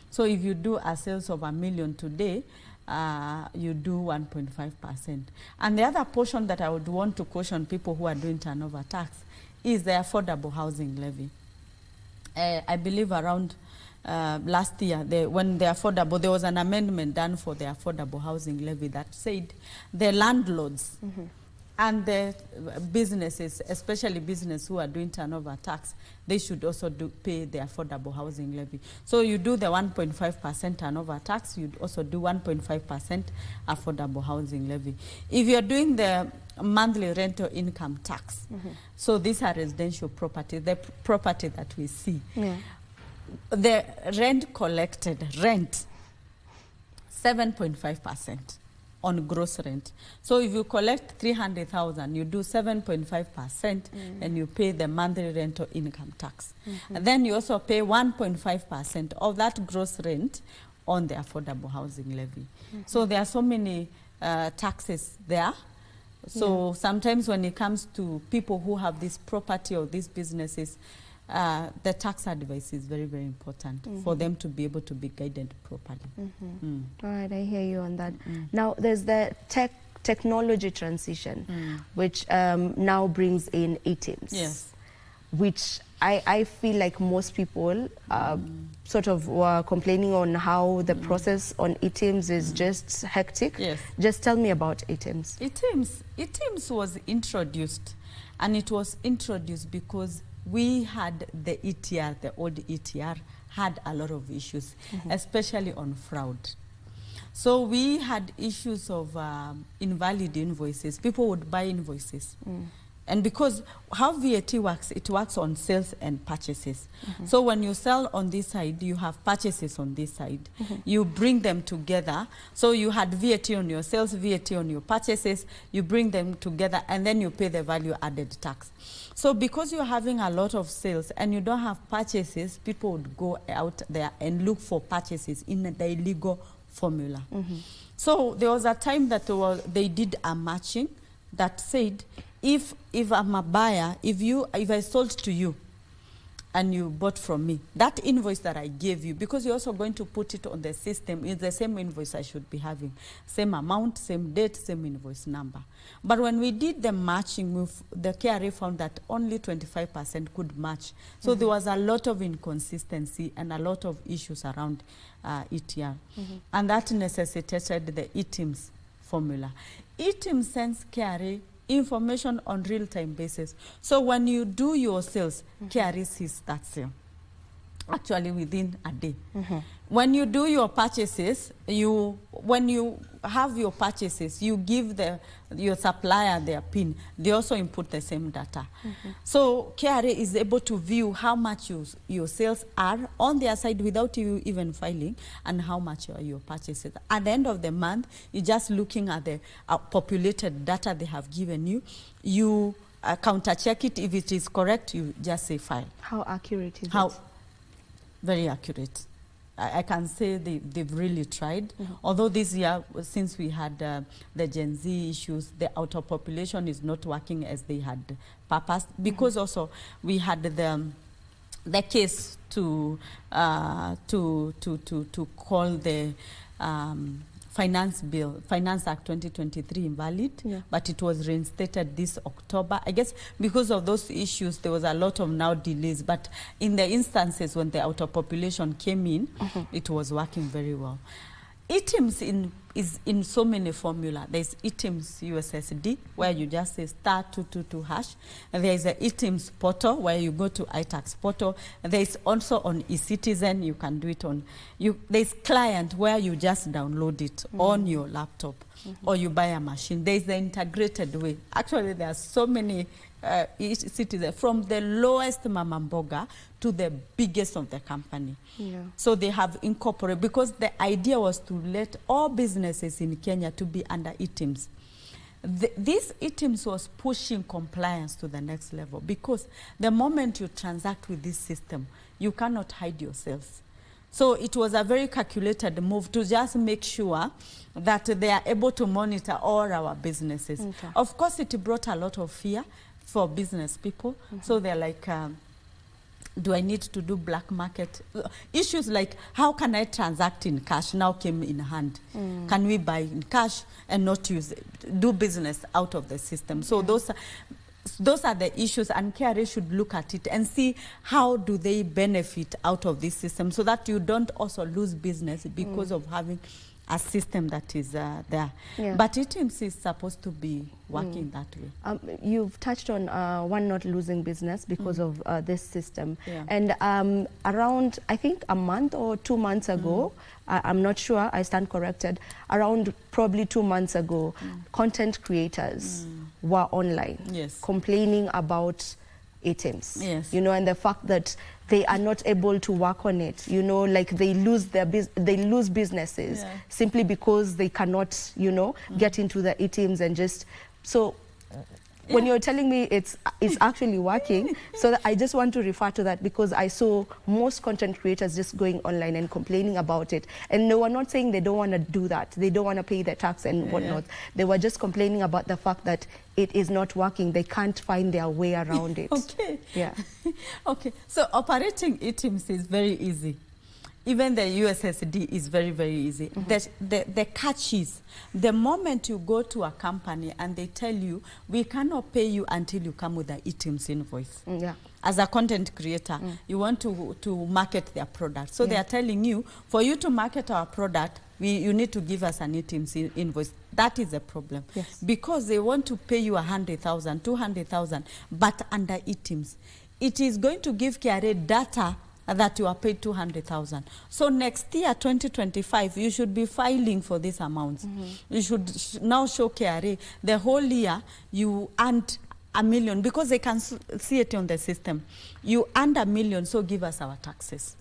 So if you do a sales of $1 million today, you do 1.5%. And the other portion that I would want to caution people who are doing turnover tax is the affordable housing levy. I believe around last year, when the affordable, there was an amendment done for the affordable housing levy that said the landlords and the businesses, especially business who are doing turnover tax, they should also pay the affordable housing levy. So you do the 1.5% turnover tax, you also do 1.5% affordable housing levy. If you're doing the monthly rental income tax, so these are residential property, the property that we see. The rent collected, 7.5%. On gross rent. So if you collect 300,000, you do 7.5% and you pay the monthly rental income tax. And then you also pay 1.5% of that gross rent on the affordable housing levy. So there are so many taxes there. So sometimes when it comes to people who have this property or these businesses, the tax advice is very, very important for them to be able to be guided properly. All right, I hear you on that. Now, there's the technology transition, which now brings in eTIMS. Yes. Which I feel like most people sort of were complaining on how the process on eTIMS is just hectic. Yes. Just tell me about eTIMS. eTIMS was introduced, and it was introduced because we had the ETR, the old ETR, had a lot of issues, especially on fraud. So we had issues of invalid invoices. People would buy invoices. And because how VAT works, it works on sales and purchases. So when you sell on this side, you have purchases on this side. You bring them together. So you had VAT on your sales, VAT on your purchases. You bring them together, and then you pay the value added tax. So because you're having a lot of sales and you don't have purchases, people would go out there and look for purchases in the illegal formula. So there was a time that they did a matching that said, if I'm a buyer, if I sold to you and you bought from me, that invoice that I gave you, because you're also going to put it on the system, it's the same invoice I should be having. Same amount, same date, same invoice number. But when we did the matching, the KRA found that only 25% could match. So there was a lot of inconsistency and a lot of issues around ETR. And that necessitated the eTIMS formula. eTIMS sends KRA information on real-time basis. So when you do your sales, KRA sees that sale, actually within a day. When you do your purchases, when you have your purchases, you give your supplier their PIN. They also input the same data. So KRA is able to view how much your sales are on their side without you even filing, and how much are your purchases. At the end of the month, you're just looking at the populated data they have given you. You counter check it. If it is correct, you just say file. How accurate is it? Very accurate. I can say they've really tried. Although this year, since we had the Gen Z issues, the outer population is not working as they had purposed, because also we had the case to call the Finance Act 2023 invalid, but it was reinstated this October. I guess because of those issues, there was a lot of now delays. But in the instances when the outer population came in, it was working very well. eTIMS is in so many formula. There's eTIMS USSD, where you just say *222#. And there's a eTIMS portal, where you go to iTax portal. And there's also on eCitizen, you can do it on. There's client, where you just download it on your laptop, or you buy a machine. There's the integrated way. Actually, there are so many citizen, from the lowest mama mboga to the biggest of the company. So they have incorporated, because the idea was to let all businesses in Kenya to be under eTIMS. This eTIMS was pushing compliance to the next level, because the moment you transact with this system, you cannot hide yourselves. So it was a very calculated move to just make sure that they are able to monitor all our businesses. Of course, it brought a lot of fear for business people. So they're like, do I need to do black market? Issues like, how can I transact in cash now came in hand? Can we buy in cash and not do business out of the system? So those are the issues, and KRA should look at it and see how do they benefit out of this system, so that you don't also lose business because of having a system that is there. But eTIMS is supposed to be working that way. You've touched on one not losing business because of this system. And around, I think, a month or 2 months ago, I'm not sure, I stand corrected, around probably 2 months ago, content creators were online complaining about eTIMS, you know, and the fact that they are not able to work on it, you know, like they lose businesses simply because they cannot, you know, get into the eTIMS and just, so when you're telling me it's actually working, so that I just want to refer to that because I saw most content creators just going online and complaining about it. And they were not saying they don't want to do that. They don't want to pay their tax and whatnot. They were just complaining about the fact that it is not working. They can't find their way around it. Okay. Yeah. Okay. So operating eTIMS is very easy. Even the USSD is very, very easy. The catch is, the moment you go to a company and they tell you, we cannot pay you until you come with an eTIMS invoice. Yeah. As a content creator, you want to market their product. So they are telling you, for you to market our product, you need to give us an eTIMS invoice. That is a problem. Yes. Because they want to pay you 100,000, 200,000, but under eTIMS. It is going to give KRA data that you are paid 200,000. So next year, 2025, you should be filing for these amounts. You should now show KRA the whole year you earned $1 million, because they can see it on the system. You earned $1 million, so give us our taxes.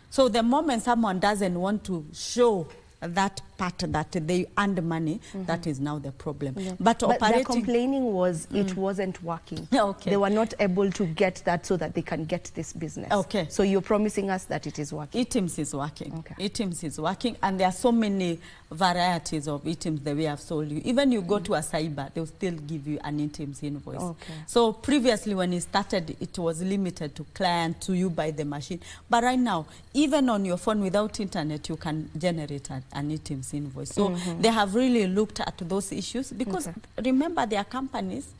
So the moment someone doesn't want to show that part that they earned money, that is now the problem. But operating, their complaining was it wasn't working. Okay. They were not able to get that so that they can get this business. Okay. So you're promising us that it is working. eTIMS is working. Okay. eTIMS is working, and there are so many varieties of eTIMS the way I've sold you. Even you go to a cyber, they'll still give you an eTIMS invoice. Okay. So previously when it started, it was limited to client, to you buy the machine. But right now, even on your phone without internet, you can generate an eTIMS invoice. So they have really looked at those issues, because remember, there are companies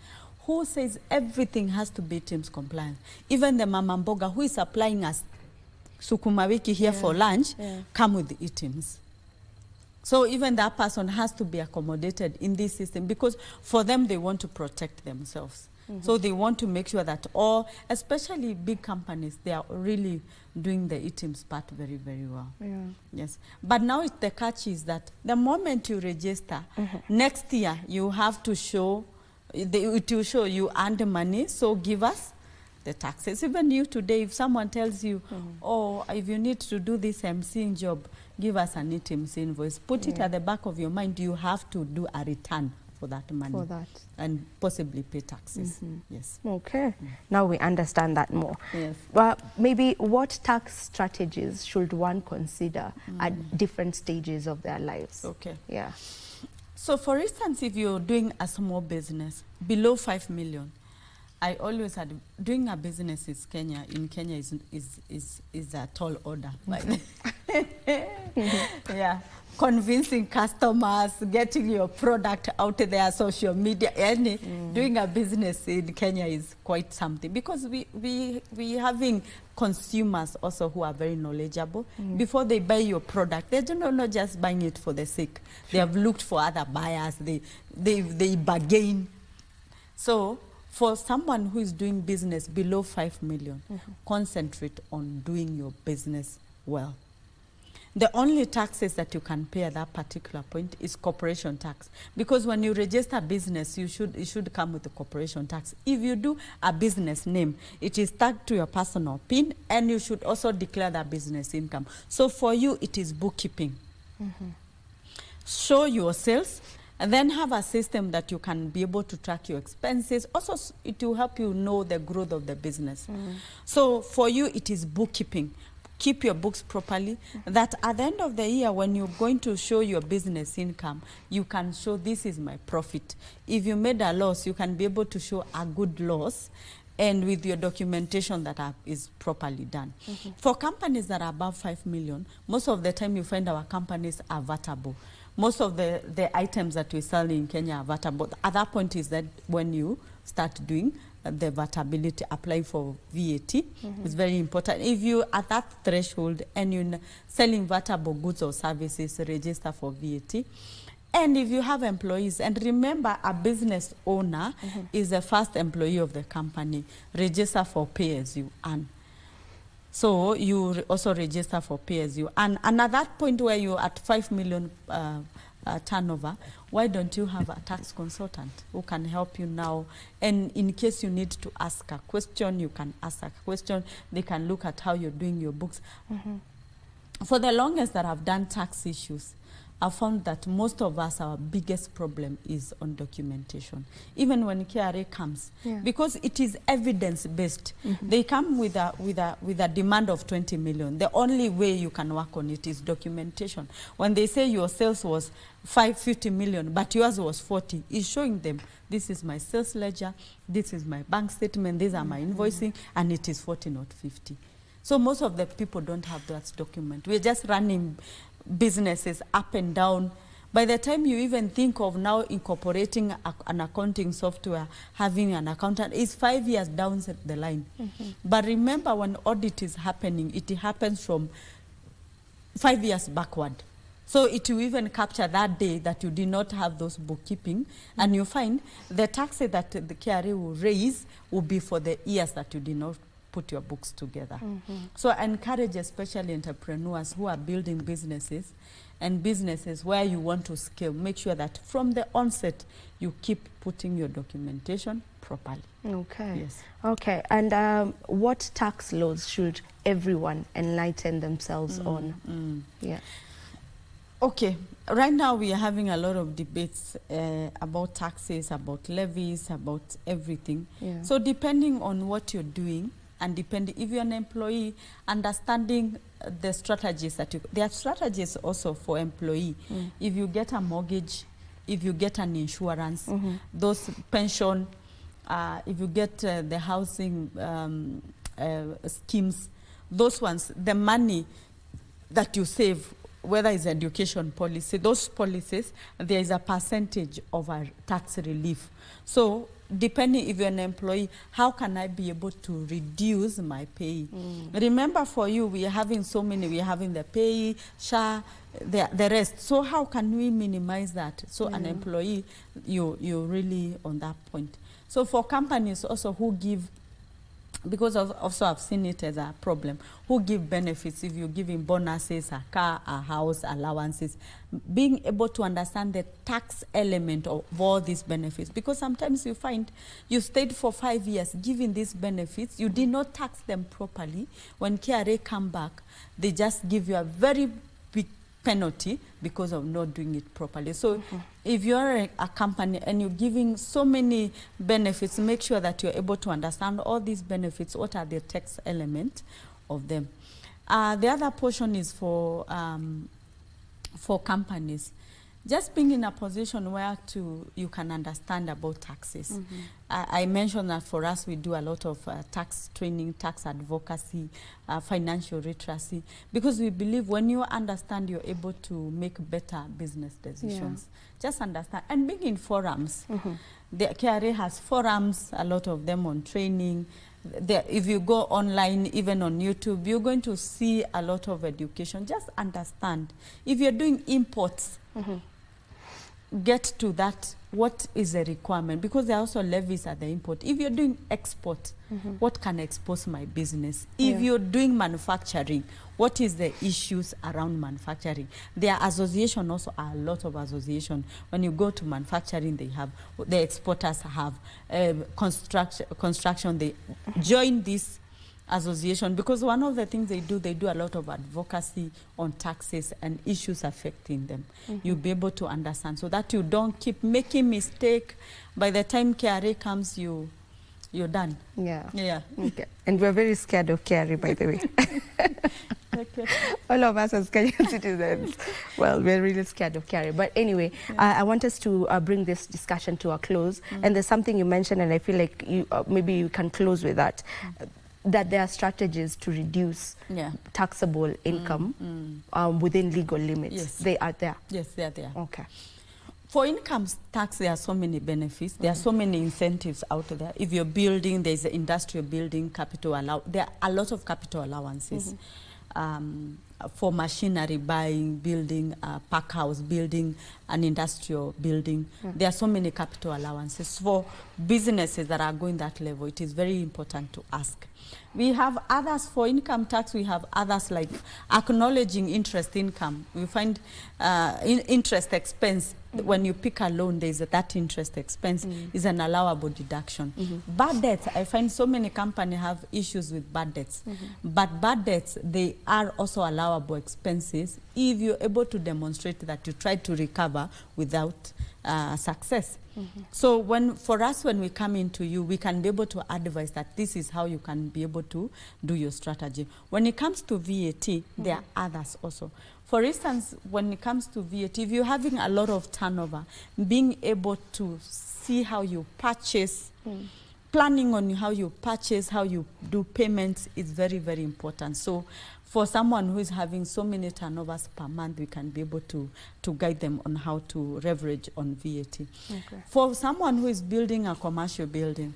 who says everything has to be eTIMS compliant. Even the Mama Mboga who is supplying us sukuma wiki here for lunch, come with the eTIMS. So even that person has to be accommodated in this system, because for them, they want to protect themselves. So they want to make sure that all, especially big companies, they are really doing the eTIMS part very, very well. Yes. But now the catch is that the moment you register, next year you have to show, it will show you earned money, so give us the taxes. Even you today, if someone tells you, oh, if you need to do this MCing job, give us an eTIMS invoice. Put it at the back of your mind. You have to do a return for that money. For that. And possibly pay taxes. Yes. Okay. Now we understand that more. Yes. But maybe what tax strategies should one consider at different stages of their lives? Okay. Yeah. So for instance, if you're doing a small business below 5 million, I always had, doing a business in Kenya is a tall order. Yeah. Convincing customers, getting your product out there, social media, doing a business in Kenya is quite something, because we having consumers also who are very knowledgeable. Before they buy your product, they do not just buying it for the sake. They have looked for other buyers. They bargain. So for someone who is doing business below 5 million, concentrate on doing your business well. The only taxes that you can pay at that particular point is corporation tax, because when you register a business, it should come with the corporation tax. If you do a business name, it is tagged to your personal PIN, and you should also declare that business income. So for you, it is bookkeeping. Show your sales, and then have a system that you can be able to track your expenses. Also, it will help you know the growth of the business. So for you, it is bookkeeping. Keep your books properly, that at the end of the year, when you're going to show your business income, you can show this is my profit. If you made a loss, you can be able to show a good loss, and with your documentation that is properly done. For companies that are above 5 million, most of the time you find our companies are vatable. Most of the items that we sell in Kenya are vatable. At that point is that when you start doing the vatability, apply for VAT. It's very important. If you at that threshold and you're selling vatable goods or services, register for VAT. And if you have employees, and remember, a business owner is the first employee of the company, register for pay as you earn. So you also register for pay as you earn. And at that point where you're at 5 million turnover, why don't you have a tax consultant who can help you now? And in case you need to ask a question, you can ask a question. They can look at how you're doing your books. For the longest that I've done tax issues, I found that most of us, our biggest problem is on documentation. Even when KRA comes, because it is evidence-based, they come with a demand of 20 million. The only way you can work on it is documentation. When they say your sales was 50 million, but yours was 40, it's showing them, this is my sales ledger, this is my bank statement, these are my invoicing, and it is 40, not 50. So most of the people don't have that document. We're just running businesses up and down. By the time you even think of now incorporating an accounting software, having an accountant, it's 5 years down the line. But remember, when audit is happening, it happens from 5 years backward. So it will even capture that day that you did not have those bookkeeping, and you find the taxes that the KRA will raise will be for the years that you did not put your books together. So I encourage especially entrepreneurs who are building businesses and businesses where you want to scale, make sure that from the onset you keep putting your documentation properly. Okay. Yes. Okay. And what tax laws should everyone enlighten themselves on? Yeah. Okay, right now we are having a lot of debates about taxes, about levies, about everything. So depending on what you're doing, and depending, if you're an employee, understanding the strategies that there are strategies also for employee. If you get a mortgage, if you get an insurance, those pension, if you get the housing schemes, those ones, the money that you save, whether it's education policy, those policies, there is a percentage of our tax relief. So depending if you're an employee, how can I be able to reduce my pay? Remember, for you, we are having so many, we are having the pay, SHA, the rest. So how can we minimize that? So an employee, you're really on that point. So for companies also who give, because also I've seen it as a problem, who give benefits, if you're giving bonuses, a car, a house, allowances, being able to understand the tax element of all these benefits. Because sometimes you find you stayed for 5 years giving these benefits, you did not tax them properly. When KRA come back, they just give you a very big penalty because of not doing it properly. So if you're a company and you're giving so many benefits, make sure that you're able to understand all these benefits, what are the tax element of them. The other portion is for companies. Just being in a position where you can understand about taxes. I mentioned that for us, we do a lot of tax training, tax advocacy, financial literacy, because we believe when you understand, you're able to make better business decisions. Just understand. And being in forums. The KRA has forums, a lot of them on training. If you go online, even on YouTube, you're going to see a lot of education. Just understand. If you're doing imports, get to that, what is the requirement? Because there are also levies at the import. If you're doing export, what can expose my business? If you're doing manufacturing, what is the issues around manufacturing? There are association also, a lot of association. When you go to manufacturing, they have, the exporters have construction, they join this association, because one of the things they do a lot of advocacy on taxes and issues affecting them. You'll be able to understand so that you don't keep making mistake. By the time KRA comes, you're done. Okay. And we're very scared of KRA, by the way. All of us as Kenyan citizens, well, we're really scared of KRA. But anyway, I want us to bring this discussion to a close. And there's something you mentioned, and I feel like maybe you can close with that. That there are strategies to reduce taxable income within legal limits. Yes. They are there. Yes, they are there. Okay. For income tax, there are so many benefits. There are so many incentives out there. If you're building, there's the industrial building, capital allowance. There are a lot of capital allowances for machinery buying, building, a pack house, building an industrial building. There are so many capital allowances. For businesses that are going that level, it is very important to ask. We have others for income tax. We have others like acknowledging interest income. We find interest expense when you pick a loan, there's that interest expense is an allowable deduction. Bad debts, I find so many companies have issues with bad debts. But bad debts, they are also allowable expenses if you're able to demonstrate that you tried to recover without success. So for us, when we come into you, we can be able to advise that this is how you can be able to do your strategy. When it comes to VAT, there are others also. For instance, when it comes to VAT, if you're having a lot of turnover, being able to see how you purchase, planning on how you purchase, how you do payments is very, very important. So for someone who is having so many turnovers per month, we can be able to guide them on how to leverage on VAT. Okay. For someone who is building a commercial building,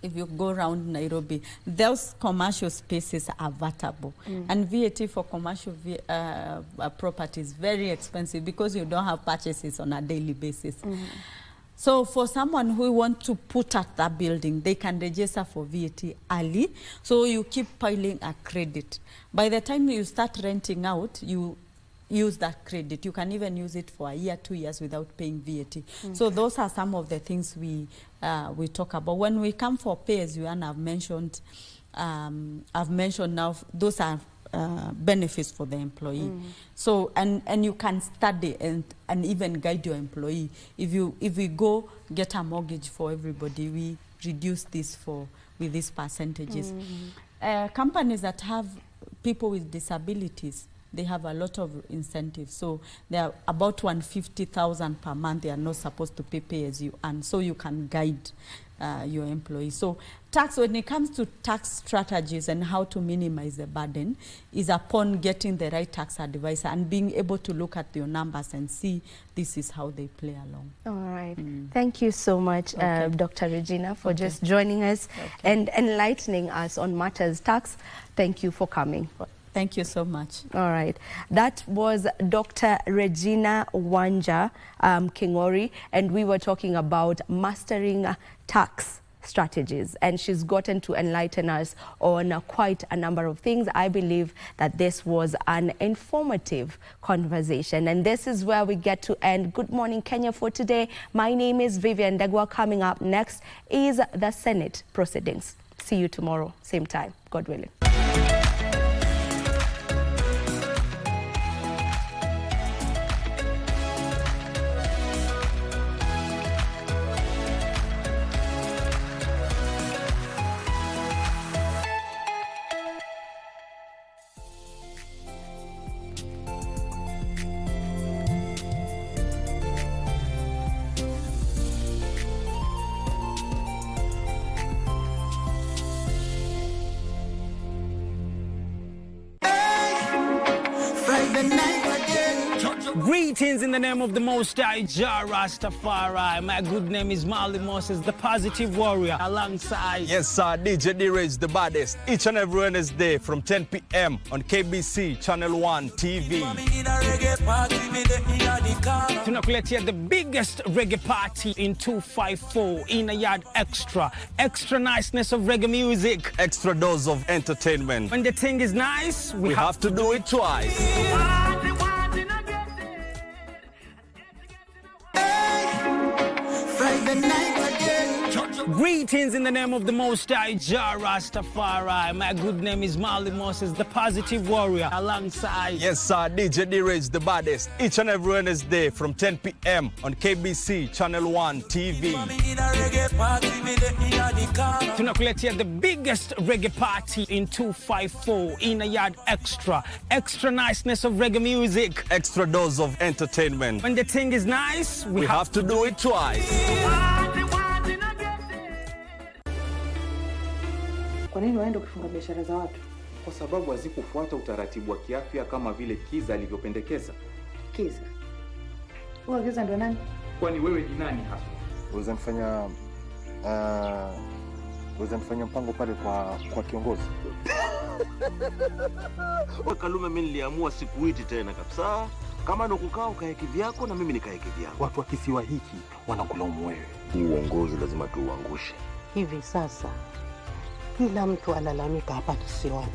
if you go around Nairobi, those commercial spaces are VATable. And VAT for commercial property is very expensive because you don't have purchases on a daily basis. So for someone who wants to put at that building, they can register for VAT early. So you keep piling a credit. By the time you start renting out, you use that credit. You can even use it for a year, 2 years without paying VAT. So those are some of the things we talk about. When we come for pay as you earn, I've mentioned now those are benefits for the employee. So and you can study and even guide your employee. If we go get a mortgage for everybody, we reduce this with these percentages. Companies that have people with disabilities, they have a lot of incentives. So they are about 150,000 per month. They are not supposed to pay as you earn. So you can guide your employees. So tax, when it comes to tax strategies and how to minimize the burden, is upon getting the right tax advisor and being able to look at your numbers and see this is how they play along. All right. Thank you so much, Dr. Regina, for just joining us and enlightening us on matters tax. Thank you for coming. Thank you so much. All right. That was Dr. Regina Wanja Kingori, and we were talking about mastering tax strategies, and she's gotten to enlighten us on quite a number of things. I believe that this was an informative conversation, and this is where we get to end Good Morning Kenya for today. My name is Vivian Degwa. Coming up next is the Senate proceedings. See you tomorrow, same time, God willing. Greetings in the name of the Most High, Jah Rastafari. My good name is Marley Moses, the positive warrior, alongside... Yes, sir, DJ D-Rage, the baddest. Each and every Wednesday from 10 p.m. on KBC Channel 1 TV. Tunakuletea the biggest reggae party in 254 in a yard extra. Extra niceness of reggae music. Extra dose of entertainment. When the thing is nice, we have to do it twice. Greetings in the name of the Most High, Jah Rastafari. My good name is Marley Moses, the positive warrior, alongside... Yes, sir, DJ D-Rage, the baddest. Each and every Wednesday from 10 p.m. on KBC Channel 1 TV. Tunakuletea the biggest reggae party in 254 in a yard extra. Extra niceness of reggae music. Extra dose of entertainment. When the thing is nice, we have to do it twice. Kwa nini waende kufunga biashara za watu? Kwa sababu hazikufuata utaratibu wa kiafya kama vile Kiza alivyopendekeza. Kiza? Wewe Kiza ndo nani? Kwani wewe ni nani hasa? Unafanya mpango pale kwa kiongozi. Kalume, mimi niliamua sikuiti tena kabisa. Kama ndo kukaa ukae kivyako na mimi nikae kivyangu. Watu wa kisiwa hiki wanakulaumu wewe. Uongozi lazima tuuangushe. Hivi sasa kila mtu alalamika hapa kisiwani.